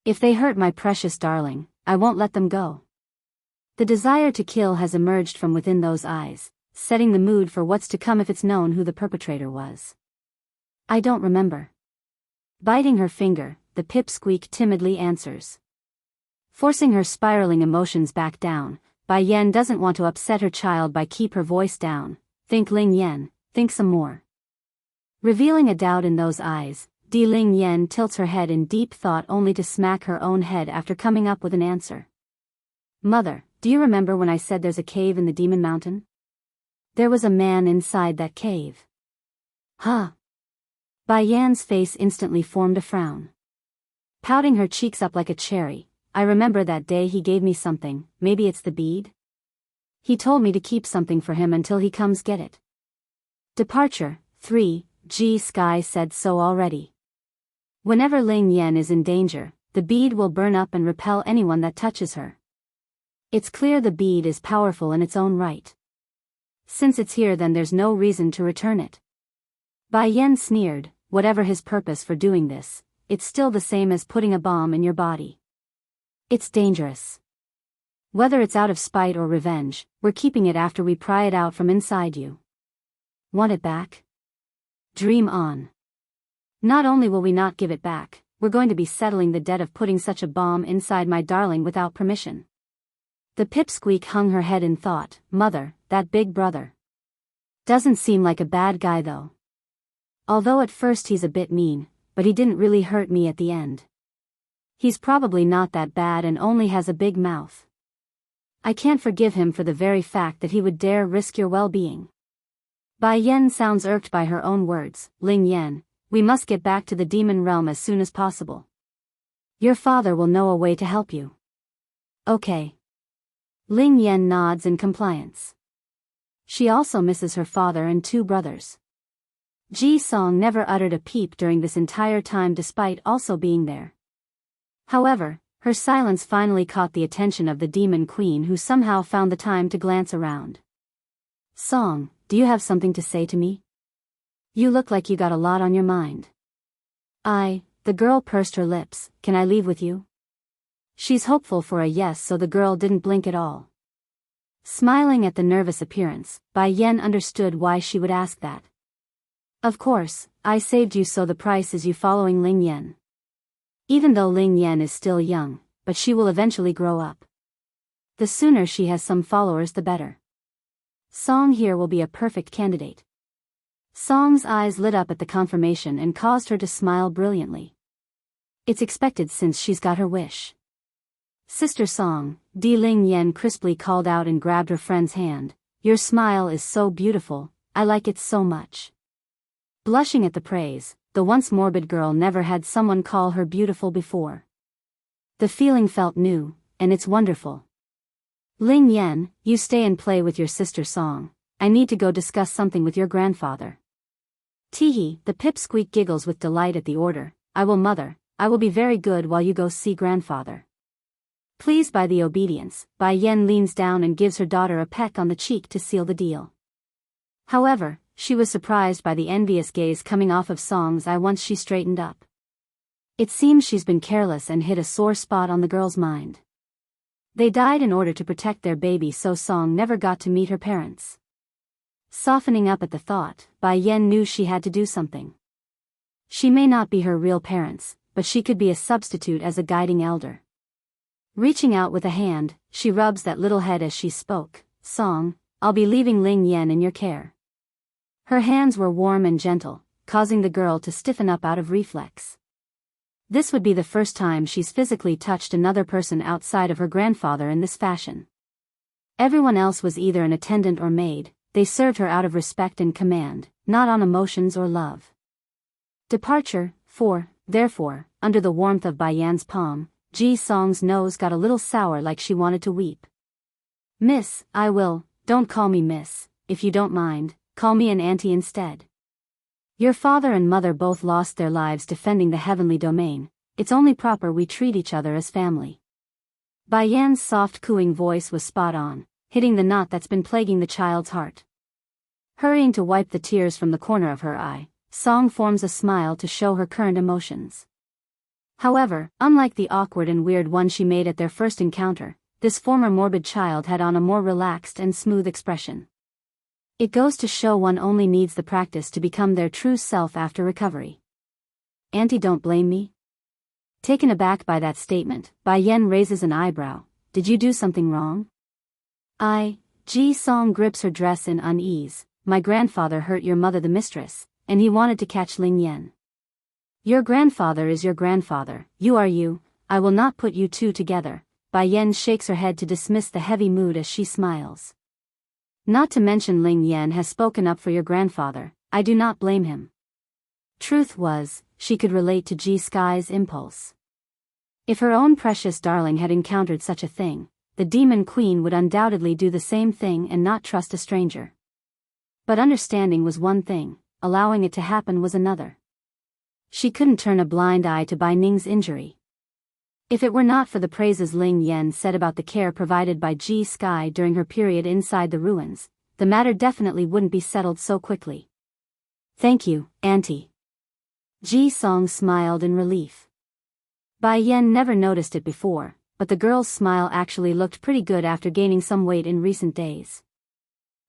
If they hurt my precious darling, I won't let them go. The desire to kill has emerged from within those eyes, setting the mood for what's to come if it's known who the perpetrator was. I don't remember. Biting her finger, the pipsqueak timidly answers. Forcing her spiraling emotions back down, Bai Yen doesn't want to upset her child by keep her voice down. Think Ling Yen, think some more. Revealing a doubt in those eyes, Di Ling Yen tilts her head in deep thought only to smack her own head after coming up with an answer. Mother, do you remember when I said there's a cave in the Demon Mountain? There was a man inside that cave. Huh? Bai Yan's face instantly formed a frown. Pouting her cheeks up like a cherry, I remember that day he gave me something, maybe it's the bead? He told me to keep something for him until he comes get it. Departure, 3, G Sky said so already. Whenever Ling Yen is in danger, the bead will burn up and repel anyone that touches her. It's clear the bead is powerful in its own right. Since it's here then there's no reason to return it. Bai Yen sneered, whatever his purpose for doing this, it's still the same as putting a bomb in your body. It's dangerous. Whether it's out of spite or revenge, we're keeping it after we pry it out from inside you. Want it back? Dream on. Not only will we not give it back, we're going to be settling the debt of putting such a bomb inside my darling without permission. The pipsqueak hung her head in thought. Mother, that big brother. Doesn't seem like a bad guy though. Although at first he's a bit mean, but he didn't really hurt me at the end. He's probably not that bad and only has a big mouth. I can't forgive him for the very fact that he would dare risk your well-being. Bai Yen sounds irked by her own words. Ling Yen, we must get back to the demon realm as soon as possible. Your father will know a way to help you. Okay. Ling Yen nods in compliance. She also misses her father and 2 brothers. Ji Song never uttered a peep during this entire time despite also being there. However, her silence finally caught the attention of the demon queen who somehow found the time to glance around. Song, do you have something to say to me? You look like you got a lot on your mind. The girl pursed her lips, can I leave with you? She's hopeful for a yes so the girl didn't blink at all. Smiling at the nervous appearance, Bai Yen understood why she would ask that. Of course, I saved you so the price is you following Ling Yen. Even though Ling Yen is still young, but she will eventually grow up. The sooner she has some followers the better. Song here will be a perfect candidate. Song's eyes lit up at the confirmation and caused her to smile brilliantly. It's expected since she's got her wish. Sister Song, Di Ling Yen crisply called out and grabbed her friend's hand. Your smile is so beautiful, I like it so much. Blushing at the praise, the once morbid girl never had someone call her beautiful before. The feeling felt new, and it's wonderful. Ling Yen, you stay and play with your sister Song. I need to go discuss something with your grandfather. Teehee, the pipsqueak giggles with delight at the order. I will mother, I will be very good while you go see grandfather. Pleased by the obedience, Bai Yen leans down and gives her daughter a peck on the cheek to seal the deal. However, she was surprised by the envious gaze coming off of Song's eye once she straightened up. It seems she's been careless and hit a sore spot on the girl's mind. They died in order to protect their baby so Song never got to meet her parents. Softening up at the thought, Bai Yen knew she had to do something. She may not be her real parents, but she could be a substitute as a guiding elder. Reaching out with a hand, she rubs that little head as she spoke. Song, I'll be leaving Ling Yan in your care. Her hands were warm and gentle, causing the girl to stiffen up out of reflex. This would be the first time she's physically touched another person outside of her grandfather in this fashion. Everyone else was either an attendant or maid. They served her out of respect and command, not on emotions or love. Departure. 4. Therefore, under the warmth of Bai Yan's palm, Ji Song's nose got a little sour like she wanted to weep. Miss, I will, don't call me miss, if you don't mind, call me an auntie instead. Your father and mother both lost their lives defending the heavenly domain, it's only proper we treat each other as family. Bai Yan's soft cooing voice was spot on, hitting the knot that's been plaguing the child's heart. Hurrying to wipe the tears from the corner of her eye, Song forms a smile to show her current emotions. However, unlike the awkward and weird one she made at their first encounter, this former morbid child had on a more relaxed and smooth expression. It goes to show one only needs the practice to become their true self after recovery. Auntie, don't blame me? Taken aback by that statement, Bai Yan raises an eyebrow. Did you do something wrong? Ji Song grips her dress in unease. My grandfather hurt your mother the mistress, and he wanted to catch Ling Yan. Your grandfather is your grandfather, you are you, I will not put you two together. Bai Yan shakes her head to dismiss the heavy mood as she smiles. Not to mention Ling Yan has spoken up for your grandfather, I do not blame him. Truth was, she could relate to Ji Sky's impulse. If her own precious darling had encountered such a thing, the demon queen would undoubtedly do the same thing and not trust a stranger. But understanding was one thing, allowing it to happen was another. She couldn't turn a blind eye to Bai Ning's injury. If it were not for the praises Ling Yan said about the care provided by Ji Sky during her period inside the ruins, the matter definitely wouldn't be settled so quickly. Thank you, Auntie. Ji Song smiled in relief. Bai Yan never noticed it before, but the girl's smile actually looked pretty good after gaining some weight in recent days.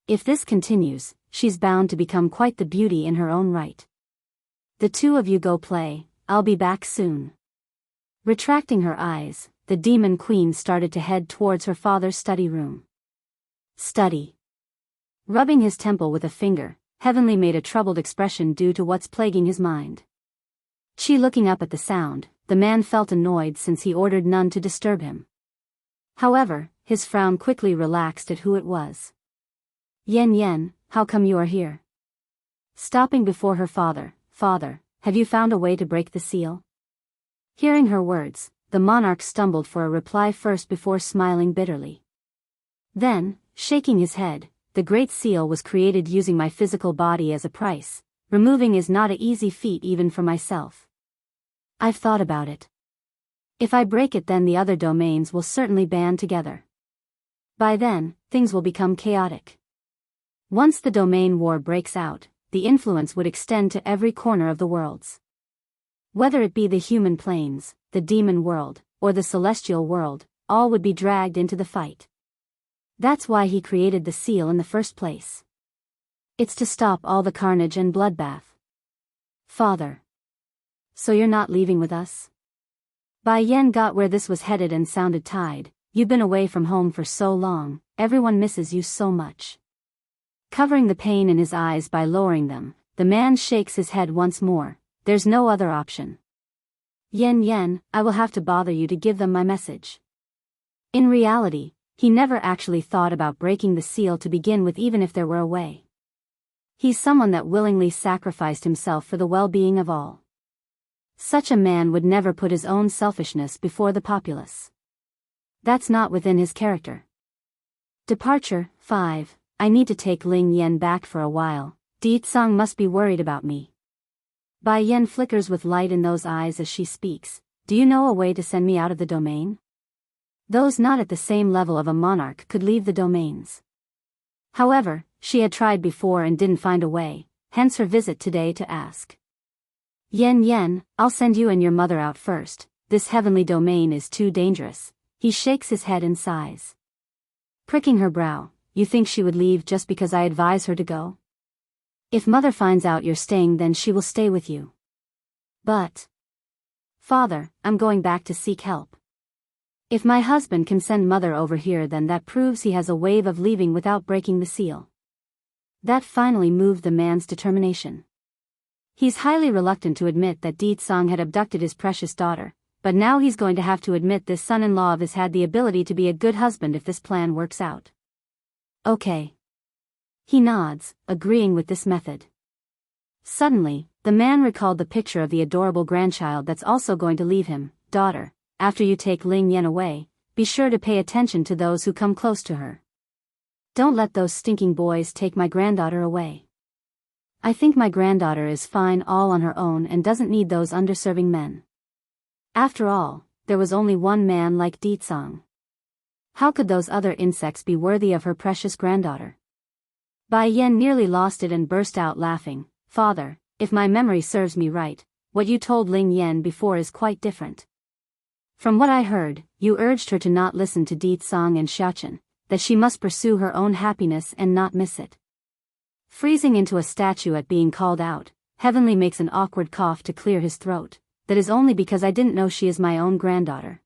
If this continues, she's bound to become quite the beauty in her own right. The two of you go play, I'll be back soon. Retracting her eyes, the demon queen started to head towards her father's study room. Study. Rubbing his temple with a finger, Heavenly made a troubled expression due to what's plaguing his mind. She looking up at the sound, the man felt annoyed since he ordered none to disturb him. However, his frown quickly relaxed at who it was. Yen, how come you are here? Stopping before her father, Father, have you found a way to break the seal? Hearing her words, the monarch stumbled for a reply first before smiling bitterly. Then, shaking his head, the Great Seal was created using my physical body as a price. Removing is not an easy feat even for myself. I've thought about it. If I break it, then the other domains will certainly band together. By then, things will become chaotic. Once the domain war breaks out, the influence would extend to every corner of the worlds. Whether it be the human planes, the demon world, or the celestial world, all would be dragged into the fight. That's why he created the seal in the first place. It's to stop all the carnage and bloodbath. Father. So you're not leaving with us? Bai Yan got where this was headed and sounded tired. You've been away from home for so long, everyone misses you so much. Covering the pain in his eyes by lowering them, the man shakes his head once more. There's no other option. Yen, I will have to bother you to give them my message. In reality, he never actually thought about breaking the seal to begin with, even if there were a way. He's someone that willingly sacrificed himself for the well-being of all. Such a man would never put his own selfishness before the populace. That's not within his character. Departure. 5. I need to take Ling Yan back for a while. Di Tsang must be worried about me. Bai Yan flickers with light in those eyes as she speaks. Do you know a way to send me out of the domain? Those not at the same level of a monarch could leave the domains. However, she had tried before and didn't find a way, hence her visit today to ask. Yen, I'll send you and your mother out first. This heavenly domain is too dangerous. He shakes his head and sighs. Pricking her brow, you think she would leave just because I advise her to go? If mother finds out you're staying, then she will stay with you. But... Father, I'm going back to seek help. If my husband can send mother over here, then that proves he has a way of leaving without breaking the seal. That finally moved the man's determination. He's highly reluctant to admit that Deetsong had abducted his precious daughter, but now he's going to have to admit this son-in-law of his had the ability to be a good husband if this plan works out. Okay. He nods, agreeing with this method. Suddenly, the man recalled the picture of the adorable grandchild that's also going to leave him. Daughter, after you take Ling Yan away, be sure to pay attention to those who come close to her. Don't let those stinking boys take my granddaughter away. I think my granddaughter is fine all on her own and doesn't need those underserving men. After all, there was only one man like Deetsong. How could those other insects be worthy of her precious granddaughter? Bai Yen nearly lost it and burst out laughing. Father, if my memory serves me right, what you told Ling Yan before is quite different. From what I heard, you urged her to not listen to Deetsong and Xiaochen, that she must pursue her own happiness and not miss it. Freezing into a statue at being called out, Heavenly makes an awkward cough to clear his throat. That is only because I didn't know she is my own granddaughter.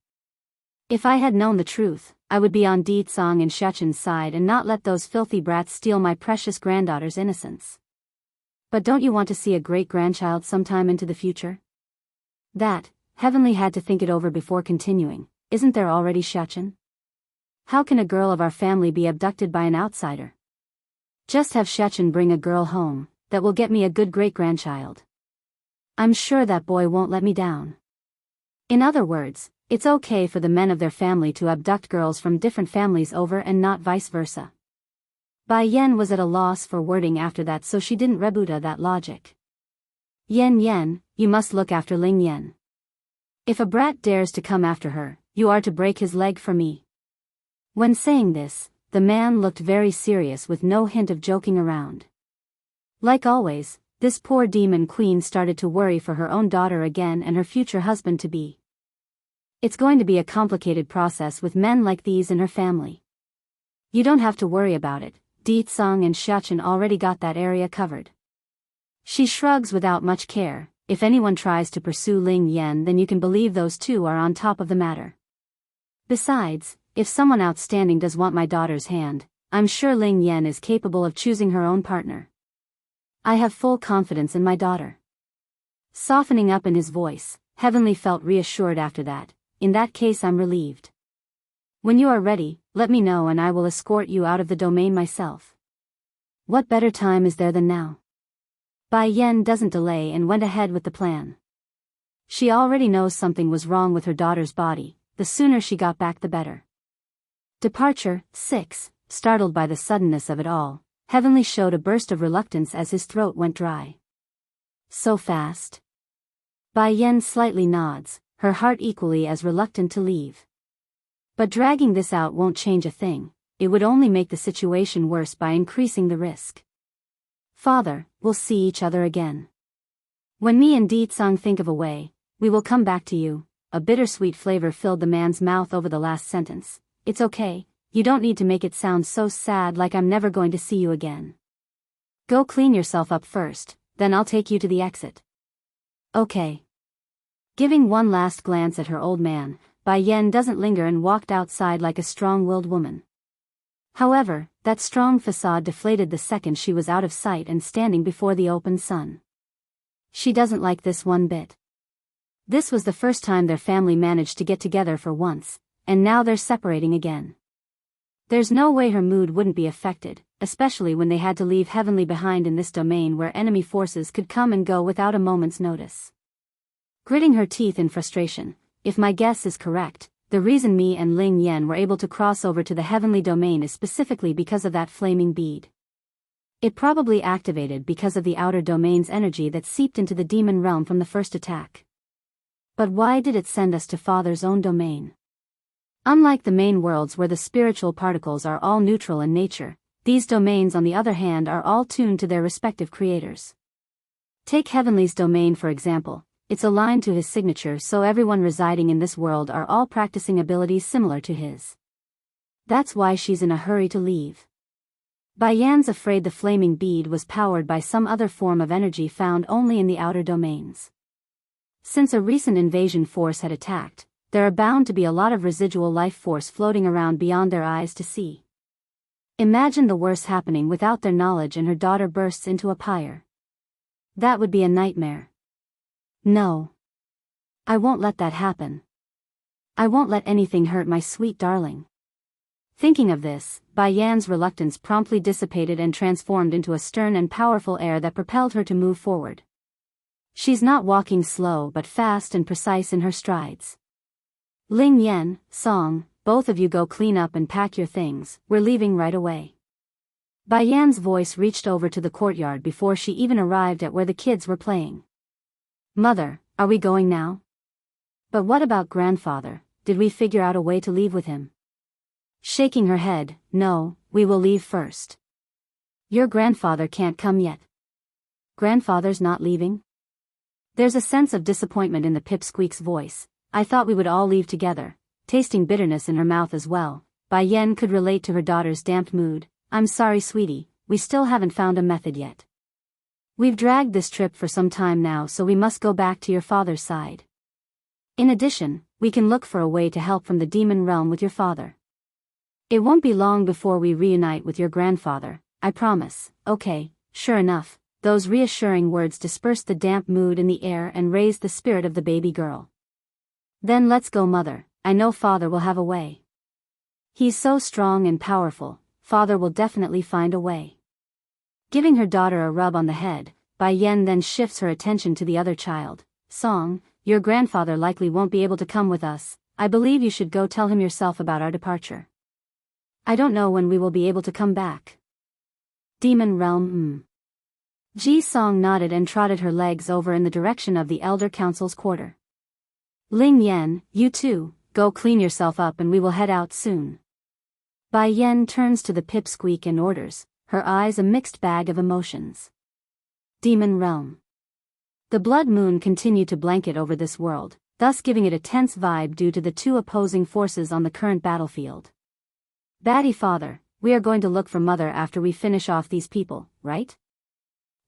If I had known the truth, I would be on Deetsong and Xiaochen's side and not let those filthy brats steal my precious granddaughter's innocence. But don't you want to see a great-grandchild sometime into the future? That, Heavenly had to think it over before continuing. Isn't there already Xiaochen? How can a girl of our family be abducted by an outsider? Just have Xiaochen bring a girl home, that will get me a good great-grandchild. I'm sure that boy won't let me down. In other words, it's okay for the men of their family to abduct girls from different families over and not vice versa. Bai Yen was at a loss for wording after that, so she didn't rebuttal that logic. Yen, you must look after Ling Yan. If a brat dares to come after her, you are to break his leg for me. When saying this, the man looked very serious with no hint of joking around. Like always, this poor demon queen started to worry for her own daughter again and her future husband-to-be. It's going to be a complicated process with men like these in her family. You don't have to worry about it, Deetsong and Xiaochen already got that area covered. She shrugs without much care. If anyone tries to pursue Ling Yan, then you can believe those two are on top of the matter. Besides, if someone outstanding does want my daughter's hand, I'm sure Ling Yan is capable of choosing her own partner. I have full confidence in my daughter. Softening up in his voice, Heavenly felt reassured after that. In that case, I'm relieved. When you are ready, let me know and I will escort you out of the domain myself. What better time is there than now? Bai Yen doesn't delay and went ahead with the plan. She already knows something was wrong with her daughter's body. The sooner she got back the better. Departure 6. Startled by the suddenness of it all, Heavenly showed a burst of reluctance as his throat went dry. So fast? Bai Yen slightly nods, her heart equally as reluctant to leave. But dragging this out won't change a thing, it would only make the situation worse by increasing the risk. Father, we'll see each other again. When me and Deetsong think of a way, we will come back to you. A bittersweet flavor filled the man's mouth over the last sentence. It's okay. You don't need to make it sound so sad like I'm never going to see you again. Go clean yourself up first, then I'll take you to the exit. Okay. Giving one last glance at her old man, Bai Yen doesn't linger and walked outside like a strong-willed woman. However, that strong facade deflated the second she was out of sight and standing before the open sun. She doesn't like this one bit. This was the first time their family managed to get together for once, and now they're separating again. There's no way her mood wouldn't be affected, especially when they had to leave Heavenly behind in this domain where enemy forces could come and go without a moment's notice. Gritting her teeth in frustration, if my guess is correct, the reason me and Ling Yan were able to cross over to the Heavenly domain is specifically because of that flaming bead. It probably activated because of the outer domain's energy that seeped into the demon realm from the first attack. But why did it send us to Father's own domain? Unlike the main worlds where the spiritual particles are all neutral in nature, these domains on the other hand are all tuned to their respective creators. Take Heavenly's domain for example, it's aligned to his signature, so everyone residing in this world are all practicing abilities similar to his. That's why she's in a hurry to leave. Bai Yan's afraid the flaming bead was powered by some other form of energy found only in the outer domains. Since a recent invasion force had attacked, there are bound to be a lot of residual life force floating around beyond their eyes to see. Imagine the worst happening without their knowledge and her daughter bursts into a pyre. That would be a nightmare. No. I won't let that happen. I won't let anything hurt my sweet darling. Thinking of this, Bai Yan's reluctance promptly dissipated and transformed into a stern and powerful air that propelled her to move forward. She's not walking slow but fast and precise in her strides. Ling Yan, Song, both of you go clean up and pack your things, we're leaving right away. Bai Yan's voice reached over to the courtyard before she even arrived at where the kids were playing. Mother, are we going now? But what about grandfather, did we figure out a way to leave with him? Shaking her head, no, we will leave first. Your grandfather can't come yet. Grandfather's not leaving? There's a sense of disappointment in the pipsqueak's voice. I thought we would all leave together. Tasting bitterness in her mouth as well, Bai Yan could relate to her daughter's damped mood. I'm sorry sweetie, we still haven't found a method yet. We've dragged this trip for some time now, so we must go back to your father's side. In addition, we can look for a way to help from the demon realm with your father. It won't be long before we reunite with your grandfather, I promise. Okay, sure enough, those reassuring words dispersed the damp mood in the air and raised the spirit of the baby girl. Then let's go mother, I know father will have a way. He's so strong and powerful, father will definitely find a way. Giving her daughter a rub on the head, Bai Yan then shifts her attention to the other child. Song, your grandfather likely won't be able to come with us, I believe you should go tell him yourself about our departure. I don't know when we will be able to come back. Demon Realm. Ji Song nodded and trotted her legs over in the direction of the Elder Council's quarter. Ling Yan, you too, go clean yourself up and we will head out soon. Bai Yan turns to the pipsqueak and orders, her eyes a mixed bag of emotions. Demon Realm. The blood moon continued to blanket over this world, thus giving it a tense vibe due to the two opposing forces on the current battlefield. Batty father, we are going to look for mother after we finish off these people, right?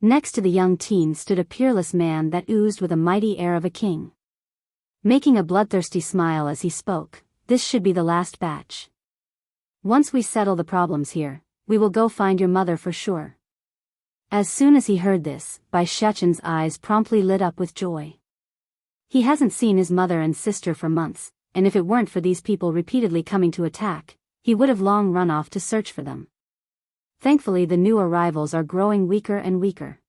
Next to the young teen stood a peerless man that oozed with a mighty air of a king. Making a bloodthirsty smile as he spoke, this should be the last batch. Once we settle the problems here, we will go find your mother for sure. As soon as he heard this, Bai Shechen's eyes promptly lit up with joy. He hasn't seen his mother and sister for months, and if it weren't for these people repeatedly coming to attack, he would have long run off to search for them. Thankfully the new arrivals are growing weaker and weaker.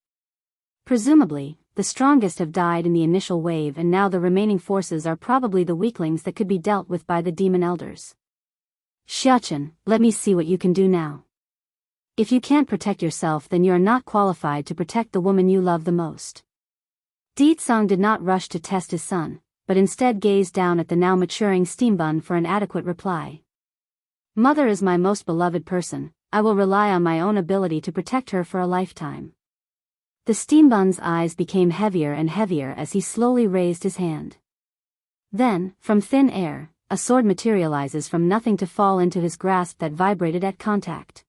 Presumably, the strongest have died in the initial wave and now the remaining forces are probably the weaklings that could be dealt with by the demon elders. Xiachen, let me see what you can do now. If you can't protect yourself then you are not qualified to protect the woman you love the most. Ditsong did not rush to test his son, but instead gazed down at the now maturing Steambun for an adequate reply. Mother is my most beloved person, I will rely on my own ability to protect her for a lifetime. The Steambun's eyes became heavier and heavier as he slowly raised his hand. Then, from thin air, a sword materializes from nothing to fall into his grasp that vibrated at contact.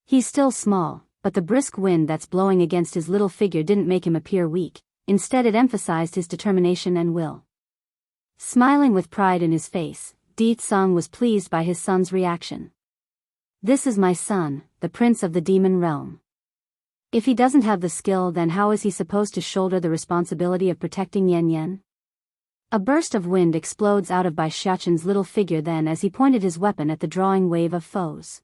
He's still small, but the brisk wind that's blowing against his little figure didn't make him appear weak, instead it emphasized his determination and will. Smiling with pride in his face, Ditsong was pleased by his son's reaction. This is my son, the prince of the demon realm. If he doesn't have the skill then how is he supposed to shoulder the responsibility of protecting Yan Yan? A burst of wind explodes out of Bai Shechen's little figure then as he pointed his weapon at the drawing wave of foes.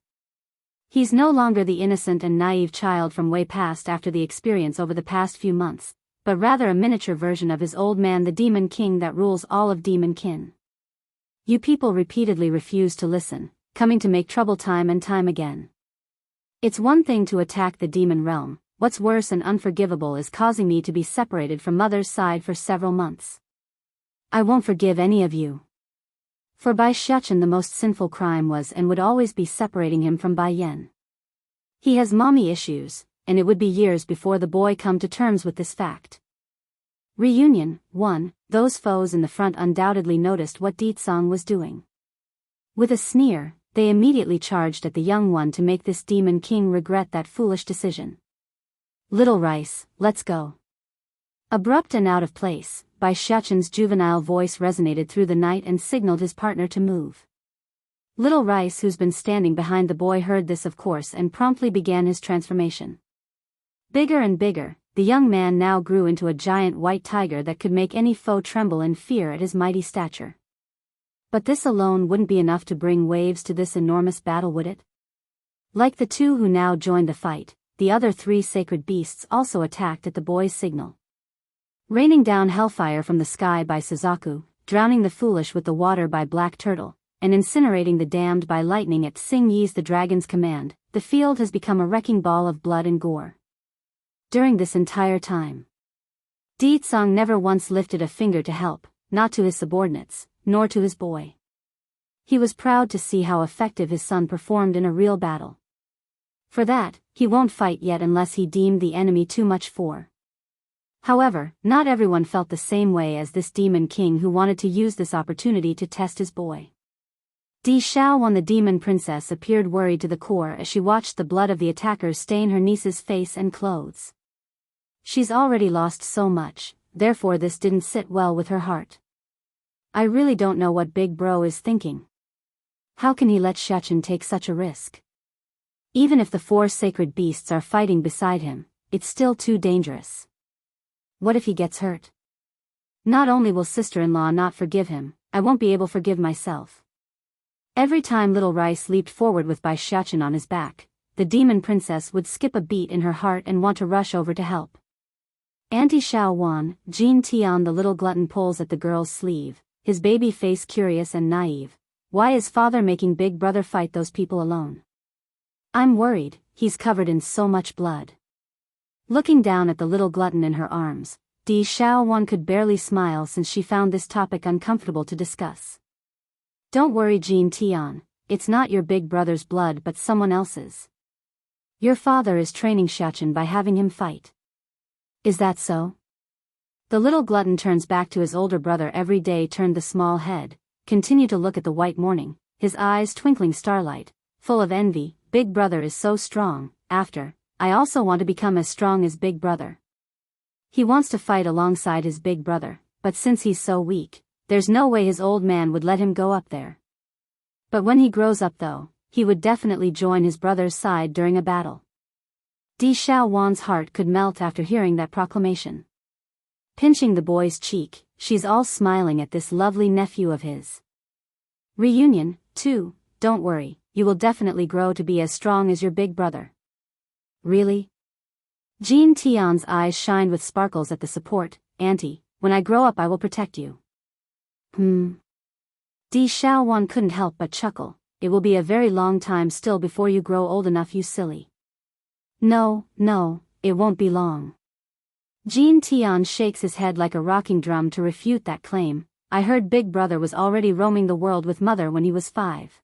He's no longer the innocent and naive child from way past after the experience over the past few months, but rather a miniature version of his old man the demon king that rules all of demon kin. You people repeatedly refuse to listen, coming to make trouble time and time again. It's one thing to attack the demon realm, what's worse and unforgivable is causing me to be separated from mother's side for several months. I won't forgive any of you. For Bai Shechen the most sinful crime was and would always be separating him from Bai Yan. He has mommy issues, and it would be years before the boy come to terms with this fact. Reunion 1. Those foes in the front undoubtedly noticed what Ditsong was doing. With a sneer, they immediately charged at the young one to make this demon king regret that foolish decision. Little Rice, let's go. Abrupt and out of place, Bai Xiaoqin's juvenile voice resonated through the night and signaled his partner to move. Little Rice, who's been standing behind the boy, heard this of course and promptly began his transformation. Bigger and bigger, the young man now grew into a giant white tiger that could make any foe tremble in fear at his mighty stature. But this alone wouldn't be enough to bring waves to this enormous battle, would it? Like the two who now joined the fight, the other three sacred beasts also attacked at the boy's signal. Raining down hellfire from the sky by Suzaku, drowning the foolish with the water by Black Turtle, and incinerating the damned by lightning at Xing Yi's the dragon's command, the field has become a wrecking ball of blood and gore. During this entire time, Di Tsang never once lifted a finger to help, not to his subordinates, nor to his boy. He was proud to see how effective his son performed in a real battle. For that, he won't fight yet unless he deemed the enemy too much for. However, not everyone felt the same way as this demon king who wanted to use this opportunity to test his boy. Di Xiaowan, the demon princess, appeared worried to the core as she watched the blood of the attackers stain her niece's face and clothes. She's already lost so much, therefore this didn't sit well with her heart. I really don't know what Big Bro is thinking. How can he let Xiaoqin take such a risk? Even if the four sacred beasts are fighting beside him, it's still too dangerous. What if he gets hurt? Not only will sister-in-law not forgive him, I won't be able to forgive myself. Every time Little Rice leaped forward with Bai Xiaoqin on his back, the demon princess would skip a beat in her heart and want to rush over to help. Auntie Xiaowan, Jean Tian, the little glutton, pulls at the girl's sleeve, his baby face curious and naive. Why is father making Big Brother fight those people alone? I'm worried, he's covered in so much blood. Looking down at the little glutton in her arms, Di Xiaowan could barely smile since she found this topic uncomfortable to discuss. Don't worry, Jean Tian, it's not your big brother's blood but someone else's. Your father is training Xiaoqin by having him fight. Is that so? The little glutton turns back to his older brother every day, turned the small head, continued to look at the white morning, his eyes twinkling starlight, full of envy. Big Brother is so strong. I also want to become as strong as Big Brother. He wants to fight alongside his big brother, but since he's so weak, there's no way his old man would let him go up there. But when he grows up though, he would definitely join his brother's side during a battle. Di Xiaowan's heart could melt after hearing that proclamation. Pinching the boy's cheek, she's all smiling at this lovely nephew of his. Reunion, too, don't worry. You will definitely grow to be as strong as your big brother. Really? Jean Tian's eyes shined with sparkles at the support. Auntie, when I grow up I will protect you. Di Xiaowan couldn't help but chuckle. It will be a very long time still before you grow old enough, you silly. No, it won't be long. Jean Tian shakes his head like a rocking drum to refute that claim. I heard Big Brother was already roaming the world with mother when he was 5.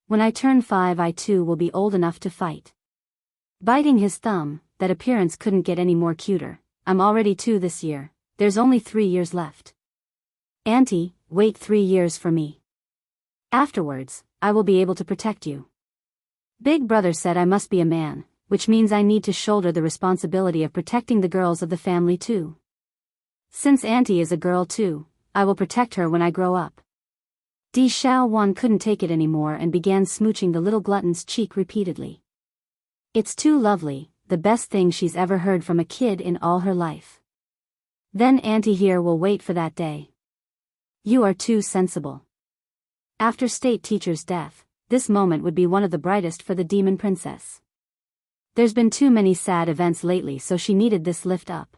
When I turn 5 I too will be old enough to fight. Biting his thumb, that appearance couldn't get any more cuter. I'm already 2 this year, there's only 3 years left. Auntie, wait 3 years for me. Afterwards, I will be able to protect you. Big Brother said I must be a man, which means I need to shoulder the responsibility of protecting the girls of the family too. Since Auntie is a girl too, I will protect her when I grow up. Di Xiaowan couldn't take it anymore and began smooching the little glutton's cheek repeatedly. It's too lovely, the best thing she's ever heard from a kid in all her life. Then Auntie here will wait for that day. You are too sensible. After state teacher's death, this moment would be one of the brightest for the demon princess. There's been too many sad events lately, so she needed this lift up.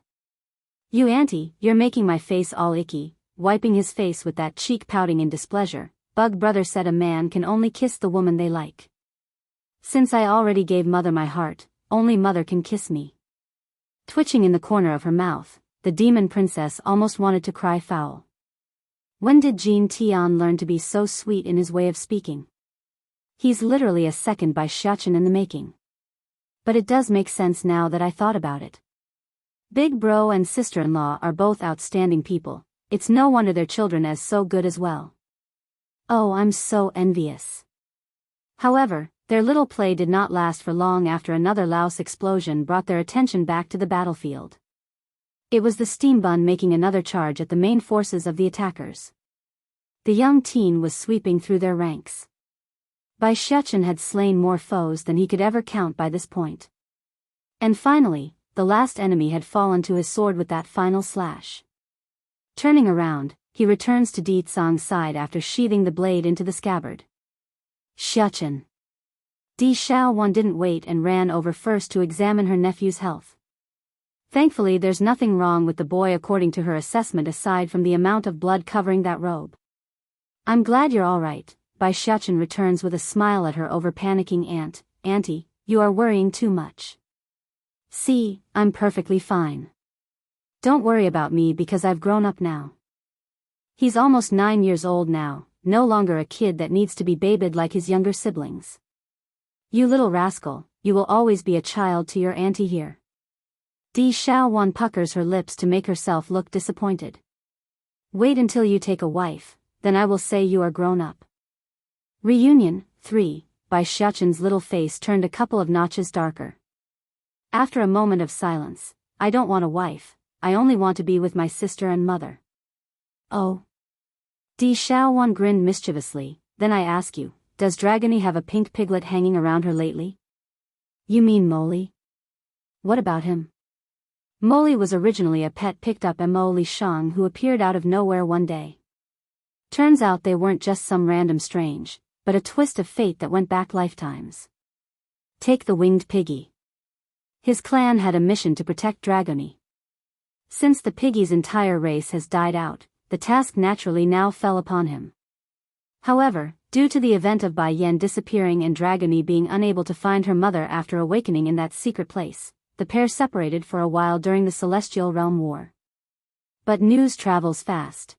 You Auntie, you're making my face all icky. Wiping his face with that cheek, pouting in displeasure, Bug Brother said a man can only kiss the woman they like. Since I already gave mother my heart, only mother can kiss me. Twitching in the corner of her mouth, the demon princess almost wanted to cry foul. When did Jean Tian learn to be so sweet in his way of speaking? He's literally a second Bai Xiaoqin in the making. But it does make sense now that I thought about it. Big Bro and sister-in-law are both outstanding people. It's no wonder their children are so good as well. Oh, I'm so envious. However, their little play did not last for long after another louse explosion brought their attention back to the battlefield. It was the steam bun making another charge at the main forces of the attackers. The young teen was sweeping through their ranks. Bai Shechen had slain more foes than he could ever count by this point. And finally, the last enemy had fallen to his sword with that final slash. Turning around, he returns to Di Tsang's side after sheathing the blade into the scabbard. Shechen. Di Xiaowan didn't wait and ran over first to examine her nephew's health. Thankfully there's nothing wrong with the boy according to her assessment aside from the amount of blood covering that robe. I'm glad you're all right, Bai Shechen returns with a smile at her over panicking aunt. Auntie, you are worrying too much. See, I'm perfectly fine. Don't worry about me because I've grown up now. He's almost 9 years old now, no longer a kid that needs to be babied like his younger siblings. You little rascal, you will always be a child to your auntie here. Di Xiaowan puckers her lips to make herself look disappointed. Wait until you take a wife, then I will say you are grown up. Reunion 3, Bai Shechen's little face turned a couple of notches darker. After a moment of silence, I don't want a wife, I only want to be with my sister and mother. Oh. Di Xiaowan grinned mischievously, then I ask you, does Dragony have a pink piglet hanging around her lately? You mean Molly? What about him? Molly was originally a pet picked up by Li Shang who appeared out of nowhere one day. Turns out they weren't just some random strange, but a twist of fate that went back lifetimes. Take the winged piggy. His clan had a mission to protect Dragony. Since the piggy's entire race has died out, the task naturally now fell upon him. However, due to the event of Bai Yan disappearing and Dragony being unable to find her mother after awakening in that secret place, the pair separated for a while during the Celestial Realm War. But news travels fast.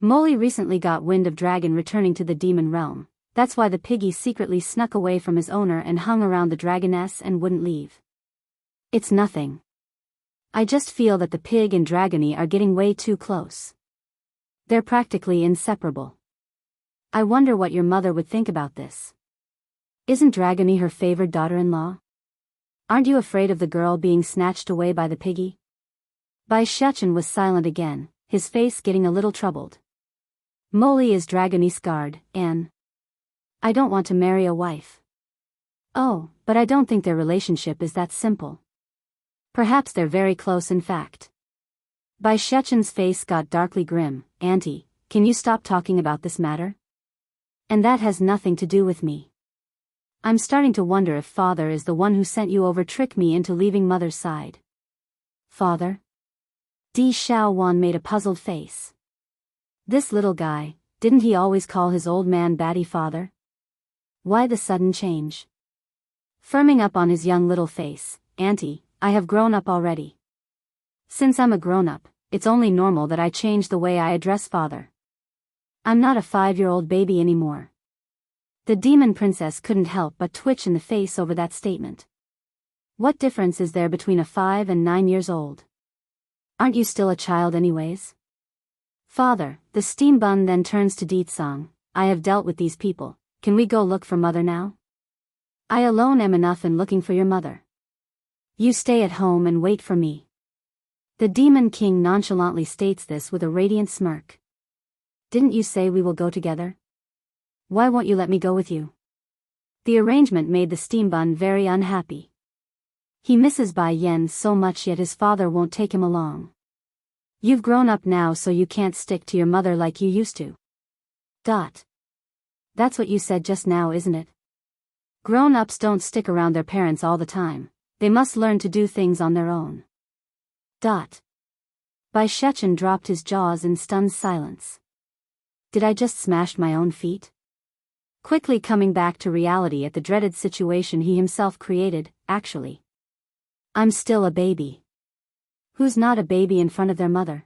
Molly recently got wind of Dragon returning to the demon realm, that's why the piggy secretly snuck away from his owner and hung around the dragoness and wouldn't leave. It's nothing. I just feel that the pig and Dragony are getting way too close. They're practically inseparable. I wonder what your mother would think about this. Isn't Dragony her favored daughter-in-law? Aren't you afraid of the girl being snatched away by the piggy? Bai Shechen was silent again, his face getting a little troubled. Molly is Dragony scarred, and I don't want to marry a wife. Oh, but I don't think their relationship is that simple. Perhaps they're very close in fact. Bai Shechen's face got darkly grim. Auntie, can you stop talking about this matter? And that has nothing to do with me. I'm starting to wonder if father is the one who sent you over trick me into leaving mother's side. Father? Di Xiaowan made a puzzled face. This little guy, didn't he always call his old man Batty father? Why the sudden change? Firming up on his young little face, Auntie, I have grown up already. Since I'm a grown-up, it's only normal that I change the way I address father. I'm not a 5-year-old baby anymore. The demon princess couldn't help but twitch in the face over that statement. What difference is there between a 5 and 9 years old? Aren't you still a child anyways? Father, the steam bun then turns to Di Tsang. I have dealt with these people, can we go look for mother now? I alone am enough in looking for your mother. You stay at home and wait for me. The demon king nonchalantly states this with a radiant smirk. Didn't you say we will go together? Why won't you let me go with you? The arrangement made the steam bun very unhappy. He misses Bai Yan so much yet his father won't take him along. You've grown up now so you can't stick to your mother like you used to. That's what you said just now, isn't it? Grown-ups don't stick around their parents all the time, they must learn to do things on their own. Bai Shechen dropped his jaws in stunned silence. Did I just smash my own feet? Quickly coming back to reality at the dreaded situation he himself created, actually. I'm still a baby. Who's not a baby in front of their mother?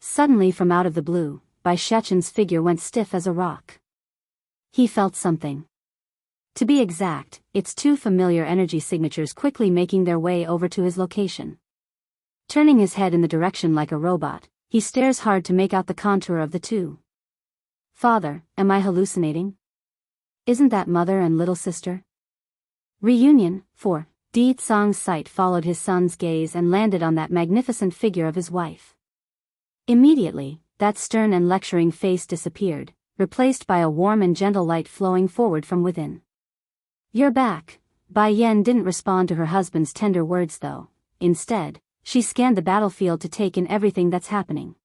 Suddenly from out of the blue, Bai Shechen's figure went stiff as a rock. He felt something. To be exact, it's 2 familiar energy signatures quickly making their way over to his location. Turning his head in the direction like a robot, he stares hard to make out the contour of the 2. Father, am I hallucinating? Isn't that mother and little sister? Reunion 4, Di Tsong's sight followed his son's gaze and landed on that magnificent figure of his wife. Immediately, that stern and lecturing face disappeared, replaced by a warm and gentle light flowing forward from within. "You're back." Bai Yan didn't respond to her husband's tender words though. Instead, she scanned the battlefield to take in everything that's happening.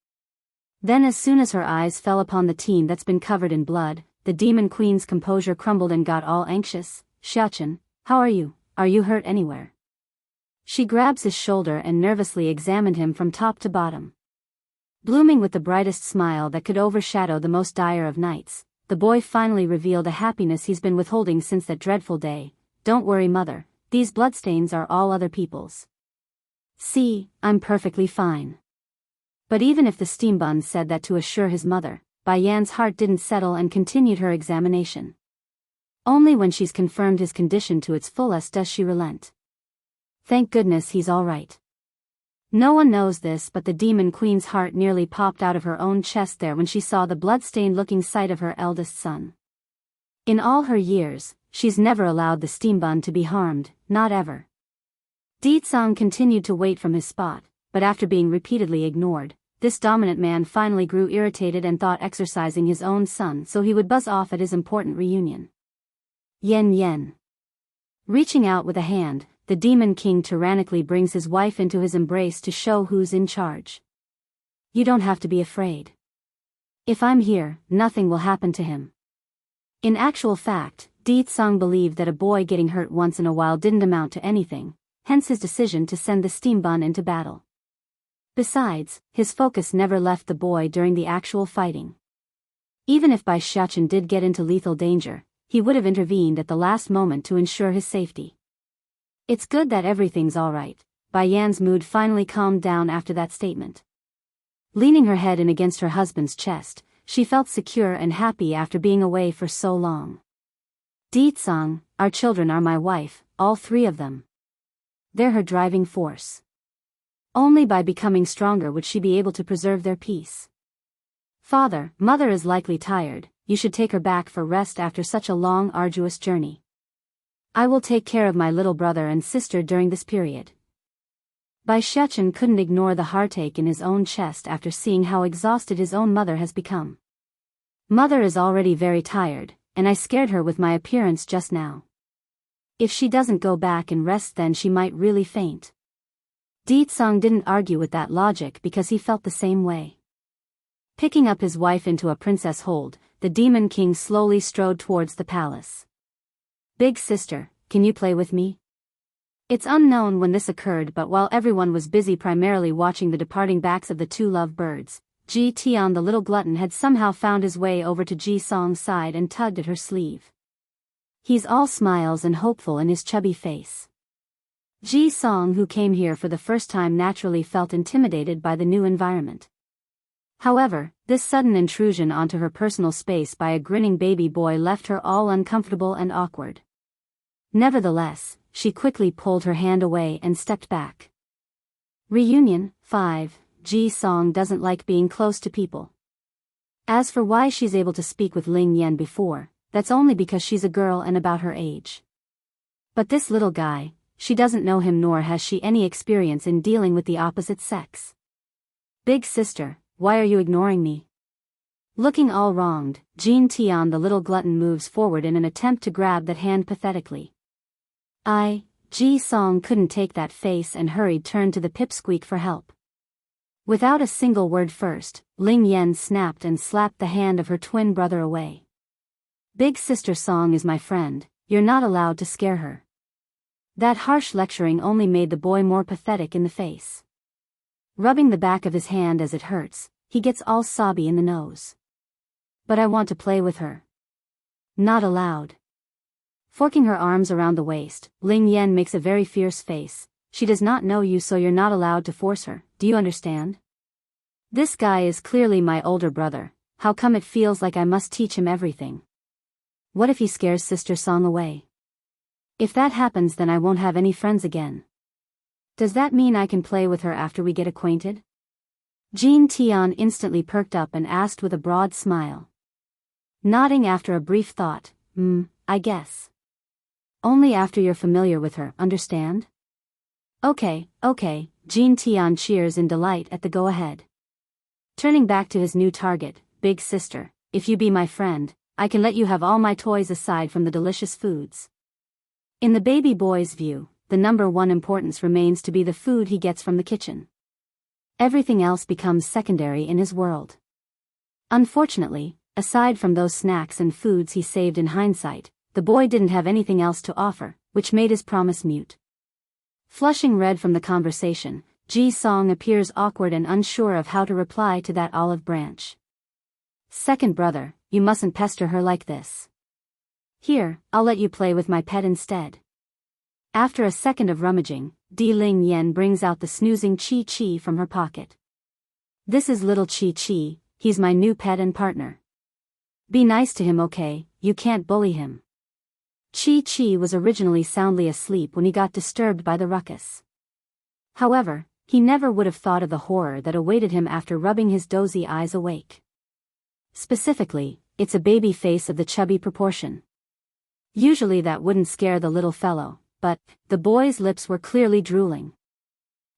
Then as soon as her eyes fell upon the teen that's been covered in blood, the Demon Queen's composure crumbled and got all anxious. "Xiaochen, how are you? Are you hurt anywhere?" She grabs his shoulder and nervously examined him from top to bottom. Blooming with the brightest smile that could overshadow the most dire of nights, the boy finally revealed a happiness he's been withholding since that dreadful day. "Don't worry, mother, these bloodstains are all other people's. See, I'm perfectly fine." But even if the steambun said that to assure his mother, Bai Yan's heart didn't settle and continued her examination. Only when she's confirmed his condition to its fullest does she relent. Thank goodness he's all right. No one knows this, but the Demon Queen's heart nearly popped out of her own chest there when she saw the blood-stained-looking sight of her eldest son. In all her years, she's never allowed the steambun to be harmed, not ever. Di Tsong continued to wait from his spot, but after being repeatedly ignored, this dominant man finally grew irritated and thought exercising his own son so he would buzz off at his important reunion. "Yen Yen." Reaching out with a hand, the Demon King tyrannically brings his wife into his embrace to show who's in charge. "You don't have to be afraid. If I'm here, nothing will happen to him." In actual fact, Di Tsong believed that a boy getting hurt once in a while didn't amount to anything, hence his decision to send the steambun into battle. Besides, his focus never left the boy during the actual fighting. Even if Bai Xiaochen did get into lethal danger, he would have intervened at the last moment to ensure his safety. "It's good that everything's alright." Bai Yan's mood finally calmed down after that statement. Leaning her head in against her husband's chest, she felt secure and happy after being away for so long. "Di Tsong, our children are my wife, all three of them. They're her driving force. Only by becoming stronger would she be able to preserve their peace. Father, mother is likely tired, you should take her back for rest after such a long, arduous journey. I will take care of my little brother and sister during this period." Bai Xiaochen couldn't ignore the heartache in his own chest after seeing how exhausted his own mother has become. "Mother is already very tired, and I scared her with my appearance just now. If she doesn't go back and rest then she might really faint." Di Tsong didn't argue with that logic because he felt the same way. Picking up his wife into a princess hold, the Demon King slowly strode towards the palace. "Big sister, can you play with me?" It's unknown when this occurred, but while everyone was busy primarily watching the departing backs of the two lovebirds, Ji Tian the little glutton had somehow found his way over to Ji Song's side and tugged at her sleeve. He's all smiles and hopeful in his chubby face. Ji Song, who came here for the first time, naturally felt intimidated by the new environment. However, this sudden intrusion onto her personal space by a grinning baby boy left her all uncomfortable and awkward. Nevertheless, she quickly pulled her hand away and stepped back. Reunion 5. Ji Song doesn't like being close to people. As for why she's able to speak with Ling Yan before, that's only because she's a girl and about her age. But this little guy, she doesn't know him nor has she any experience in dealing with the opposite sex. "Big sister, why are you ignoring me?" Looking all wronged, Jean Tian the little glutton moves forward in an attempt to grab that hand pathetically. Ji Song couldn't take that face and hurried turned to the pipsqueak for help. Without a single word first, Ling Yan snapped and slapped the hand of her twin brother away. "Big sister Song is my friend, you're not allowed to scare her." That harsh lecturing only made the boy more pathetic in the face. Rubbing the back of his hand as it hurts, he gets all sobby in the nose. "But I want to play with her." "Not allowed." Forking her arms around the waist, Ling Yan makes a very fierce face. "She does not know you, so you're not allowed to force her, do you understand? This guy is clearly my older brother, how come it feels like I must teach him everything? What if he scares Sister Song away? If that happens then I won't have any friends again. Does that mean I can play with her after we get acquainted?" Jean Tian instantly perked up and asked with a broad smile. Nodding after a brief thought, I guess. Only after you're familiar with her, understand? Okay, Jean Tian cheers in delight at the go-ahead. Turning back to his new target, big sister, if you be my friend, I can let you have all my toys aside from the delicious foods. In the baby boy's view, the number one importance remains to be the food he gets from the kitchen. Everything else becomes secondary in his world. Unfortunately, aside from those snacks and foods he saved in hindsight, the boy didn't have anything else to offer, which made his promise mute. Flushing red from the conversation, Ji-song appears awkward and unsure of how to reply to that olive branch. Second brother, you mustn't pester her like this. Here, I'll let you play with my pet instead. After a second of rummaging, Di Ling Yen brings out the snoozing Chi-Chi from her pocket. This is little Chi-Chi, he's my new pet and partner. Be nice to him, okay? You can't bully him. Chi-Chi was originally soundly asleep when he got disturbed by the ruckus. However, he never would have thought of the horror that awaited him after rubbing his dozy eyes awake. Specifically, it's a baby face of the chubby proportion. Usually that wouldn't scare the little fellow, but the boy's lips were clearly drooling.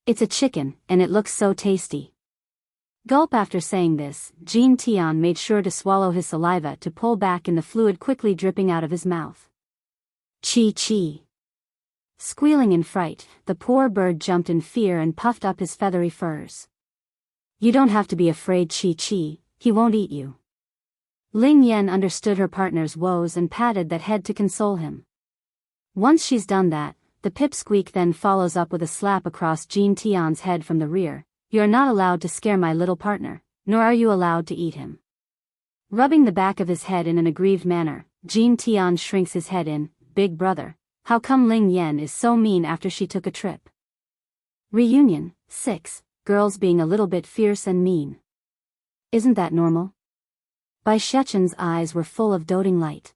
It's a chicken, and it looks so tasty. Gulp. After saying this, Jean Tian made sure to swallow his saliva to pull back in the fluid quickly dripping out of his mouth. Chi-Chi. Squealing in fright, the poor bird jumped in fear and puffed up his feathery furs. You don't have to be afraid, Chi-Chi, he won't eat you. Ling Yen understood her partner's woes and patted that head to console him. Once she's done that, the pipsqueak then follows up with a slap across Jean Tian's head from the rear. You are not allowed to scare my little partner, nor are you allowed to eat him. Rubbing the back of his head in an aggrieved manner, Jean Tian shrinks his head in, Big brother, how come Ling Yen is so mean after she took a trip? Reunion 6, girls being a little bit fierce and mean. Isn't that normal? Bai Shechen's eyes were full of doting light.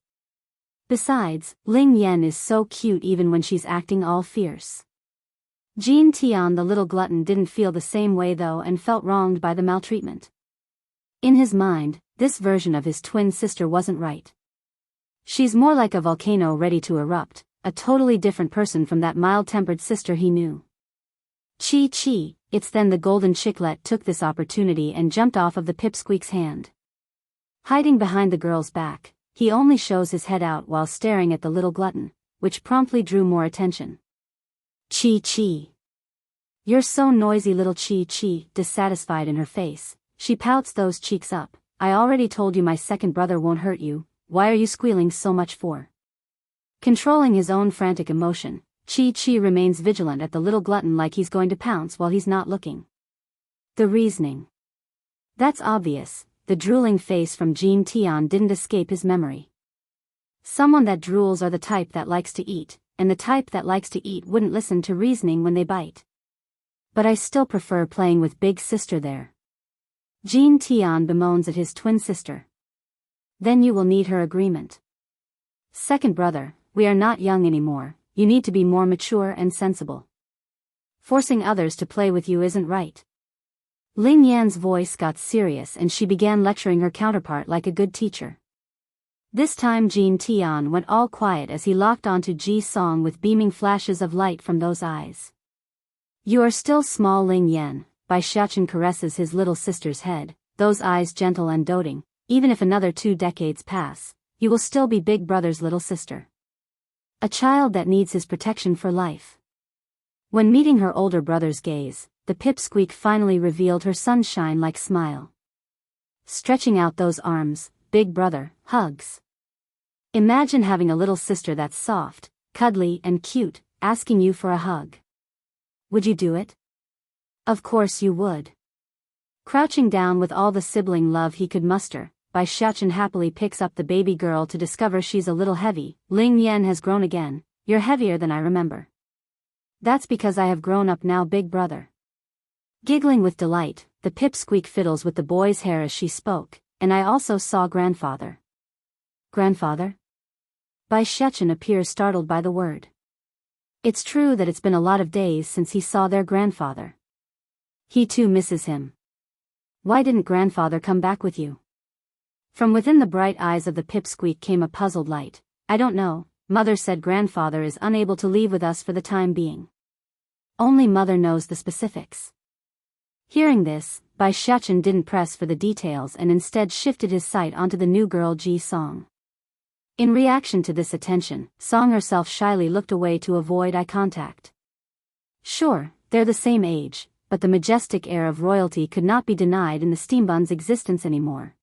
Besides, Ling Yen is so cute even when she's acting all fierce. Jean Tian the little glutton didn't feel the same way though and felt wronged by the maltreatment. In his mind, this version of his twin sister wasn't right. She's more like a volcano ready to erupt, a totally different person from that mild-tempered sister he knew. Chi-Chi, it's then the golden chicklet took this opportunity and jumped off of the pipsqueak's hand. Hiding behind the girl's back, he only shows his head out while staring at the little glutton, which promptly drew more attention. Chi-Chi. You're so noisy, little Chi-Chi. Dissatisfied in her face, she pouts those cheeks up. I already told you my second brother won't hurt you, why are you squealing so much for? Controlling his own frantic emotion, Chi-Chi remains vigilant at the little glutton like he's going to pounce while he's not looking. The reasoning. That's obvious, the drooling face from Jean Tian didn't escape his memory. Someone that drools are the type that likes to eat, and the type that likes to eat wouldn't listen to reasoning when they bite. But I still prefer playing with big sister there. Jean Tian bemoans at his twin sister. Then you will need her agreement. Second brother, we are not young anymore, you need to be more mature and sensible. Forcing others to play with you isn't right. Ling Yan's voice got serious and she began lecturing her counterpart like a good teacher. This time Jean Tian went all quiet as he locked onto Ji-song with beaming flashes of light from those eyes. You are still small, Ling Yan. Bai Xiaochen caresses his little sister's head, those eyes gentle and doting. Even if another 2 decades pass, you will still be big brother's little sister. A child that needs his protection for life. When meeting her older brother's gaze, the pipsqueak finally revealed her sunshine-like smile. Stretching out those arms, big brother, hugs. Imagine having a little sister that's soft, cuddly and cute, asking you for a hug. Would you do it? Of course you would. Crouching down with all the sibling love he could muster, Bai Xiaochen happily picks up the baby girl to discover she's a little heavy. Ling Yan has grown again, you're heavier than I remember. That's because I have grown up now, big brother. Giggling with delight, the pipsqueak fiddles with the boy's hair as she spoke, and I also saw grandfather. Grandfather? Bai Xiaochen appears startled by the word. It's true that it's been a lot of days since he saw their grandfather. He too misses him. Why didn't grandfather come back with you? From within the bright eyes of the pipsqueak came a puzzled light. I don't know, Mother said grandfather is unable to leave with us for the time being. Only mother knows the specifics. Hearing this, Bai Xiachen didn't press for the details and instead shifted his sight onto the new girl Ji Song. In reaction to this attention, Song herself shyly looked away to avoid eye contact. Sure, they're the same age, but the majestic air of royalty could not be denied in the steambun's existence anymore.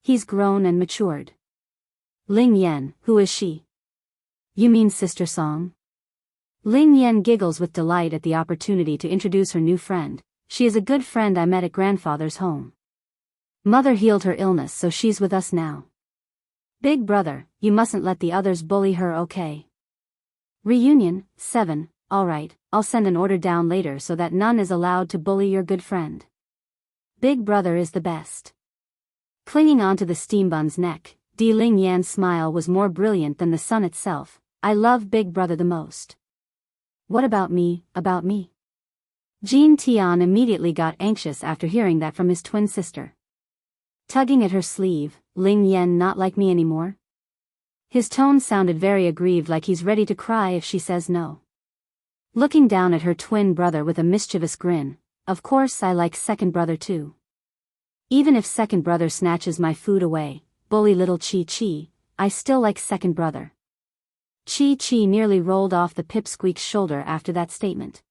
He's grown and matured. Ling Yan, who is she? You mean Sister Song? Ling Yan giggles with delight at the opportunity to introduce her new friend. She is a good friend I met at grandfather's home. Mother healed her illness, so she's with us now. Big brother, you mustn't let the others bully her, okay? Reunion, 7, alright, I'll send an order down later so that none is allowed to bully your good friend. Big brother is the best. Clinging onto the steambun's neck, Di Ling Yan's smile was more brilliant than the sun itself. I love Big brother the most. What about me, about me? Jean Tian immediately got anxious after hearing that from his twin sister. Tugging at her sleeve, Ling Yan not like me anymore? His tone sounded very aggrieved, like he's ready to cry if she says no. Looking down at her twin brother with a mischievous grin, of course I like second brother too. Even if second brother snatches my food away, bully little Chi Chi, I still like second brother. Chi Chi nearly rolled off the pipsqueak's shoulder after that statement.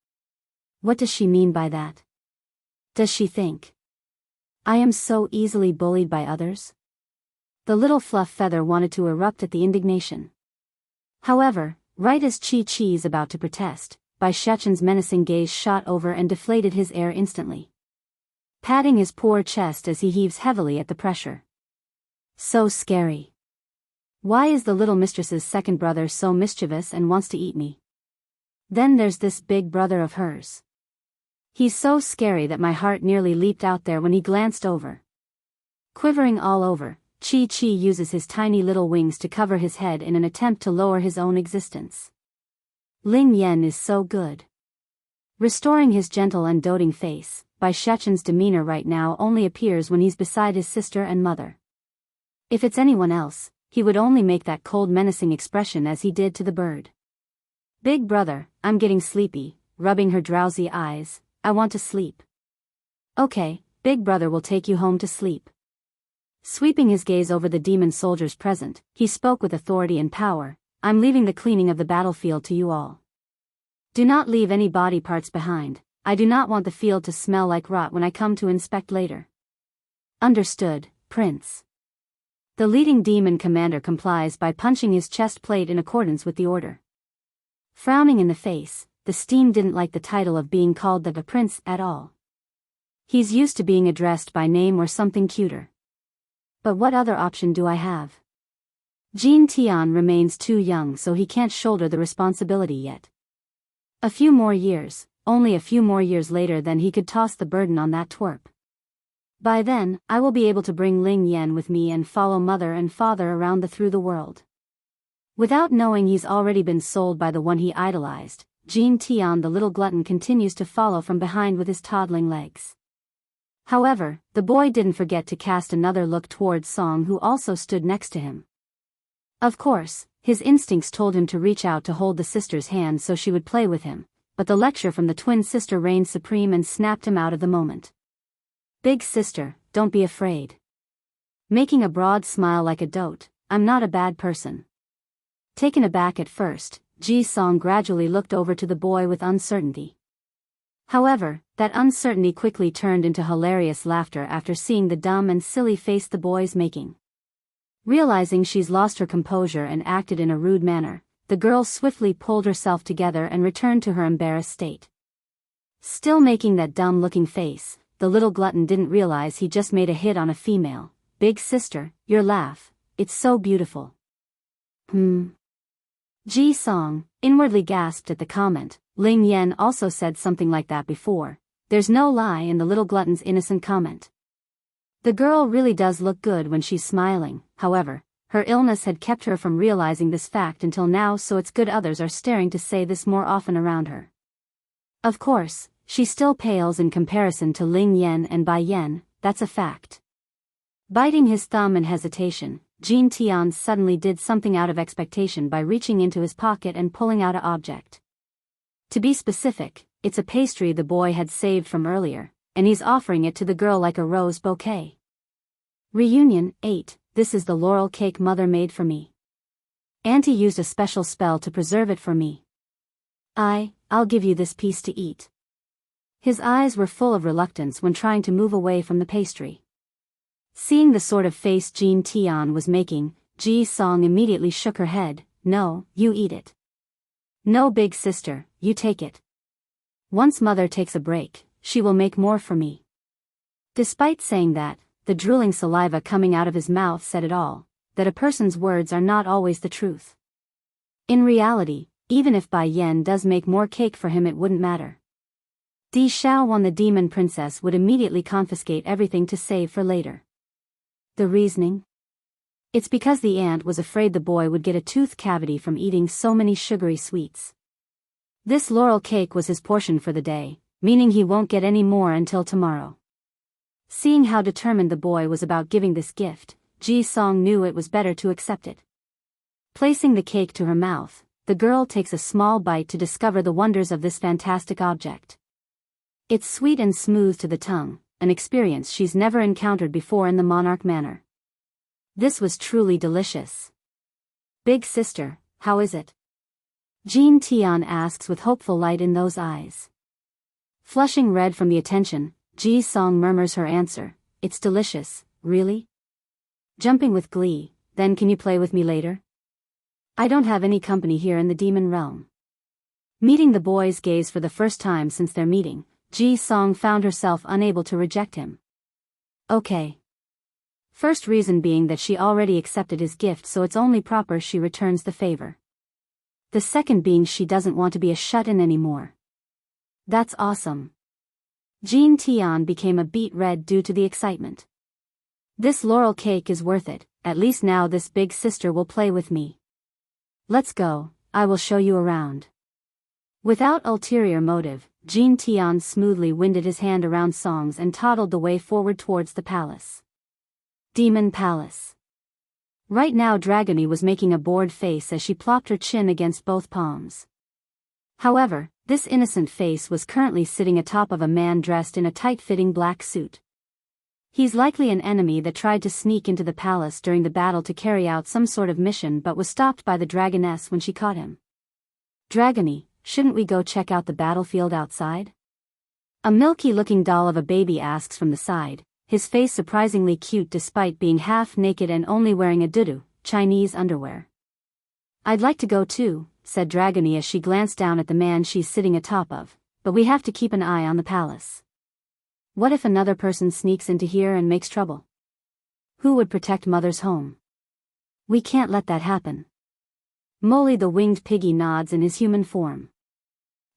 What does she mean by that? Does she think I am so easily bullied by others? The little fluff feather wanted to erupt at the indignation. However, right as Chi Chi's about to protest, Bai Shechen's menacing gaze shot over and deflated his air instantly, patting his poor chest as he heaves heavily at the pressure. So scary. Why is the little mistress's second brother so mischievous and wants to eat me? Then there's this big brother of hers. He's so scary that my heart nearly leaped out there when he glanced over. Quivering all over, Chi Chi uses his tiny little wings to cover his head in an attempt to lower his own existence. Ling Yan is so good. Restoring his gentle and doting face, Bai Shechen's demeanor right now only appears when he's beside his sister and mother. If it's anyone else, he would only make that cold menacing expression as he did to the bird. Big brother, I'm getting sleepy, rubbing her drowsy eyes. I want to sleep. Okay, big brother will take you home to sleep. Sweeping his gaze over the demon soldiers present, he spoke with authority and power. I'm leaving the cleaning of the battlefield to you all. Do not leave any body parts behind. I do not want the field to smell like rot when I come to inspect later. Understood, Prince. The leading demon commander complies by punching his chest plate in accordance with the order. Frowning in the face, the steam didn't like the title of being called the prince at all. He's used to being addressed by name or something cuter. But what other option do I have? Jean Tian remains too young, so he can't shoulder the responsibility yet. A few more years, only a few more years later, then he could toss the burden on that twerp. By then, I will be able to bring Ling Yan with me and follow mother and father around through the world. Without knowing he's already been sold by the one he idolized, Jean Tian the little glutton continues to follow from behind with his toddling legs. However, the boy didn't forget to cast another look towards Song, who also stood next to him. Of course, his instincts told him to reach out to hold the sister's hand so she would play with him, but the lecture from the twin sister reigned supreme and snapped him out of the moment. Big sister, don't be afraid. Making a broad smile like a dote, I'm not a bad person. Taken aback at first, Ji Song gradually looked over to the boy with uncertainty. However, that uncertainty quickly turned into hilarious laughter after seeing the dumb and silly face the boy's making. Realizing she's lost her composure and acted in a rude manner, the girl swiftly pulled herself together and returned to her embarrassed state. Still making that dumb-looking face, the little glutton didn't realize he just made a hit on a female. Big sister, your laugh, it's so beautiful. Ji Song inwardly gasped at the comment. Ling Yan also said something like that before. There's no lie in the little glutton's innocent comment. The girl really does look good when she's smiling. However, her illness had kept her from realizing this fact until now, so it's good others are staring to say this more often around her. Of course, she still pales in comparison to Ling Yan and Bai Yan, that's a fact. Biting his thumb in hesitation, Jean Tian suddenly did something out of expectation by reaching into his pocket and pulling out an object. To be specific, it's a pastry the boy had saved from earlier, and he's offering it to the girl like a rose bouquet. Reunion 8. This is the laurel cake Mother made for me. Auntie used a special spell to preserve it for me. I'll give you this piece to eat. His eyes were full of reluctance when trying to move away from the pastry. Seeing the sort of face Jean Tian was making, Ji Song immediately shook her head. No, you eat it. No, big sister, you take it. Once Mother takes a break, she will make more for me. Despite saying that, the drooling saliva coming out of his mouth said it all, that a person's words are not always the truth. In reality, even if Bai Yan does make more cake for him, it wouldn't matter. Di Xiaowan, the demon princess, would immediately confiscate everything to save for later. The reasoning? It's because the aunt was afraid the boy would get a tooth cavity from eating so many sugary sweets. This laurel cake was his portion for the day, meaning he won't get any more until tomorrow. Seeing how determined the boy was about giving this gift, Ji Song knew it was better to accept it. Placing the cake to her mouth, the girl takes a small bite to discover the wonders of this fantastic object. It's sweet and smooth to the tongue, an experience she's never encountered before in the monarch manor. This was truly delicious. Big sister, how is it? Jean Tian asks with hopeful light in those eyes. Flushing red from the attention, Ji Song murmurs her answer. It's delicious, really? Jumping with glee, then can you play with me later? I don't have any company here in the demon realm. Meeting the boy's gaze for the first time since their meeting, Ji Song found herself unable to reject him. Okay. First reason being that she already accepted his gift, so it's only proper she returns the favor. The second being she doesn't want to be a shut-in anymore. That's awesome. Jean Tian became a beet red due to the excitement. This laurel cake is worth it, at least now this big sister will play with me. Let's go, I will show you around. Without ulterior motive, Jean Tian smoothly winded his hand around Song's and toddled the way forward towards the palace. Demon Palace. Right now Dragony was making a bored face as she plopped her chin against both palms. However, this innocent face was currently sitting atop of a man dressed in a tight-fitting black suit. He's likely an enemy that tried to sneak into the palace during the battle to carry out some sort of mission but was stopped by the dragoness when she caught him. Dragony, shouldn't we go check out the battlefield outside? A milky-looking doll of a baby asks from the side, his face surprisingly cute despite being half-naked and only wearing a dudu, Chinese underwear. I'd like to go too, said Dragony as she glanced down at the man she's sitting atop of, but we have to keep an eye on the palace. What if another person sneaks into here and makes trouble? Who would protect Mother's home? We can't let that happen. Molly the winged piggy nods in his human form.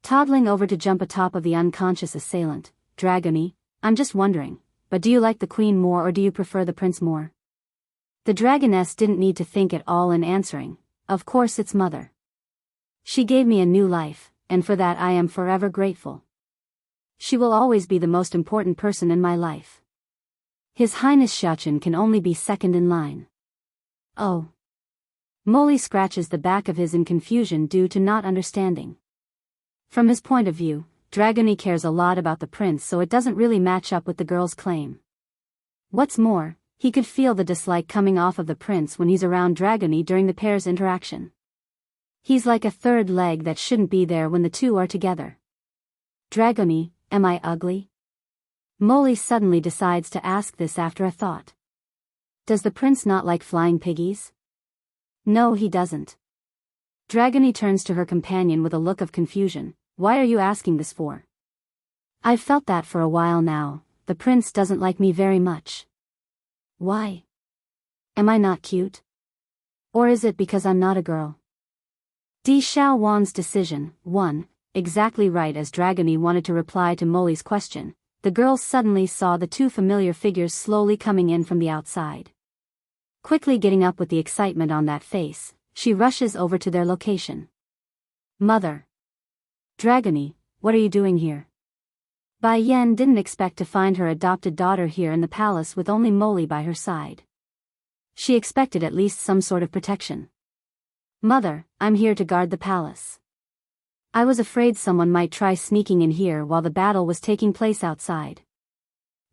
Toddling over to jump atop of the unconscious assailant, Dragony, I'm just wondering, but do you like the queen more or do you prefer the prince more? The dragoness didn't need to think at all in answering, of course it's Mother. She gave me a new life, and for that I am forever grateful. She will always be the most important person in my life. His Highness Xiaochen can only be second in line. Oh. Molly scratches the back of his in confusion due to not understanding. From his point of view, Dragony cares a lot about the prince, so it doesn't really match up with the girl's claim. What's more, he could feel the dislike coming off of the prince when he's around Dragony during the pair's interaction. He's like a third leg that shouldn't be there when the two are together. Dragony, am I ugly? Molly suddenly decides to ask this after a thought. Does the prince not like flying piggies? No, he doesn't. Dragony turns to her companion with a look of confusion. Why are you asking this for? I've felt that for a while now, the prince doesn't like me very much. Why? Am I not cute? Or is it because I'm not a girl? Di Xiaowan's decision, 1, exactly right. As Dragony wanted to reply to Molly's question, the girls suddenly saw the two familiar figures slowly coming in from the outside. Quickly getting up with the excitement on that face, she rushes over to their location. Mother. Dragony, what are you doing here? Bai Yan didn't expect to find her adopted daughter here in the palace with only Molly by her side. She expected at least some sort of protection. "Mother, I'm here to guard the palace. I was afraid someone might try sneaking in here while the battle was taking place outside.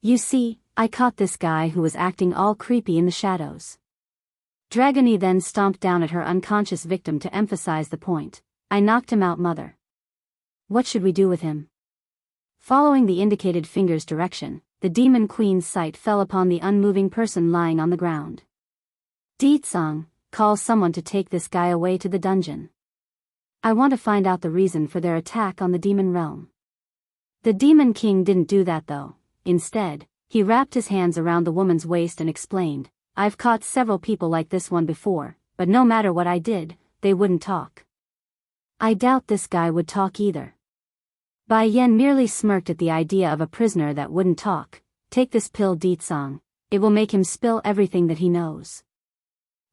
You see, I caught this guy who was acting all creepy in the shadows." Dragony then stomped down at her unconscious victim to emphasize the point. "I knocked him out, Mother. What should we do with him?" Following the indicated finger's direction, the demon queen's sight fell upon the unmoving person lying on the ground. "Deetsong, call someone to take this guy away to the dungeon. I want to find out the reason for their attack on the demon realm." The demon king didn't do that though. Instead, he wrapped his hands around the woman's waist and explained, "I've caught several people like this one before, but no matter what I did, they wouldn't talk. I doubt this guy would talk either." Bai Yen merely smirked at the idea of a prisoner that wouldn't talk. "Take this pill, Deetsong. It will make him spill everything that he knows."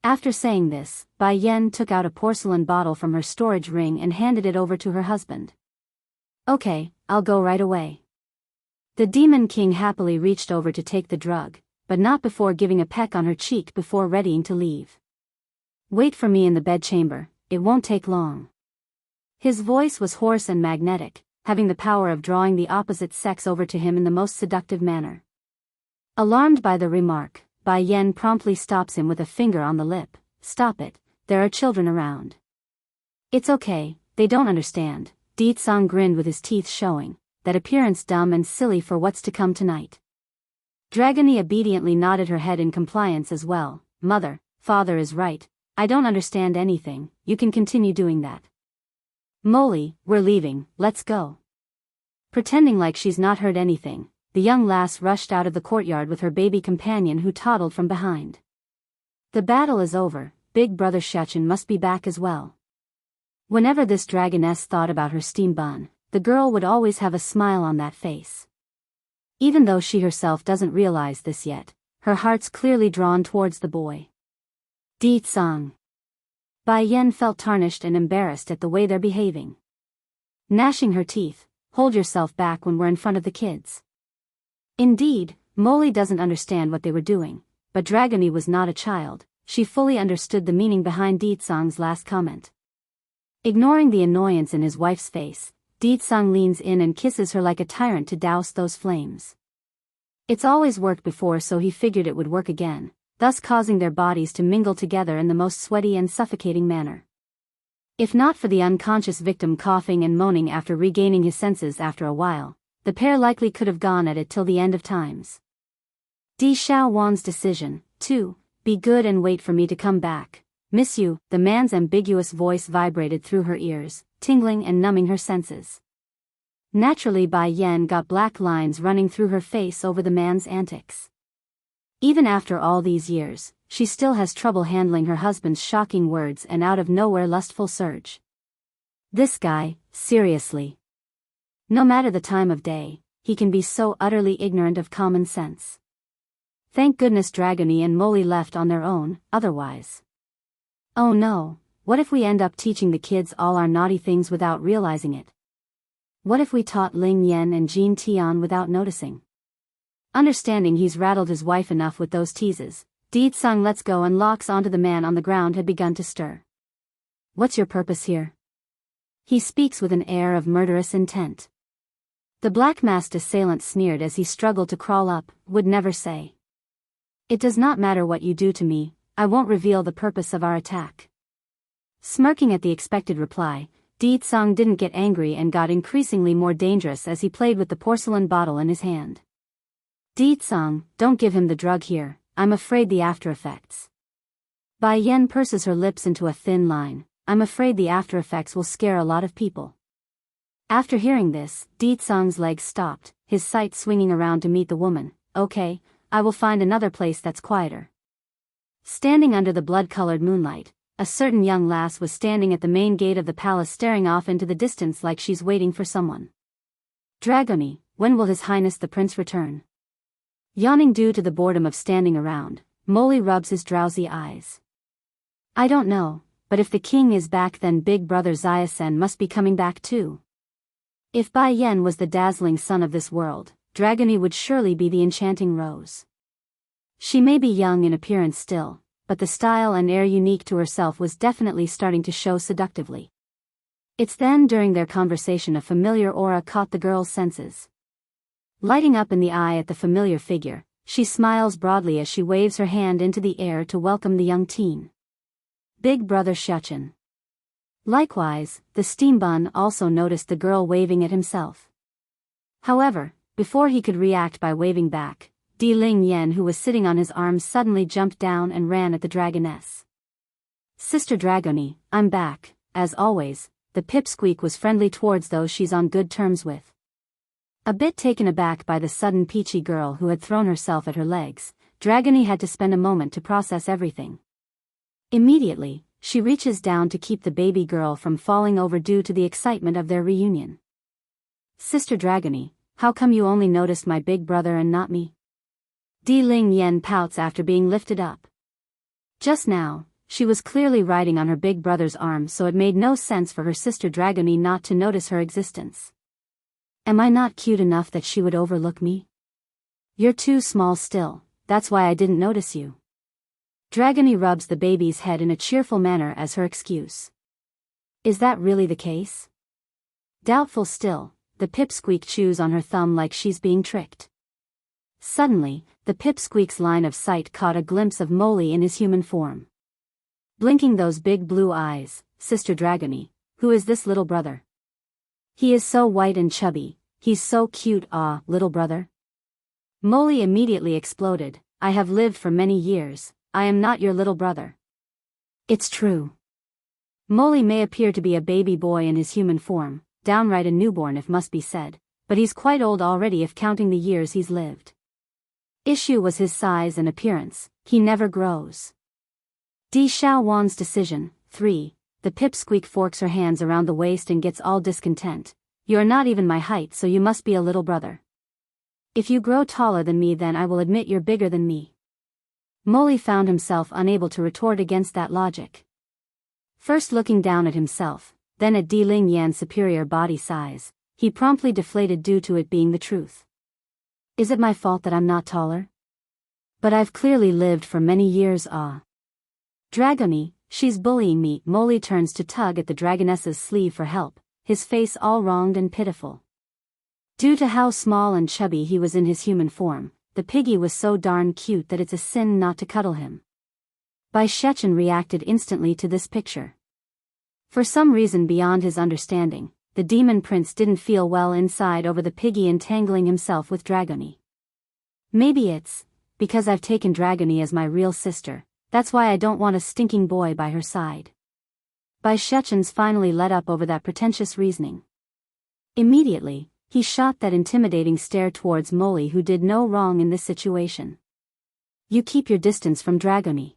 After saying this, Bai Yen took out a porcelain bottle from her storage ring and handed it over to her husband. "Okay, I'll go right away." The demon king happily reached over to take the drug, but not before giving a peck on her cheek before readying to leave. "Wait for me in the bedchamber, it won't take long." His voice was hoarse and magnetic, having the power of drawing the opposite sex over to him in the most seductive manner. Alarmed by the remark, Bai Yen promptly stops him with a finger on the lip. "Stop it, there are children around." "It's okay, they don't understand." Deetsong grinned with his teeth showing, that appearance dumb and silly for what's to come tonight. Dragony obediently nodded her head in compliance as well. "Mother, father is right, I don't understand anything, you can continue doing that." "Molly, we're leaving, let's go." Pretending like she's not heard anything, the young lass rushed out of the courtyard with her baby companion who toddled from behind. The battle is over, big brother Shachin must be back as well. Whenever this dragoness thought about her steam bun, the girl would always have a smile on that face. Even though she herself doesn't realize this yet, her heart's clearly drawn towards the boy. Deetsong. Bai Yen felt tarnished and embarrassed at the way they're behaving. Gnashing her teeth, "Hold yourself back when we're in front of the kids." Indeed, Molly doesn't understand what they were doing, but Dragony was not a child, she fully understood the meaning behind Deetsong's last comment. Ignoring the annoyance in his wife's face, Deetsong leans in and kisses her like a tyrant to douse those flames. It's always worked before, so he figured it would work again, thus causing their bodies to mingle together in the most sweaty and suffocating manner. If not for the unconscious victim coughing and moaning after regaining his senses after a while, the pair likely could have gone at it till the end of times. Di Xiaowan's decision, to be good and wait for me to come back. "Miss you," the man's ambiguous voice vibrated through her ears, tingling and numbing her senses. Naturally, Bai Yen got black lines running through her face over the man's antics. Even after all these years, she still has trouble handling her husband's shocking words and out-of-nowhere lustful surge. This guy, seriously. No matter the time of day, he can be so utterly ignorant of common sense. Thank goodness Dragony and Molly left on their own, otherwise. Oh no, what if we end up teaching the kids all our naughty things without realizing it? What if we taught Ling Yen and Jean Tian without noticing? Understanding he's rattled his wife enough with those teases, Deetsong lets go and locks onto the man on the ground had begun to stir. "What's your purpose here?" He speaks with an air of murderous intent. The black-masked assailant sneered as he struggled to crawl up, would never say. "It does not matter what you do to me, I won't reveal the purpose of our attack." Smirking at the expected reply, Deetsong didn't get angry and got increasingly more dangerous as he played with the porcelain bottle in his hand. "Deetsong, don't give him the drug here, I'm afraid the after-effects." Bai Yen purses her lips into a thin line. "I'm afraid the after-effects will scare a lot of people." After hearing this, Deetsong's legs stopped, his sight swinging around to meet the woman. "Okay, I will find another place that's quieter." Standing under the blood-colored moonlight, a certain young lass was standing at the main gate of the palace staring off into the distance like she's waiting for someone. "Dragony, when will His Highness the Prince return?" Yawning due to the boredom of standing around, Molly rubs his drowsy eyes. "I don't know, but if the king is back then big brother Xiasen must be coming back too." If Bai Yen was the dazzling sun of this world, Dragony would surely be the enchanting rose. She may be young in appearance still, but the style and air unique to herself was definitely starting to show seductively. It's then during their conversation a familiar aura caught the girl's senses. Lighting up in the eye at the familiar figure, she smiles broadly as she waves her hand into the air to welcome the young teen. Big brother Shechin. Likewise, the steambun also noticed the girl waving at himself. However, before he could react by waving back, Di Ling Yen, who was sitting on his arms, suddenly jumped down and ran at the dragoness. Sister Dragony, I'm back. As always, the pipsqueak was friendly towards those she's on good terms with. A bit taken aback by the sudden peachy girl who had thrown herself at her legs, Dragony had to spend a moment to process everything. Immediately, she reaches down to keep the baby girl from falling over due to the excitement of their reunion. Sister Dragony, how come you only noticed my big brother and not me? Di Ling Yen pouts after being lifted up. Just now, she was clearly riding on her big brother's arm, so it made no sense for her sister Dragony not to notice her existence. Am I not cute enough that she would overlook me? You're too small still, that's why I didn't notice you. Dragony rubs the baby's head in a cheerful manner as her excuse. Is that really the case? Doubtful still, the pipsqueak chews on her thumb like she's being tricked. Suddenly, the pipsqueak's line of sight caught a glimpse of Molly in his human form. Blinking those big blue eyes, Sister Dragony, who is this little brother? He is so white and chubby, he's so cute, little brother. Molly immediately exploded, I have lived for many years, I am not your little brother. It's true. Molly may appear to be a baby boy in his human form, downright a newborn if must be said, but he's quite old already if counting the years he's lived. Issue was his size and appearance, he never grows. Di Xiaowan's decision. 3. The pipsqueak forks her hands around the waist and gets all discontent. You are not even my height, so you must be a little brother. If you grow taller than me, then I will admit you're bigger than me. Molly found himself unable to retort against that logic. First looking down at himself, then at Di Ling Yan's superior body size, he promptly deflated due to it being the truth. Is it my fault that I'm not taller? But I've clearly lived for many years. Dragony, she's bullying me. Molly turns to tug at the dragoness's sleeve for help, his face all wronged and pitiful. Due to how small and chubby he was in his human form, the piggy was so darn cute that it's a sin not to cuddle him. Bai Shechen reacted instantly to this picture. For some reason beyond his understanding, the demon prince didn't feel well inside over the piggy entangling himself with Dragony. Maybe it's because I've taken Dragony as my real sister, that's why I don't want a stinking boy by her side. Bai Shechen's finally let up over that pretentious reasoning. Immediately, he shot that intimidating stare towards Molly, who did no wrong in this situation. You keep your distance from Dragony.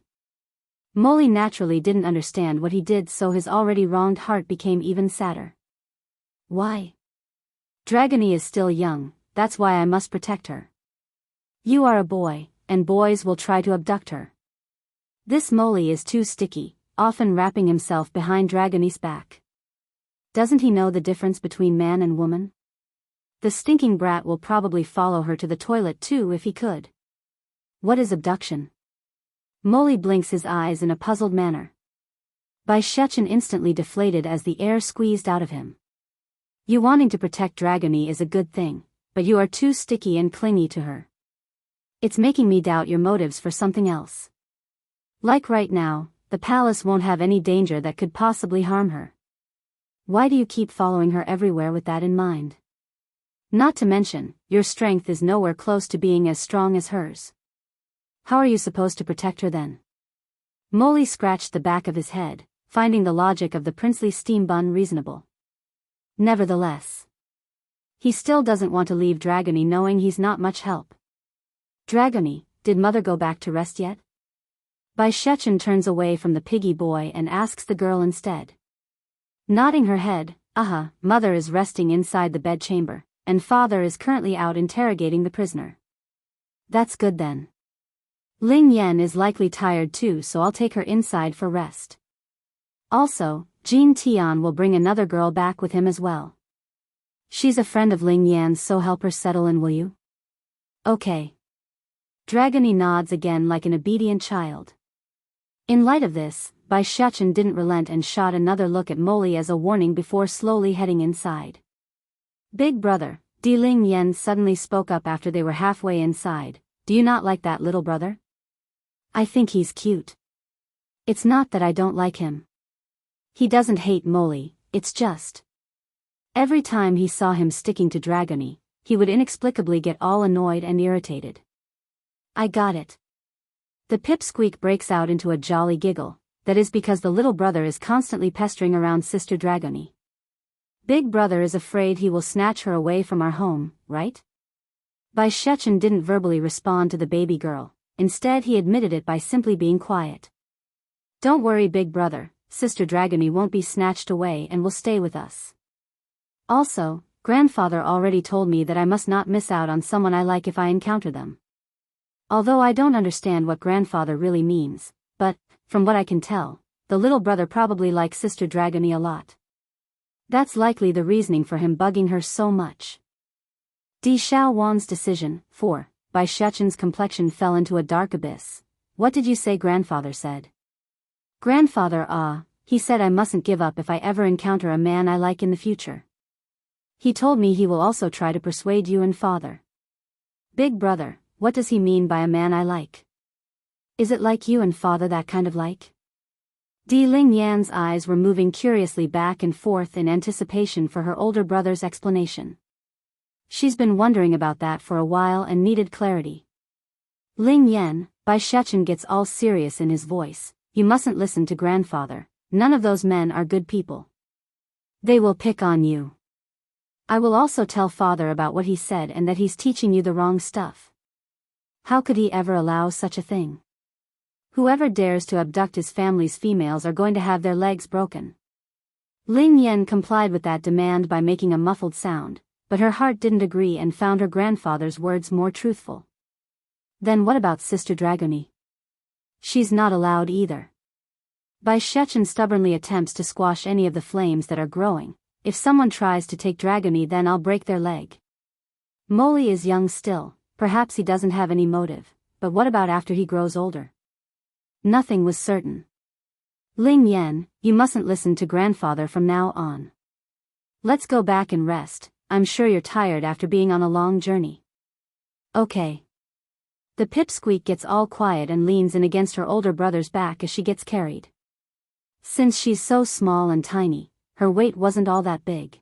Molly naturally didn't understand what he did, so his already wronged heart became even sadder. Why? Dragony is still young, that's why I must protect her. You are a boy, and boys will try to abduct her. This Molly is too sticky, often wrapping himself behind Dragony's back. Doesn't he know the difference between man and woman? The stinking brat will probably follow her to the toilet too if he could. What is abduction? Molly blinks his eyes in a puzzled manner. Bai Shechen instantly deflated as the air squeezed out of him. You wanting to protect Dragony is a good thing, but you are too sticky and clingy to her. It's making me doubt your motives for something else. Like right now, the palace won't have any danger that could possibly harm her. Why do you keep following her everywhere with that in mind? Not to mention, your strength is nowhere close to being as strong as hers. How are you supposed to protect her then? Molly scratched the back of his head, finding the logic of the princely steambun reasonable. Nevertheless, he still doesn't want to leave Dragony knowing he's not much help. Dragony, did mother go back to rest yet? Bai Shechen turns away from the piggy boy and asks the girl instead. Nodding her head, mother is resting inside the bedchamber, and father is currently out interrogating the prisoner. That's good then. Ling Yan is likely tired too, so I'll take her inside for rest. Also, Jean Tian will bring another girl back with him as well. She's a friend of Ling Yan's, so help her settle in, will you? Okay. Dragony nods again like an obedient child. In light of this, Bai Shuchen didn't relent and shot another look at Molly as a warning before slowly heading inside. Big brother, Di Ling Yen suddenly spoke up after they were halfway inside. Do you not like that little brother? I think he's cute. It's not that I don't like him. He doesn't hate Molly, it's just. Every time he saw him sticking to Dragony, he would inexplicably get all annoyed and irritated. I got it. The pipsqueak breaks out into a jolly giggle. That is because the little brother is constantly pestering around Sister Dragony. Big brother is afraid he will snatch her away from our home, right? Bai Shuchen didn't verbally respond to the baby girl. Instead he admitted it by simply being quiet. Don't worry big brother, Sister Dragony won't be snatched away and will stay with us. Also, grandfather already told me that I must not miss out on someone I like if I encounter them. Although I don't understand what grandfather really means, but, from what I can tell, the little brother probably likes Sister Dragony a lot. That's likely the reasoning for him bugging her so much. Di Xiaowan's decision. 4. Bai Shuchen's complexion fell into a dark abyss. What did you say grandfather said? Grandfather, he said I mustn't give up if I ever encounter a man I like in the future. He told me he will also try to persuade you and father. Big brother, what does he mean by a man I like? Is it like you and father that kind of like? Di Ling Yan's eyes were moving curiously back and forth in anticipation for her older brother's explanation. She's been wondering about that for a while and needed clarity. Ling Yan, Bai Shuchen gets all serious in his voice. You mustn't listen to grandfather. None of those men are good people. They will pick on you. I will also tell father about what he said and that he's teaching you the wrong stuff. How could he ever allow such a thing? Whoever dares to abduct his family's females are going to have their legs broken. Ling Yan complied with that demand by making a muffled sound, but her heart didn't agree and found her grandfather's words more truthful. Then what about Sister Dragony? She's not allowed either. Bai Shuchen stubbornly attempts to squash any of the flames that are growing. If someone tries to take Dragony, then I'll break their leg. Molly is young still, perhaps he doesn't have any motive, but what about after he grows older? Nothing was certain. Ling Yan, you mustn't listen to grandfather from now on. Let's go back and rest, I'm sure you're tired after being on a long journey. Okay. The pipsqueak gets all quiet and leans in against her older brother's back as she gets carried. Since she's so small and tiny, her weight wasn't all that big.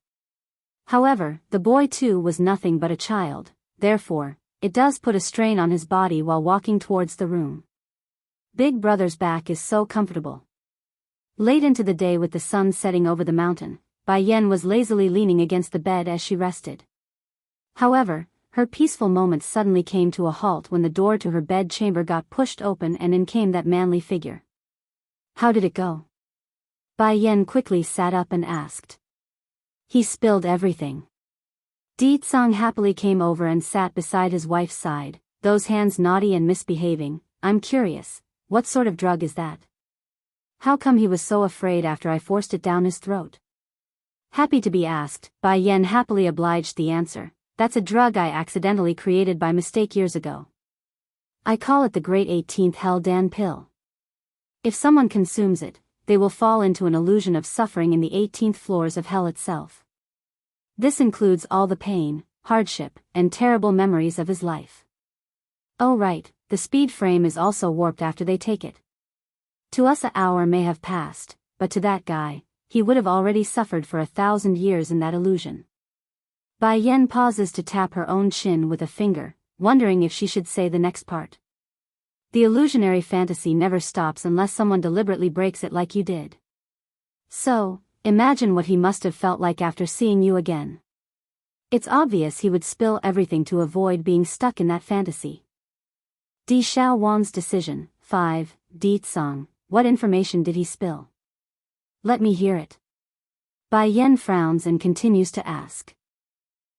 However, the boy too was nothing but a child, therefore, it does put a strain on his body while walking towards the room. Big brother's back is so comfortable. Late into the day with the sun setting over the mountain, Bai Yen was lazily leaning against the bed as she rested. However, her peaceful moments suddenly came to a halt when the door to her bed chamber got pushed open and in came that manly figure. How did it go? Bai Yen quickly sat up and asked. He spilled everything. Di Tsang happily came over and sat beside his wife's side, those hands naughty and misbehaving. I'm curious, what sort of drug is that? How come he was so afraid after I forced it down his throat? Happy to be asked, Bai Yen happily obliged the answer. That's a drug I accidentally created by mistake years ago. I call it the Great 18th Hell Dan Pill. If someone consumes it, they will fall into an illusion of suffering in the 18th floors of hell itself. This includes all the pain, hardship, and terrible memories of his life. Oh right, the speed frame is also warped after they take it. To us an hour may have passed, but to that guy, he would have already suffered for 1,000 years in that illusion. Bai Yen pauses to tap her own chin with a finger, wondering if she should say the next part. The illusionary fantasy never stops unless someone deliberately breaks it like you did. So, imagine what he must have felt like after seeing you again. It's obvious he would spill everything to avoid being stuck in that fantasy. Di Xiaowan's decision. 5. Di Tsang, what information did he spill? Let me hear it. Bai Yen frowns and continues to ask.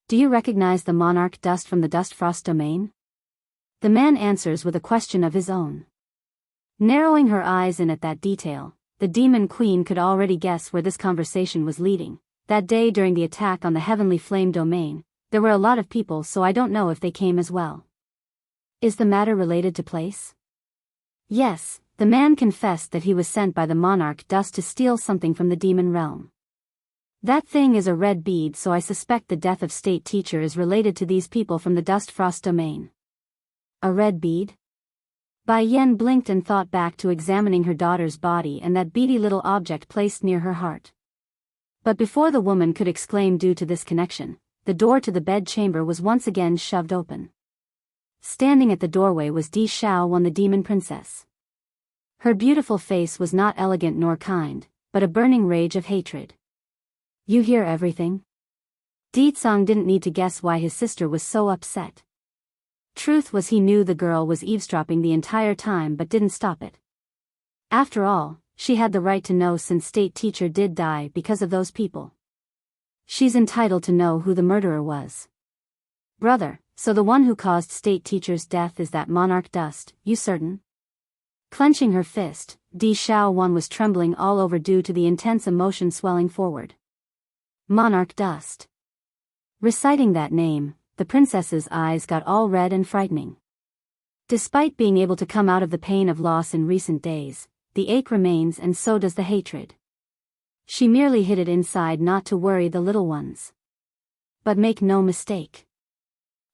Do you recognize the monarch dust from the Dust Frost domain? The man answers with a question of his own. Narrowing her eyes in at that detail, the demon queen could already guess where this conversation was leading. That day during the attack on the Heavenly Flame domain, there were a lot of people, so I don't know if they came as well. Is the matter related to place? Yes, The man confessed that he was sent by the monarch Dust to steal something from the demon realm. That thing is a red bead, so I suspect the death of state teacher is related to these people from the Dust Frost domain. A red bead? Bai Yen blinked and thought back to examining her daughter's body and that beady little object placed near her heart. But before the woman could exclaim due to this connection, the door to the bedchamber was once again shoved open. Standing at the doorway was Di Xiaowan, the demon princess. Her beautiful face was not elegant nor kind, but a burning rage of hatred. You hear everything? Di Tsang didn't need to guess why his sister was so upset. Truth was, he knew the girl was eavesdropping the entire time but didn't stop it. After all, she had the right to know, since state teacher did die because of those people. She's entitled to know who the murderer was. Brother, so the one who caused state teacher's death is that monarch Dust, you certain? Clenching her fist, Di Xiaowan was trembling all over due to the intense emotion swelling forward. Monarch Dust. Reciting that name, the princess's eyes got all red and frightening. Despite being able to come out of the pain of loss in recent days, the ache remains, and so does the hatred. She merely hid it inside not to worry the little ones. But make no mistake.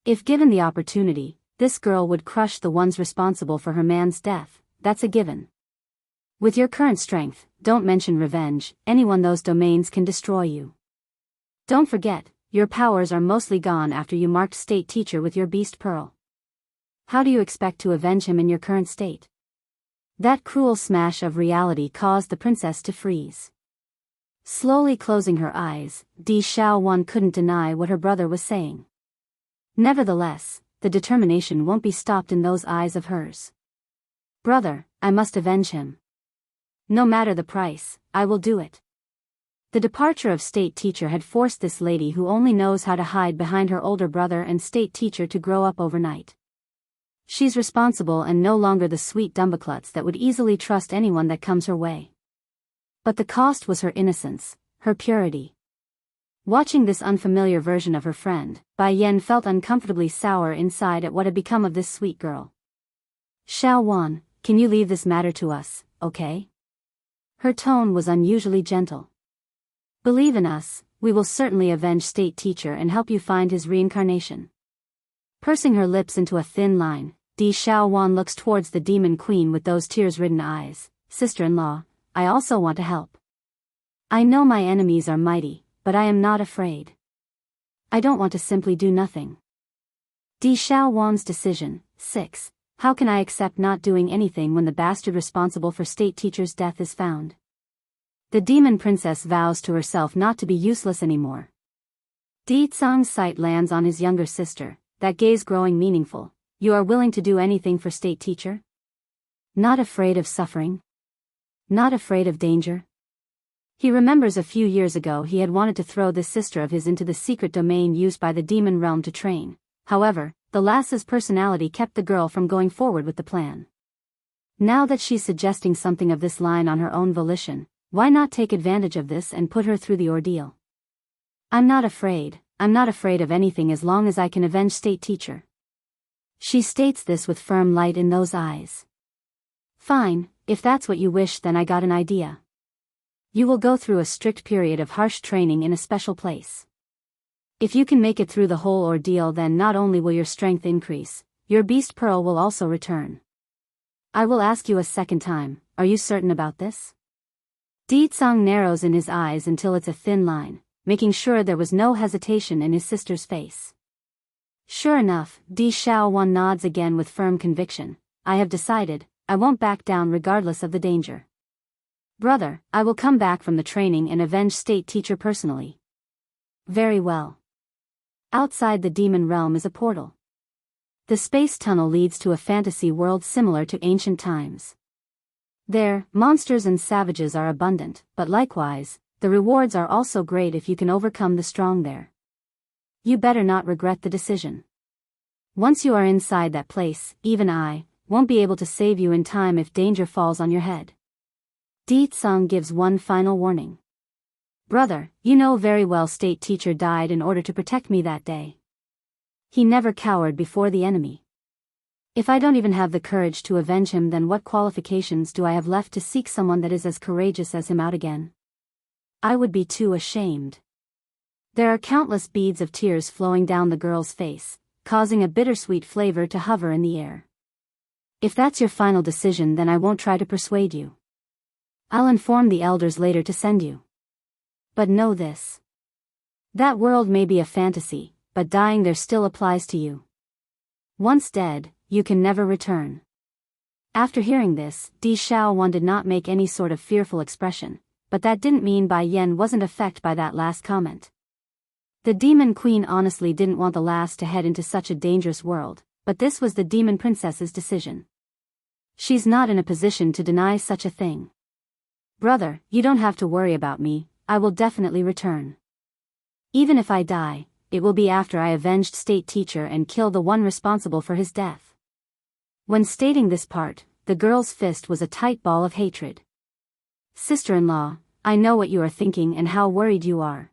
If given the opportunity, this girl would crush the ones responsible for her man's death, that's a given. With your current strength, don't mention revenge, anyone those domains can destroy you. Don't forget, your powers are mostly gone after you marked state teacher with your beast pearl. How do you expect to avenge him in your current state? That cruel smash of reality caused the princess to freeze. Slowly closing her eyes, Di Xiaowan couldn't deny what her brother was saying. Nevertheless, the determination won't be stopped in those eyes of hers. Brother, I must avenge him. No matter the price, I will do it. The departure of state teacher had forced this lady who only knows how to hide behind her older brother and state teacher to grow up overnight. She's responsible and no longer the sweet dumbaklutz that would easily trust anyone that comes her way. But the cost was her innocence, her purity. Watching this unfamiliar version of her friend, Bai Yen felt uncomfortably sour inside at what had become of this sweet girl. Xiaowan, can you leave this matter to us, okay? Her tone was unusually gentle. Believe in us, we will certainly avenge state teacher and help you find his reincarnation. Pursing her lips into a thin line, Di Xiaowan looks towards the demon queen with those tears-ridden eyes. Sister-in-law, I also want to help. I know my enemies are mighty, but I am not afraid. I don't want to simply do nothing. Di Xiaowan's decision. 6. How can I accept not doing anything when the bastard responsible for state teacher's death is found? The demon princess vows to herself not to be useless anymore. Di Tsang's sight lands on his younger sister, that gaze growing meaningful. You are willing to do anything for state teacher? Not afraid of suffering? Not afraid of danger? He remembers a few years ago he had wanted to throw this sister of his into the secret domain used by the demon realm to train. However, the lass's personality kept the girl from going forward with the plan. Now that she's suggesting something of this line on her own volition, why not take advantage of this and put her through the ordeal? I'm not afraid of anything as long as I can avenge state teacher. She states this with firm light in those eyes. Fine, if that's what you wish, then I got an idea. You will go through a strict period of harsh training in a special place. If you can make it through the whole ordeal, then not only will your strength increase, your beast pearl will also return. I will ask you a second time, are you certain about this? Di Tsang narrows in his eyes until it's a thin line, making sure there was no hesitation in his sister's face. Sure enough, Di Xiaowan nods again with firm conviction. I have decided, I won't back down regardless of the danger. Brother, I will come back from the training and avenge state teacher personally. Very well. Outside the demon realm is a portal. The space tunnel leads to a fantasy world similar to ancient times. There, monsters and savages are abundant, but likewise, the rewards are also great if you can overcome the strong there. You better not regret the decision. Once you are inside that place, even I won't be able to save you in time if danger falls on your head. Di Tsang gives one final warning. Brother, you know very well state teacher died in order to protect me that day. He never cowered before the enemy. If I don't even have the courage to avenge him, then what qualifications do I have left to seek someone that is as courageous as him out again? I would be too ashamed. There are countless beads of tears flowing down the girl's face, causing a bittersweet flavor to hover in the air. If that's your final decision, then I won't try to persuade you. I'll inform the elders later to send you. But know this. That world may be a fantasy, but dying there still applies to you. Once dead, you can never return. After hearing this, Di Xiaowan did not make any sort of fearful expression, but that didn't mean Bai Yan wasn't affected by that last comment. The demon queen honestly didn't want the lass to head into such a dangerous world, but this was the demon princess's decision. She's not in a position to deny such a thing. Brother, you don't have to worry about me, I will definitely return. Even if I die, it will be after I avenged state teacher and kill the one responsible for his death. When stating this part, the girl's fist was a tight ball of hatred. Sister-in-law, I know what you are thinking and how worried you are.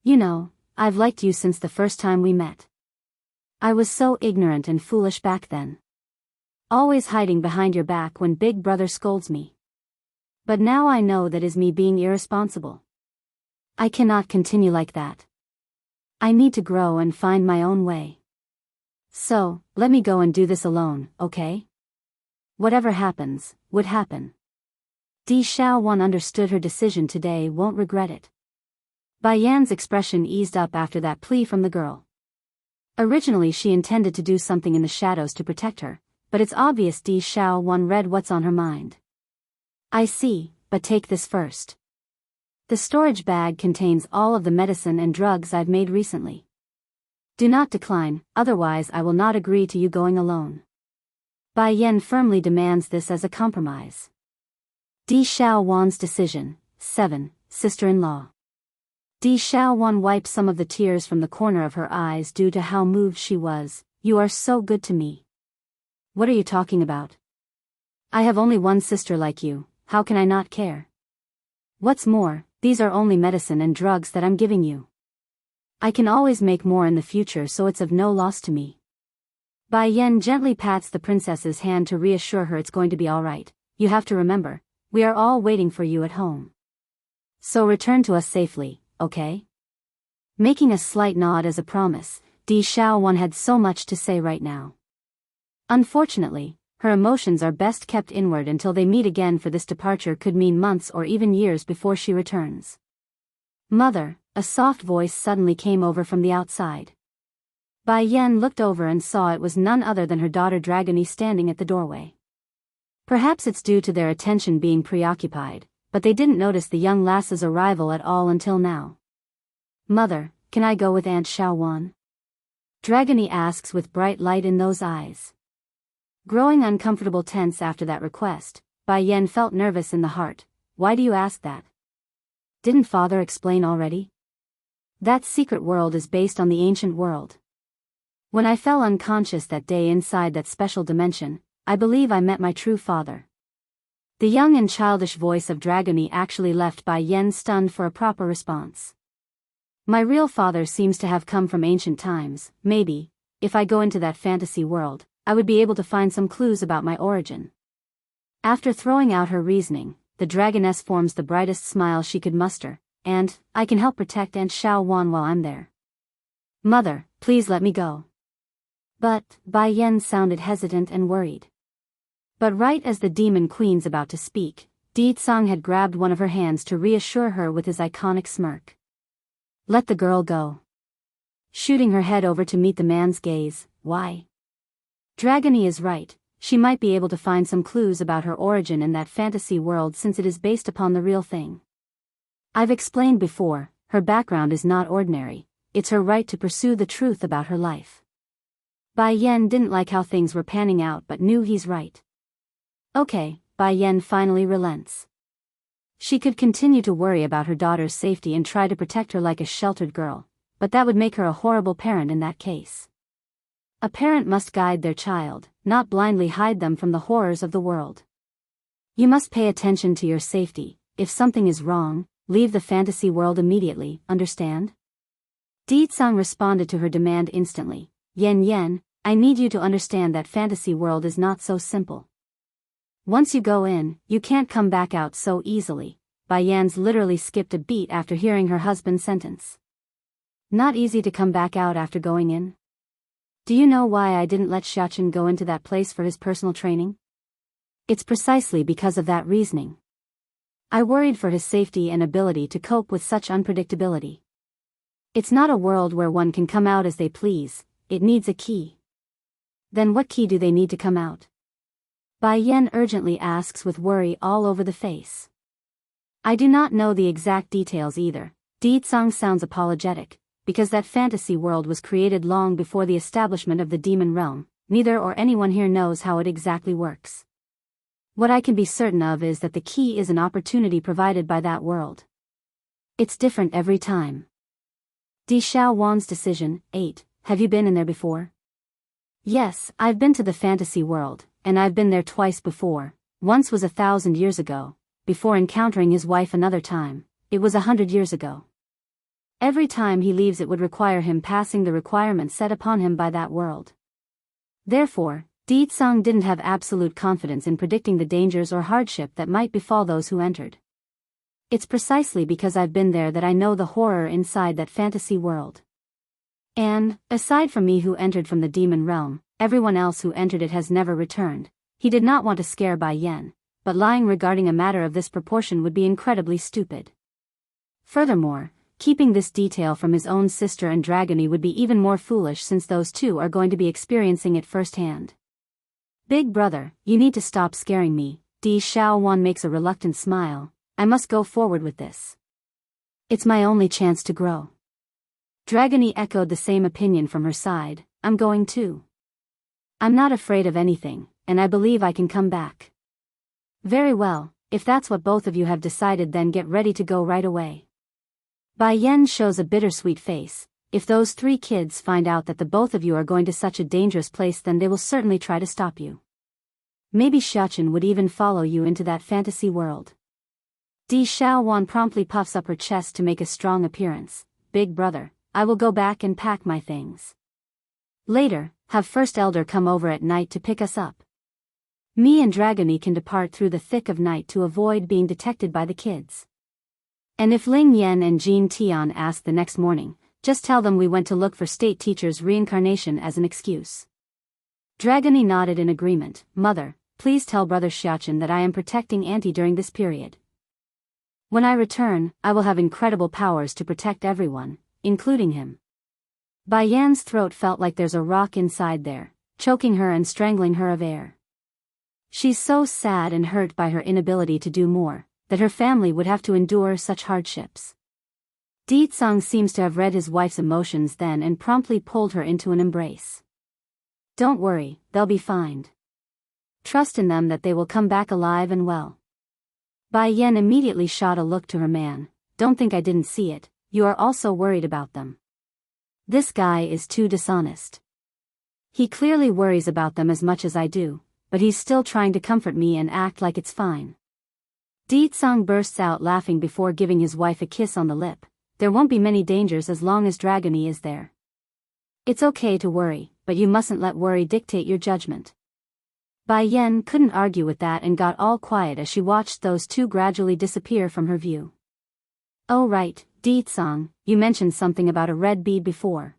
You know, I've liked you since the first time we met. I was so ignorant and foolish back then. Always hiding behind your back when big brother scolds me. But now I know that is me being irresponsible. I cannot continue like that. I need to grow and find my own way. So, let me go and do this alone, okay? Whatever happens, would happen. Di Xiaowan understood her decision today, won't regret it. Bai Yan's expression eased up after that plea from the girl. Originally she intended to do something in the shadows to protect her, but it's obvious Di Xiaowan read what's on her mind. I see, but take this first. The storage bag contains all of the medicine and drugs I've made recently. Do not decline, otherwise I will not agree to you going alone. Bai Yan firmly demands this as a compromise. Di Xiaowan's decision. 7. Sister-in-law. Di Xiaowan wiped some of the tears from the corner of her eyes due to how moved she was. You are so good to me. What are you talking about? I have only one sister like you, how can I not care? What's more, these are only medicine and drugs that I'm giving you. I can always make more in the future, so it's of no loss to me. Bai Yan gently pats the princess's hand to reassure her it's going to be alright. You have to remember, we are all waiting for you at home. So return to us safely, okay? Making a slight nod as a promise, Di Xiaowan had so much to say right now. Unfortunately, her emotions are best kept inward until they meet again, for this departure could mean months or even years before she returns. Mother, a soft voice suddenly came over from the outside. Bai Yan looked over and saw it was none other than her daughter Dragony standing at the doorway. Perhaps it's due to their attention being preoccupied, but they didn't notice the young lass's arrival at all until now. Mother, can I go with Aunt Xiaowan? Dragony asks with bright light in those eyes. Growing uncomfortable tense after that request, Bai Yan felt nervous in the heart. Why do you ask that? Didn't father explain already? That secret world is based on the ancient world. When I fell unconscious that day inside that special dimension, I believe I met my true father. The young and childish voice of Dragony actually left Bai Yan stunned for a proper response. My real father seems to have come from ancient times. Maybe, if I go into that fantasy world, I would be able to find some clues about my origin. After throwing out her reasoning, the dragoness forms the brightest smile she could muster, and, I can help protect Aunt Xiaowan while I'm there. Mother, please let me go. But, Bai Yan sounded hesitant and worried. But right as the demon queen's about to speak, Di Tsang had grabbed one of her hands to reassure her with his iconic smirk. Let the girl go. Shooting her head over to meet the man's gaze. Why? Dragony is right. She might be able to find some clues about her origin in that fantasy world since it is based upon the real thing. I've explained before, her background is not ordinary, it's her right to pursue the truth about her life. Bai Yan didn't like how things were panning out but knew he's right. Okay, Bai Yan finally relents. She could continue to worry about her daughter's safety and try to protect her like a sheltered girl, but that would make her a horrible parent in that case. A parent must guide their child, not blindly hide them from the horrors of the world. You must pay attention to your safety. If something is wrong, leave the fantasy world immediately, understand? Di Tsang responded to her demand instantly. Yen, I need you to understand that fantasy world is not so simple. Once you go in, you can't come back out so easily. Bayan's literally skipped a beat after hearing her husband's sentence. Not easy to come back out after going in? Do you know why I didn't let Xiachen go into that place for his personal training? It's precisely because of that reasoning. I worried for his safety and ability to cope with such unpredictability. It's not a world where one can come out as they please, it needs a key. Then what key do they need to come out? Bai Yan urgently asks with worry all over the face. I do not know the exact details either. Di Tsang sounds apologetic, because that fantasy world was created long before the establishment of the demon realm. Neither or anyone here knows how it exactly works. What I can be certain of is that the key is an opportunity provided by that world. It's different every time. Di Xiao Wan's decision. 8. Have you been in there before? Yes, I've been to the fantasy world, and I've been there twice before. Once was 1,000 years ago, before encountering his wife another time. It was 100 years ago. Every time he leaves it would require him passing the requirements set upon him by that world. Therefore, Di Tsang didn't have absolute confidence in predicting the dangers or hardship that might befall those who entered. It's precisely because I've been there that I know the horror inside that fantasy world. And, aside from me who entered from the demon realm, everyone else who entered it has never returned. He did not want to scare Bai Yan, but lying regarding a matter of this proportion would be incredibly stupid. Furthermore, keeping this detail from his own sister and Dragony would be even more foolish since those two are going to be experiencing it firsthand. Big brother, you need to stop scaring me. Di Xiaowan makes a reluctant smile. I must go forward with this. It's my only chance to grow. Dragony echoed the same opinion from her side. I'm going too. I'm not afraid of anything, and I believe I can come back. Very well, if that's what both of you have decided, then get ready to go right away. Bai Yan shows a bittersweet face. If those 3 kids find out that the both of you are going to such a dangerous place, then they will certainly try to stop you. Maybe Xiachen would even follow you into that fantasy world. Di Xiaowan promptly puffs up her chest to make a strong appearance. Big brother, I will go back and pack my things. Later, have First Elder come over at night to pick us up. Me and Dragony can depart through the thick of night to avoid being detected by the kids. And if Ling Yan and Jean Tian ask the next morning, just tell them we went to look for state teacher's reincarnation as an excuse. Dragony nodded in agreement. Mother, please tell Brother Xiachen that I am protecting Auntie during this period. When I return, I will have incredible powers to protect everyone, including him. Bai Yan's throat felt like there's a rock inside there, choking her and strangling her of air. She's so sad and hurt by her inability to do more, that her family would have to endure such hardships. Di Tsang seems to have read his wife's emotions then and promptly pulled her into an embrace. Don't worry, they'll be fine. Trust in them that they will come back alive and well. Bai Yan immediately shot a look to her man. Don't think I didn't see it, you are also worried about them. This guy is too dishonest. He clearly worries about them as much as I do, but he's still trying to comfort me and act like it's fine. Di Tsang bursts out laughing before giving his wife a kiss on the lip. There won't be many dangers as long as Dragony is there. It's okay to worry, but you mustn't let worry dictate your judgment. Bai Yan couldn't argue with that and got all quiet as she watched those two gradually disappear from her view. Oh right, Di Tsang, you mentioned something about a red bead before.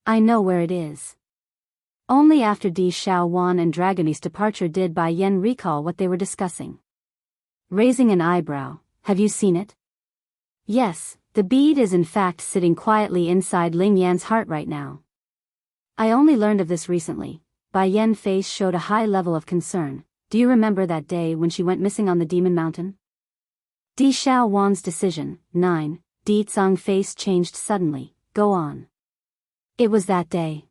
I know where it is. Only after Di Xiaowan and Dragony's departure did Bai Yan recall what they were discussing. Raising an eyebrow, have you seen it? Yes, the bead is in fact sitting quietly inside Ling Yan's heart right now. I only learned of this recently. Bai Yan's face showed a high level of concern. Do you remember that day when she went missing on the Demon Mountain? Di Xiaowan's decision. 9. Di Tsang's face changed suddenly. Go on. It was that day.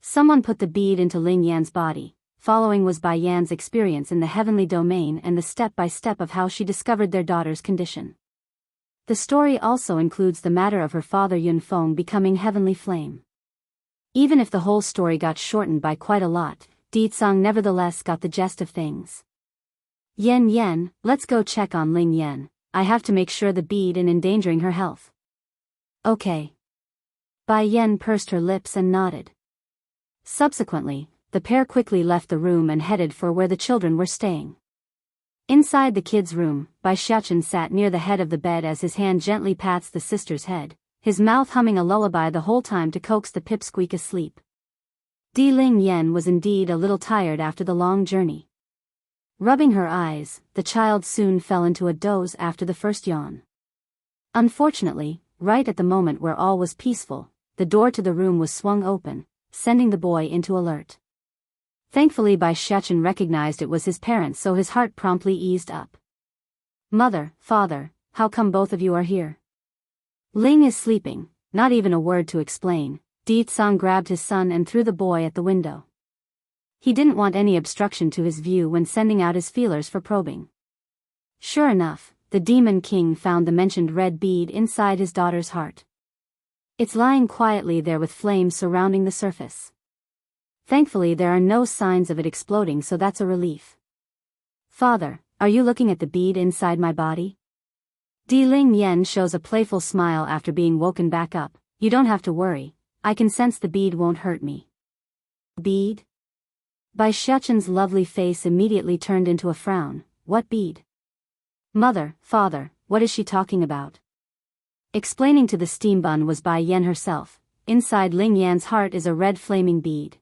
Someone put the bead into Ling Yan's body. Following was Bai Yan's experience in the heavenly domain and the step-by-step of how she discovered their daughter's condition. The story also includes the matter of her father Yunfeng becoming heavenly flame. Even if the whole story got shortened by quite a lot, Di Tsang nevertheless got the gist of things. Yen, let's go check on Ling Yan. I have to make sure the bead isn't endangering her health. Okay. Bai Yan pursed her lips and nodded. Subsequently, the pair quickly left the room and headed for where the children were staying. Inside the kids' room, Bai Xiaochen sat near the head of the bed as his hand gently pats the sister's head, his mouth humming a lullaby the whole time to coax the pipsqueak asleep. Di Ling Yan was indeed a little tired after the long journey. Rubbing her eyes, the child soon fell into a doze after the first yawn. Unfortunately, right at the moment where all was peaceful, the door to the room was swung open, sending the boy into alert. Thankfully Bai Xiaochen recognized it was his parents, so his heart promptly eased up. Mother, father, how come both of you are here? Ling is sleeping, not even a word to explain. Di Tsang grabbed his son and threw the boy at the window. He didn't want any obstruction to his view when sending out his feelers for probing. Sure enough, the Demon King found the mentioned red bead inside his daughter's heart. It's lying quietly there with flames surrounding the surface. Thankfully there are no signs of it exploding, so that's a relief. Father, are you looking at the bead inside my body? Di Ling Yan shows a playful smile after being woken back up. You don't have to worry, I can sense the bead won't hurt me. Bead? Bai Xiaochen's lovely face immediately turned into a frown. What bead? Mother, father, what is she talking about? Explaining to the steam bun was Bai Yan herself. Inside Ling Yan's heart is a red flaming bead.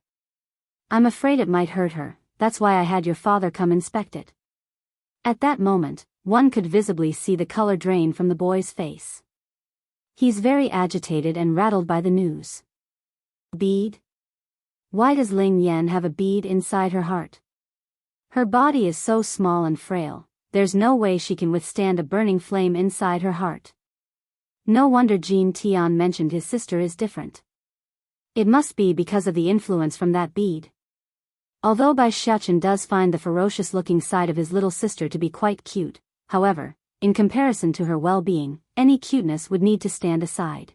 I'm afraid it might hurt her, that's why I had your father come inspect it. At that moment, one could visibly see the color drain from the boy's face. He's very agitated and rattled by the news. Bead? Why does Ling Yan have a bead inside her heart? Her body is so small and frail, there's no way she can withstand a burning flame inside her heart. No wonder Jin Tian mentioned his sister is different. It must be because of the influence from that bead. Although Bai Xiaochen does find the ferocious-looking side of his little sister to be quite cute, however, in comparison to her well-being, any cuteness would need to stand aside.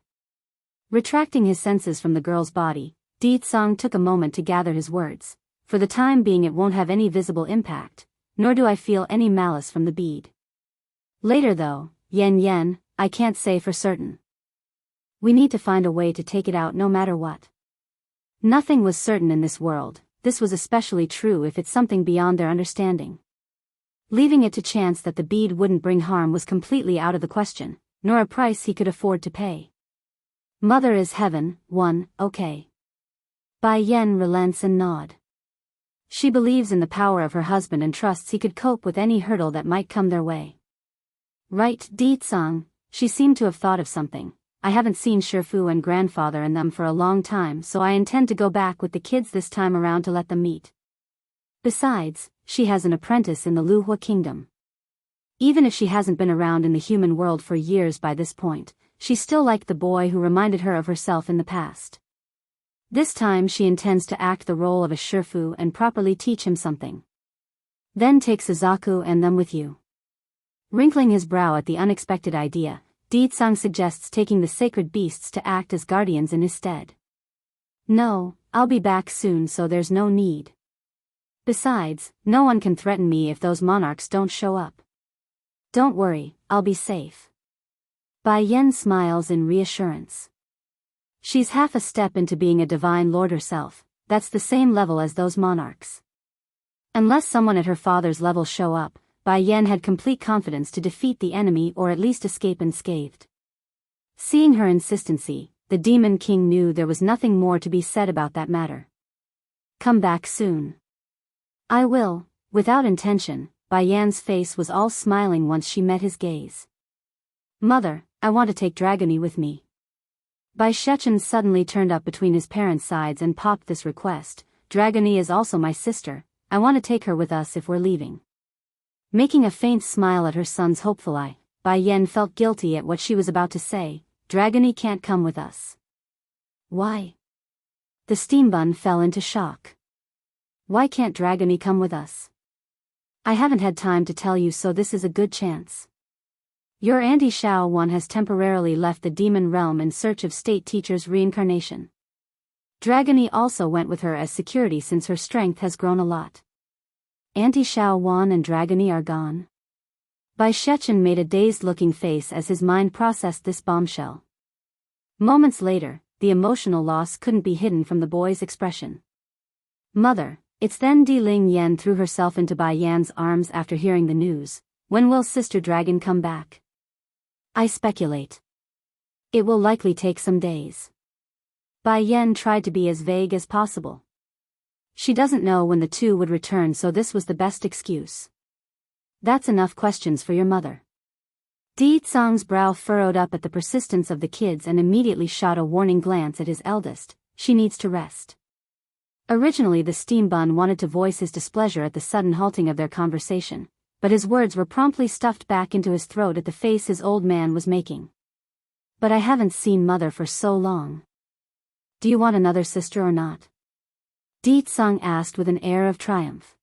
Retracting his senses from the girl's body, Di Tsang took a moment to gather his words. For the time being it won't have any visible impact, nor do I feel any malice from the bead. Later though, Yan, I can't say for certain. We need to find a way to take it out no matter what. Nothing was certain in this world, this was especially true if it's something beyond their understanding. Leaving it to chance that the bead wouldn't bring harm was completely out of the question, nor a price he could afford to pay. Mother is heaven, okay. Bai Yan relents and nod. She believes in the power of her husband and trusts he could cope with any hurdle that might come their way. Right, Di Tsang, she seemed to have thought of something. I haven't seen Shifu and grandfather and them for a long time, so I intend to go back with the kids this time around to let them meet. Besides, she has an apprentice in the Luhua kingdom. Even if she hasn't been around in the human world for years by this point, she still liked the boy who reminded her of herself in the past. This time she intends to act the role of a Shifu and properly teach him something. Then take Suzaku and them with you. Wrinkling his brow at the unexpected idea, Di Tsang suggests taking the sacred beasts to act as guardians in his stead. No, I'll be back soon, so there's no need. Besides, no one can threaten me if those monarchs don't show up. Don't worry, I'll be safe. Bai Yan smiles in reassurance. She's half a step into being a divine lord herself, that's the same level as those monarchs. Unless someone at her father's level show up, Bai Yan had complete confidence to defeat the enemy or at least escape unscathed. Seeing her insistency, the Demon King knew there was nothing more to be said about that matter. Come back soon. I will, without intention. Bai Yan's face was all smiling once she met his gaze. Mother, I want to take Dragony with me. Bai Xiaochen suddenly turned up between his parents' sides and popped this request. Dragony is also my sister, I want to take her with us if we're leaving. Making a faint smile at her son's hopeful eye, Bai Yan felt guilty at what she was about to say. Dragony can't come with us. Why? The steam bun fell into shock. Why can't Dragony come with us? I haven't had time to tell you, so this is a good chance. Your Auntie Xiao Wan has temporarily left the demon realm in search of state teacher's reincarnation. Dragony also went with her as security since her strength has grown a lot. Auntie Xiao Wan and Dragony are gone. Bai Xiaochen made a dazed-looking face as his mind processed this bombshell. Moments later, the emotional loss couldn't be hidden from the boy's expression. Mother, it's then Di Ling Yen threw herself into Bai Yan's arms after hearing the news. When will Sister Dragon come back? I speculate. It will likely take some days. Bai Yan tried to be as vague as possible. She doesn't know when the two would return, so this was the best excuse. That's enough questions for your mother. Di Tsang's brow furrowed up at the persistence of the kids and immediately shot a warning glance at his eldest. She needs to rest. Originally the steam bun wanted to voice his displeasure at the sudden halting of their conversation, but his words were promptly stuffed back into his throat at the face his old man was making. But I haven't seen Mother for so long. Do you want another sister or not? Di Tsang asked with an air of triumph.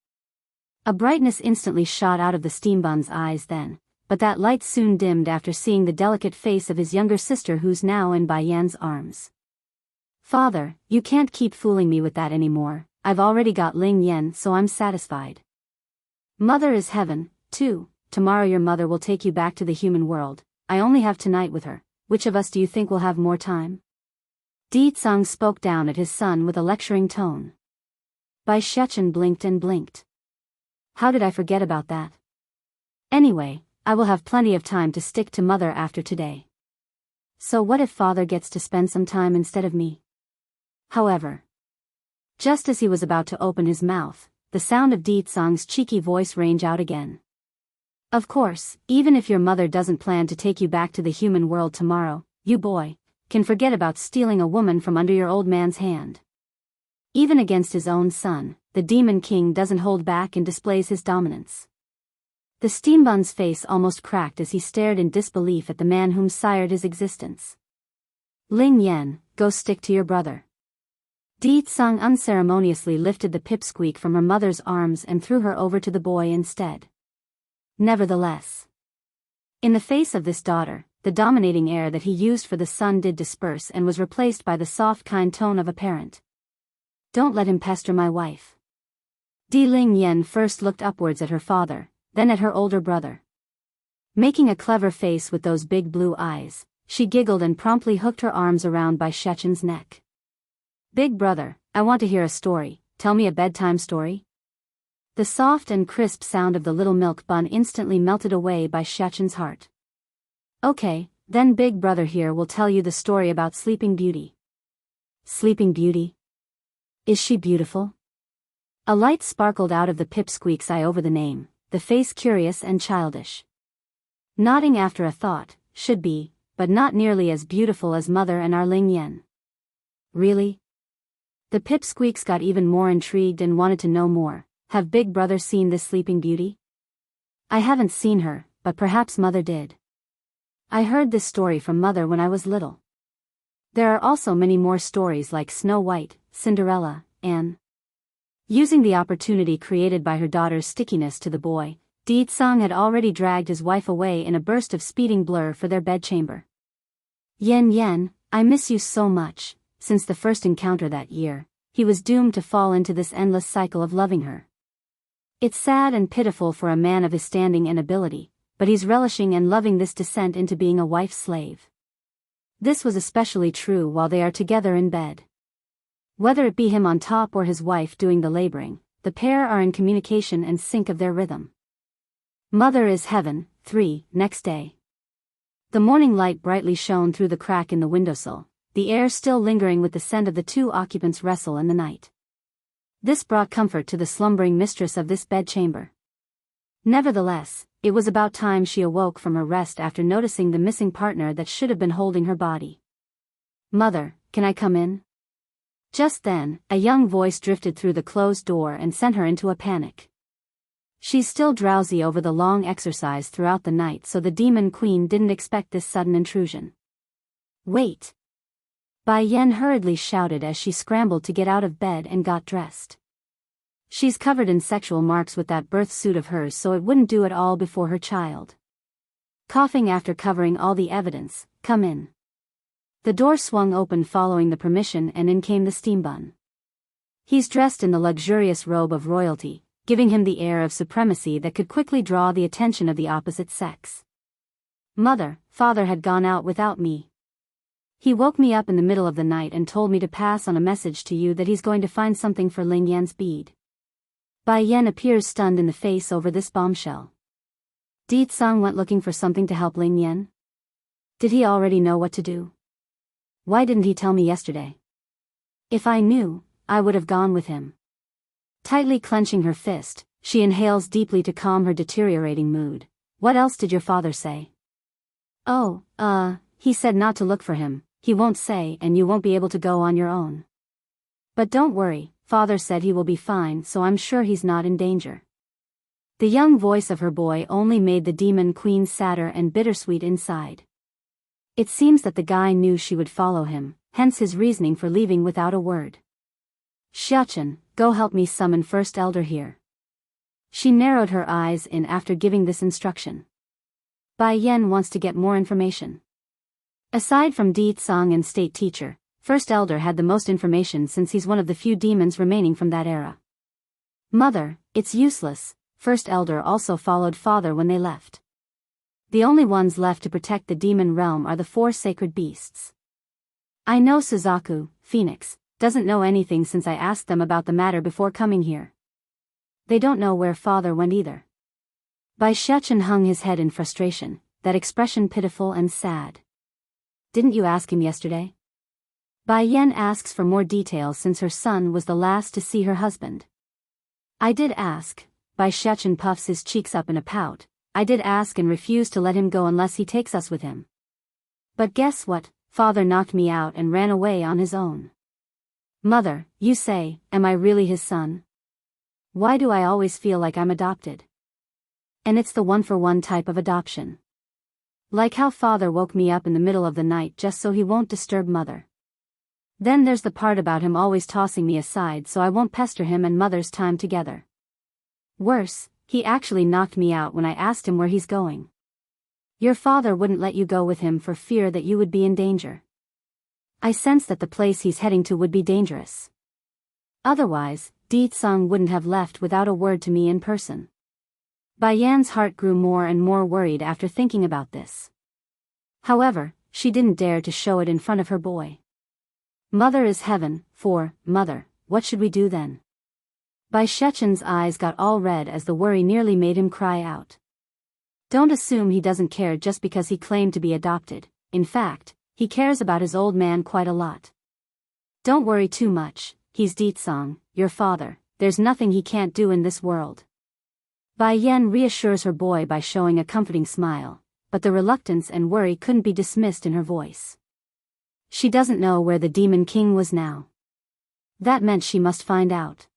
A brightness instantly shot out of the steam bun's eyes then, but that light soon dimmed after seeing the delicate face of his younger sister who's now in Bai Yan's arms. Father, you can't keep fooling me with that anymore. I've already got Ling Yen, so I'm satisfied. Mother is heaven, too. Tomorrow your mother will take you back to the human world. I only have tonight with her. Which of us do you think will have more time? Di Tsang spoke down at his son with a lecturing tone. Bai Shechen blinked and blinked. How did I forget about that? Anyway, I will have plenty of time to stick to Mother after today. So what if Father gets to spend some time instead of me? However, just as he was about to open his mouth, the sound of Di Tsang's cheeky voice rang out again. Of course, even if your mother doesn't plan to take you back to the human world tomorrow, you boy, can forget about stealing a woman from under your old man's hand. Even against his own son, the Demon King doesn't hold back and displays his dominance. The steam bun's face almost cracked as he stared in disbelief at the man whom sired his existence. Ling Yen, go stick to your brother. Di Tsang unceremoniously lifted the pipsqueak from her mother's arms and threw her over to the boy instead. Nevertheless, in the face of this daughter, the dominating air that he used for the son did disperse and was replaced by the soft kind tone of a parent. Don't let him pester my wife. Di Ling Yen first looked upwards at her father, then at her older brother. Making a clever face with those big blue eyes, she giggled and promptly hooked her arms around Bai Shechen's neck. Big brother, I want to hear a story. Tell me a bedtime story. The soft and crisp sound of the little milk bun instantly melted away Bai Shechen's heart. Okay, then Big Brother here will tell you the story about Sleeping Beauty. Sleeping Beauty? Is she beautiful? A light sparkled out of the pipsqueak's eye over the name, the face curious and childish. Nodding after a thought, should be, but not nearly as beautiful as Mother and our Ling Yen. Really? The pipsqueaks got even more intrigued and wanted to know more. Have Big Brother seen this Sleeping Beauty? I haven't seen her, but perhaps Mother did. I heard this story from Mother when I was little. There are also many more stories like Snow White, Cinderella, Anne. Using the opportunity created by her daughter's stickiness to the boy, Di Tsang had already dragged his wife away in a burst of speeding blur for their bedchamber. Yen Yen, I miss you so much. Since the first encounter that year, he was doomed to fall into this endless cycle of loving her. It's sad and pitiful for a man of his standing and ability, but he's relishing and loving this descent into being a wife's slave. This was especially true while they are together in bed. Whether it be him on top or his wife doing the laboring, the pair are in communication and sync of their rhythm. Mother is heaven. 3. Next day. The morning light brightly shone through the crack in the windowsill, the air still lingering with the scent of the two occupants' wrestle in the night. This brought comfort to the slumbering mistress of this bedchamber. Nevertheless, it was about time she awoke from her rest after noticing the missing partner that should have been holding her body. Mother, can I come in? Just then, a young voice drifted through the closed door and sent her into a panic. She's still drowsy over the long exercise throughout the night, so the Demon Queen didn't expect this sudden intrusion. Wait! Bai Yan hurriedly shouted as she scrambled to get out of bed and got dressed. She's covered in sexual marks with that birth suit of hers, so it wouldn't do at all before her child. Coughing after covering all the evidence, come in. The door swung open following the permission and in came the steam bun. He's dressed in the luxurious robe of royalty, giving him the air of supremacy that could quickly draw the attention of the opposite sex. Mother, Father had gone out without me. He woke me up in the middle of the night and told me to pass on a message to you that he's going to find something for Ling Yan's bead. Bai Yan appears stunned in the face over this bombshell. Di Tsang went looking for something to help Ling Yan? Did he already know what to do? Why didn't he tell me yesterday? If I knew, I would have gone with him. Tightly clenching her fist, she inhales deeply to calm her deteriorating mood. What else did your father say? Oh, he said not to look for him. He won't say, and you won't be able to go on your own. But don't worry, father said he will be fine, so I'm sure he's not in danger. The young voice of her boy only made the demon queen sadder and bittersweet inside. It seems that the guy knew she would follow him, hence his reasoning for leaving without a word. Xiachen, go help me summon First Elder here. She narrowed her eyes in after giving this instruction. Bai Yan wants to get more information. Aside from Di Tsang and State Teacher, First Elder had the most information since he's one of the few demons remaining from that era. Mother, it's useless. First Elder also followed Father when they left. The only ones left to protect the demon realm are the 4 sacred beasts. I know Suzaku, Phoenix, doesn't know anything since I asked them about the matter before coming here. They don't know where Father went either. Bai Xiachen hung his head in frustration, that expression pitiful and sad. Didn't you ask him yesterday? Bai Yan asks for more details since her son was the last to see her husband. I did ask. Bai Xiachen puffs his cheeks up in a pout. I did ask and refused to let him go unless he takes us with him. But guess what? Father knocked me out and ran away on his own. Mother, you say, am I really his son? Why do I always feel like I'm adopted? And it's the one-for-one type of adoption. Like how Father woke me up in the middle of the night just so he won't disturb Mother. Then there's the part about him always tossing me aside so I won't pester him and Mother's time together. Worse, he actually knocked me out when I asked him where he's going. Your father wouldn't let you go with him for fear that you would be in danger. I sense that the place he's heading to would be dangerous. Otherwise, Di Tsang wouldn't have left without a word to me in person. Bai Yan's heart grew more and more worried after thinking about this. However, she didn't dare to show it in front of her boy. Mother is heaven, Mother, what should we do then? Bai Xiachen's eyes got all red as the worry nearly made him cry out. Don't assume he doesn't care just because he claimed to be adopted. In fact, he cares about his old man quite a lot. Don't worry too much, he's Di Tsang, your father, there's nothing he can't do in this world. Bai Yan reassures her boy by showing a comforting smile, but the reluctance and worry couldn't be dismissed in her voice. She doesn't know where the Demon King was now. That meant she must find out.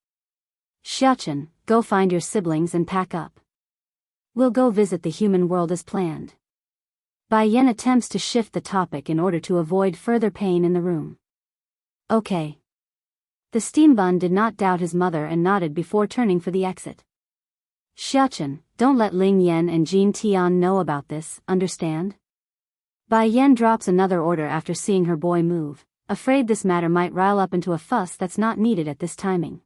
Xiachen, go find your siblings and pack up. We'll go visit the human world as planned. Bai Yan attempts to shift the topic in order to avoid further pain in the room. Okay. The steam bun did not doubt his mother and nodded before turning for the exit. Xiachen, don't let Ling Yan and Jin Tian know about this, understand? Bai Yan drops another order after seeing her boy move, afraid this matter might rile up into a fuss that's not needed at this timing.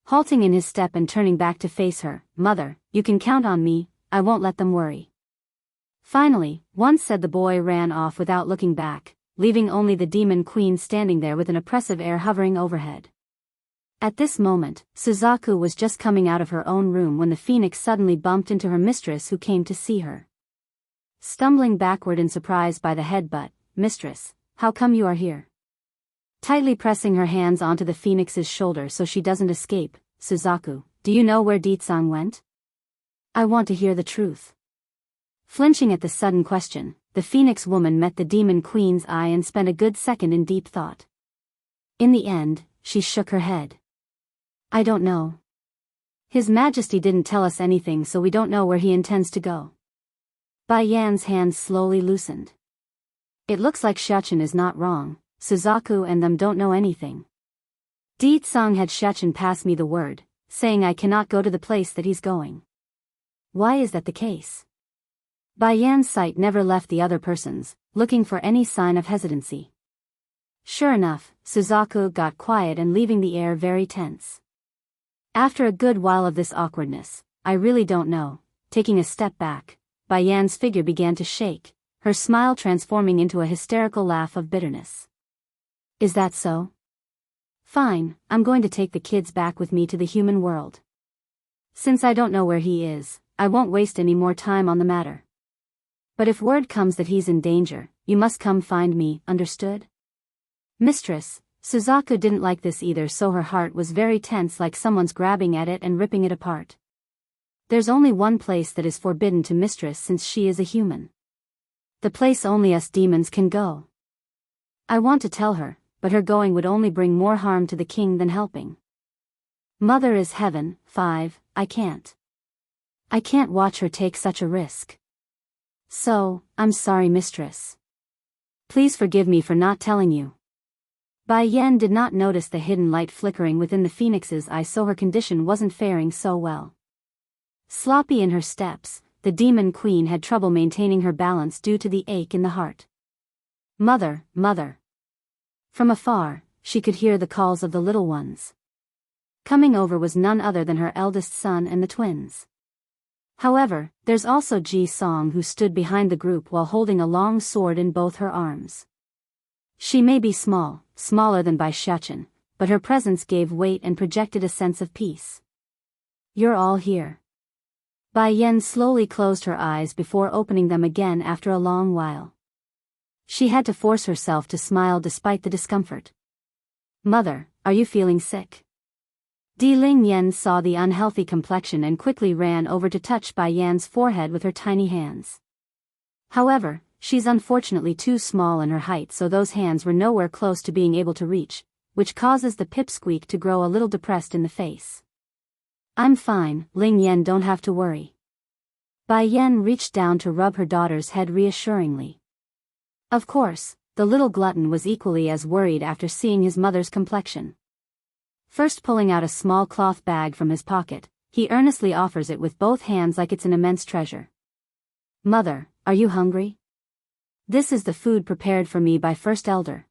Halting in his step and turning back to face her, Mother, you can count on me, I won't let them worry. Finally, once said the boy ran off without looking back, leaving only the Demon Queen standing there with an oppressive air hovering overhead. At this moment, Suzaku was just coming out of her own room when the phoenix suddenly bumped into her mistress who came to see her. Stumbling backward in surprise by the headbutt, Mistress, how come you are here? Tightly pressing her hands onto the phoenix's shoulder so she doesn't escape, Suzaku, do you know where Di Tsang went? I want to hear the truth. Flinching at the sudden question, the phoenix woman met the Demon Queen's eye and spent a good second in deep thought. In the end, she shook her head. I don't know. His Majesty didn't tell us anything, so we don't know where he intends to go. Bai Yan's hands slowly loosened. It looks like Xiachen is not wrong, Suzaku and them don't know anything. Di Tsang had Xiachen pass me the word, saying I cannot go to the place that he's going. Why is that the case? Bai Yan's sight never left the other person's, looking for any sign of hesitancy. Sure enough, Suzaku got quiet and leaving the air very tense. After a good while of this awkwardness, I really don't know. Taking a step back, Bai Yan's figure began to shake, her smile transforming into a hysterical laugh of bitterness. Is that so? Fine, I'm going to take the kids back with me to the human world. Since I don't know where he is, I won't waste any more time on the matter. But if word comes that he's in danger, you must come find me, understood? Mistress, Suzaku didn't like this either, so her heart was very tense, like someone's grabbing at it and ripping it apart. There's only one place that is forbidden to Mistress since she is a human. The place only us demons can go. I want to tell her, but her going would only bring more harm to the king than helping. Mother is heaven, 5, I can't. I can't watch her take such a risk. So, I'm sorry, Mistress. Please forgive me for not telling you. Bai Yan did not notice the hidden light flickering within the phoenix's eye, so her condition wasn't faring so well. Sloppy in her steps, the demon queen had trouble maintaining her balance due to the ache in the heart. Mother, mother. From afar, she could hear the calls of the little ones. Coming over was none other than her eldest son and the twins. However, there's also Ji Song, who stood behind the group while holding a long sword in both her arms. She may be small, smaller than Bai Xiachen, but her presence gave weight and projected a sense of peace. You're all here. Bai Yan slowly closed her eyes before opening them again after a long while. She had to force herself to smile despite the discomfort. Mother, are you feeling sick? Di Ling Yan saw the unhealthy complexion and quickly ran over to touch Bai Yan's forehead with her tiny hands. However, she's unfortunately too small in her height, so those hands were nowhere close to being able to reach, which causes the pipsqueak to grow a little depressed in the face. I'm fine, Ling Yan, don't have to worry. Bai Yan reached down to rub her daughter's head reassuringly. Of course, the little glutton was equally as worried after seeing his mother's complexion. First pulling out a small cloth bag from his pocket, he earnestly offers it with both hands like it's an immense treasure. Mother, are you hungry? This is the food prepared for me by First Elder.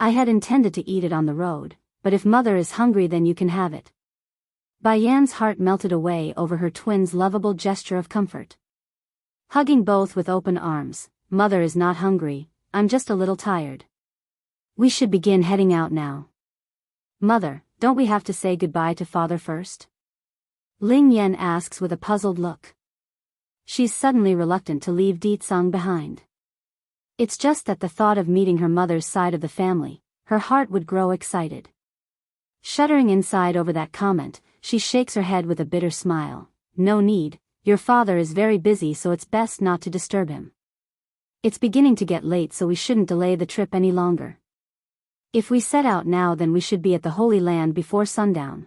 I had intended to eat it on the road, but if Mother is hungry then you can have it. Bai Yan's heart melted away over her twins' lovable gesture of comfort. Hugging both with open arms, Mother is not hungry, I'm just a little tired. We should begin heading out now. Mother, don't we have to say goodbye to Father first? Ling Yan asks with a puzzled look. She's suddenly reluctant to leave Ditsang behind. It's just that the thought of meeting her mother's side of the family, her heart would grow excited. Shuddering inside over that comment, she shakes her head with a bitter smile. No need, your father is very busy, so it's best not to disturb him. It's beginning to get late, so we shouldn't delay the trip any longer. If we set out now, then we should be at the Holy Land before sundown.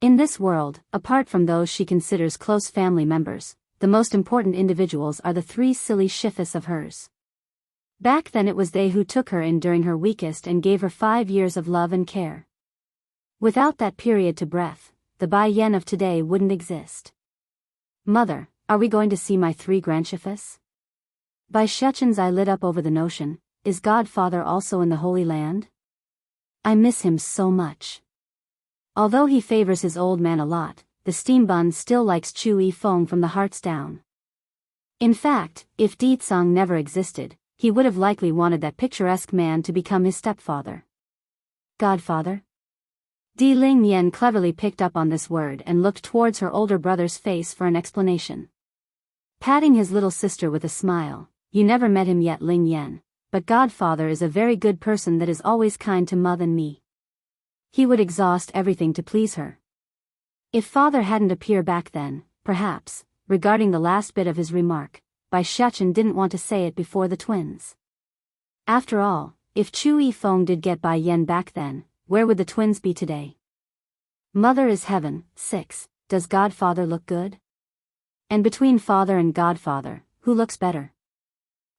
In this world, apart from those she considers close family members, the most important individuals are the 3 silly shifis of hers. Back then it was they who took her in during her weakest and gave her 5 years of love and care. Without that period to breath, the Bai Yan of today wouldn't exist. Mother, are we going to see my 3 grandshifis? Bai Xiachen's eye lit up over the notion, is Godfather also in the Holy Land? I miss him so much. Although he favors his old man a lot, the steam bun still likes Chu Yifeng from the hearts down. In fact, if Ditsang never existed, he would have likely wanted that picturesque man to become his stepfather. Godfather? Di Ling Yan cleverly picked up on this word and looked towards her older brother's face for an explanation. Patting his little sister with a smile, you never met him yet, Ling Yan, but Godfather is a very good person that is always kind to Mother and me. He would exhaust everything to please her. If Father hadn't appeared back then, perhaps, regarding the last bit of his remark, Bai Xiachen didn't want to say it before the twins. After all, if Chu Yifeng did get Bai Yan back then, where would the twins be today? Mother is heaven. 6. Does Godfather look good? And between Father and Godfather, who looks better?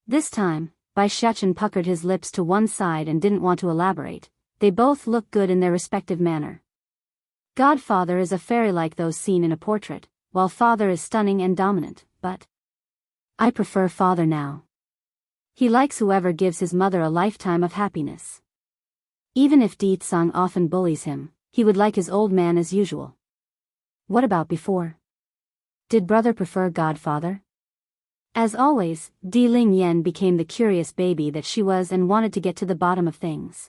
This time, Bai Xiachen puckered his lips to one side and didn't want to elaborate. They both look good in their respective manner. Godfather is a fairy like those seen in a portrait, while Father is stunning and dominant, but I prefer Father now. He likes whoever gives his mother a lifetime of happiness. Even if Ditsang often bullies him, he would like his old man as usual. What about before? Did brother prefer Godfather? As always, Di Ling Yen became the curious baby that she was and wanted to get to the bottom of things.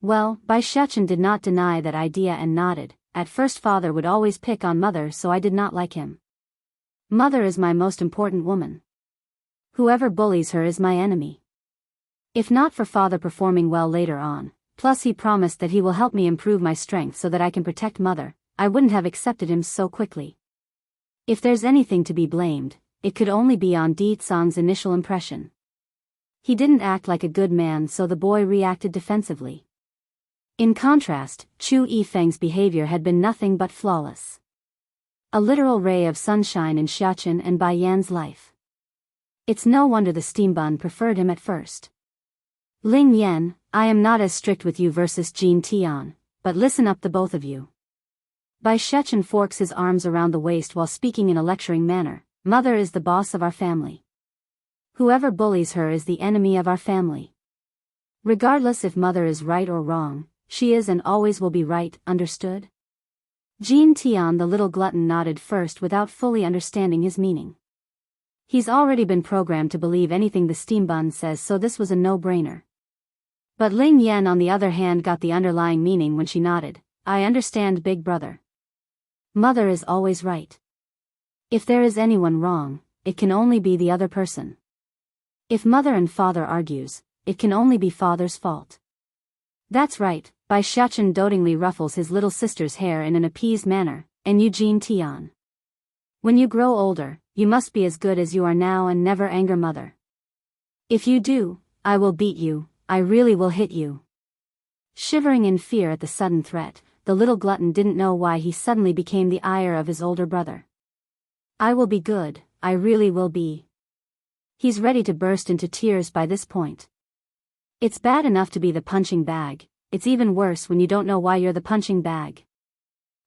Well, Bai Shechen did not deny that idea and nodded. At first father would always pick on mother, so I did not like him. Mother is my most important woman. Whoever bullies her is my enemy. If not for father performing well later on, plus he promised that he will help me improve my strength so that I can protect mother, I wouldn't have accepted him so quickly. If there's anything to be blamed, it could only be on Di Tsang's initial impression. He didn't act like a good man, so the boy reacted defensively. In contrast, Chu Yifeng's behavior had been nothing but flawless. A literal ray of sunshine in Xiachen and Bai Yan's life. It's no wonder the steambun preferred him at first. Ling Yan, I am not as strict with you versus Jin Tian, but listen up the both of you. Bai Shechen forks his arms around the waist while speaking in a lecturing manner. Mother is the boss of our family. Whoever bullies her is the enemy of our family. Regardless if mother is right or wrong, she is and always will be right, understood? Jin Tian the little glutton nodded first without fully understanding his meaning. He's already been programmed to believe anything the steambun says, so this was a no-brainer. But Ling Yan on the other hand got the underlying meaning when she nodded. I understand, big brother. Mother is always right. If there is anyone wrong, it can only be the other person. If mother and father argues, it can only be father's fault. That's right, Bai Shechen dotingly ruffles his little sister's hair in an appeased manner, and Eugene Tian. When you grow older, you must be as good as you are now and never anger mother. If you do, I will beat you, I really will hit you. Shivering in fear at the sudden threat, the little glutton didn't know why he suddenly became the ire of his older brother. I will be good, I really will be. He's ready to burst into tears by this point. It's bad enough to be the punching bag, it's even worse when you don't know why you're the punching bag.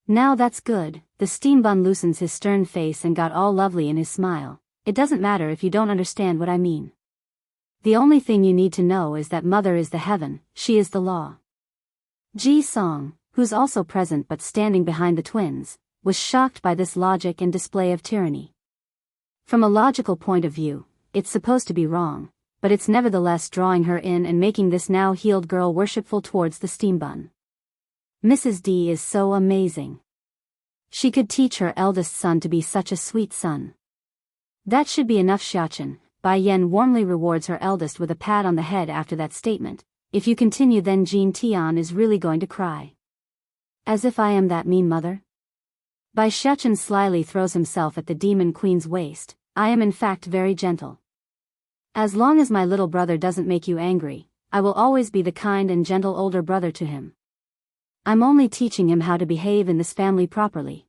Now that's good, the steambun loosens his stern face and got all lovely in his smile. It doesn't matter if you don't understand what I mean. The only thing you need to know is that mother is the heaven, she is the law. Ji Song, who's also present but standing behind the twins, was shocked by this logic and display of tyranny. From a logical point of view, it's supposed to be wrong, but it's nevertheless drawing her in and making this now healed girl worshipful towards the steambun. Mrs. D is so amazing. She could teach her eldest son to be such a sweet son. That should be enough. Xiachen, Bai Yan warmly rewards her eldest with a pat on the head after that statement. If you continue, then Jin Tian is really going to cry. As if I am that mean, mother? Bai Shechen slyly throws himself at the demon queen's waist. I am in fact very gentle. As long as my little brother doesn't make you angry, I will always be the kind and gentle older brother to him. I'm only teaching him how to behave in this family properly.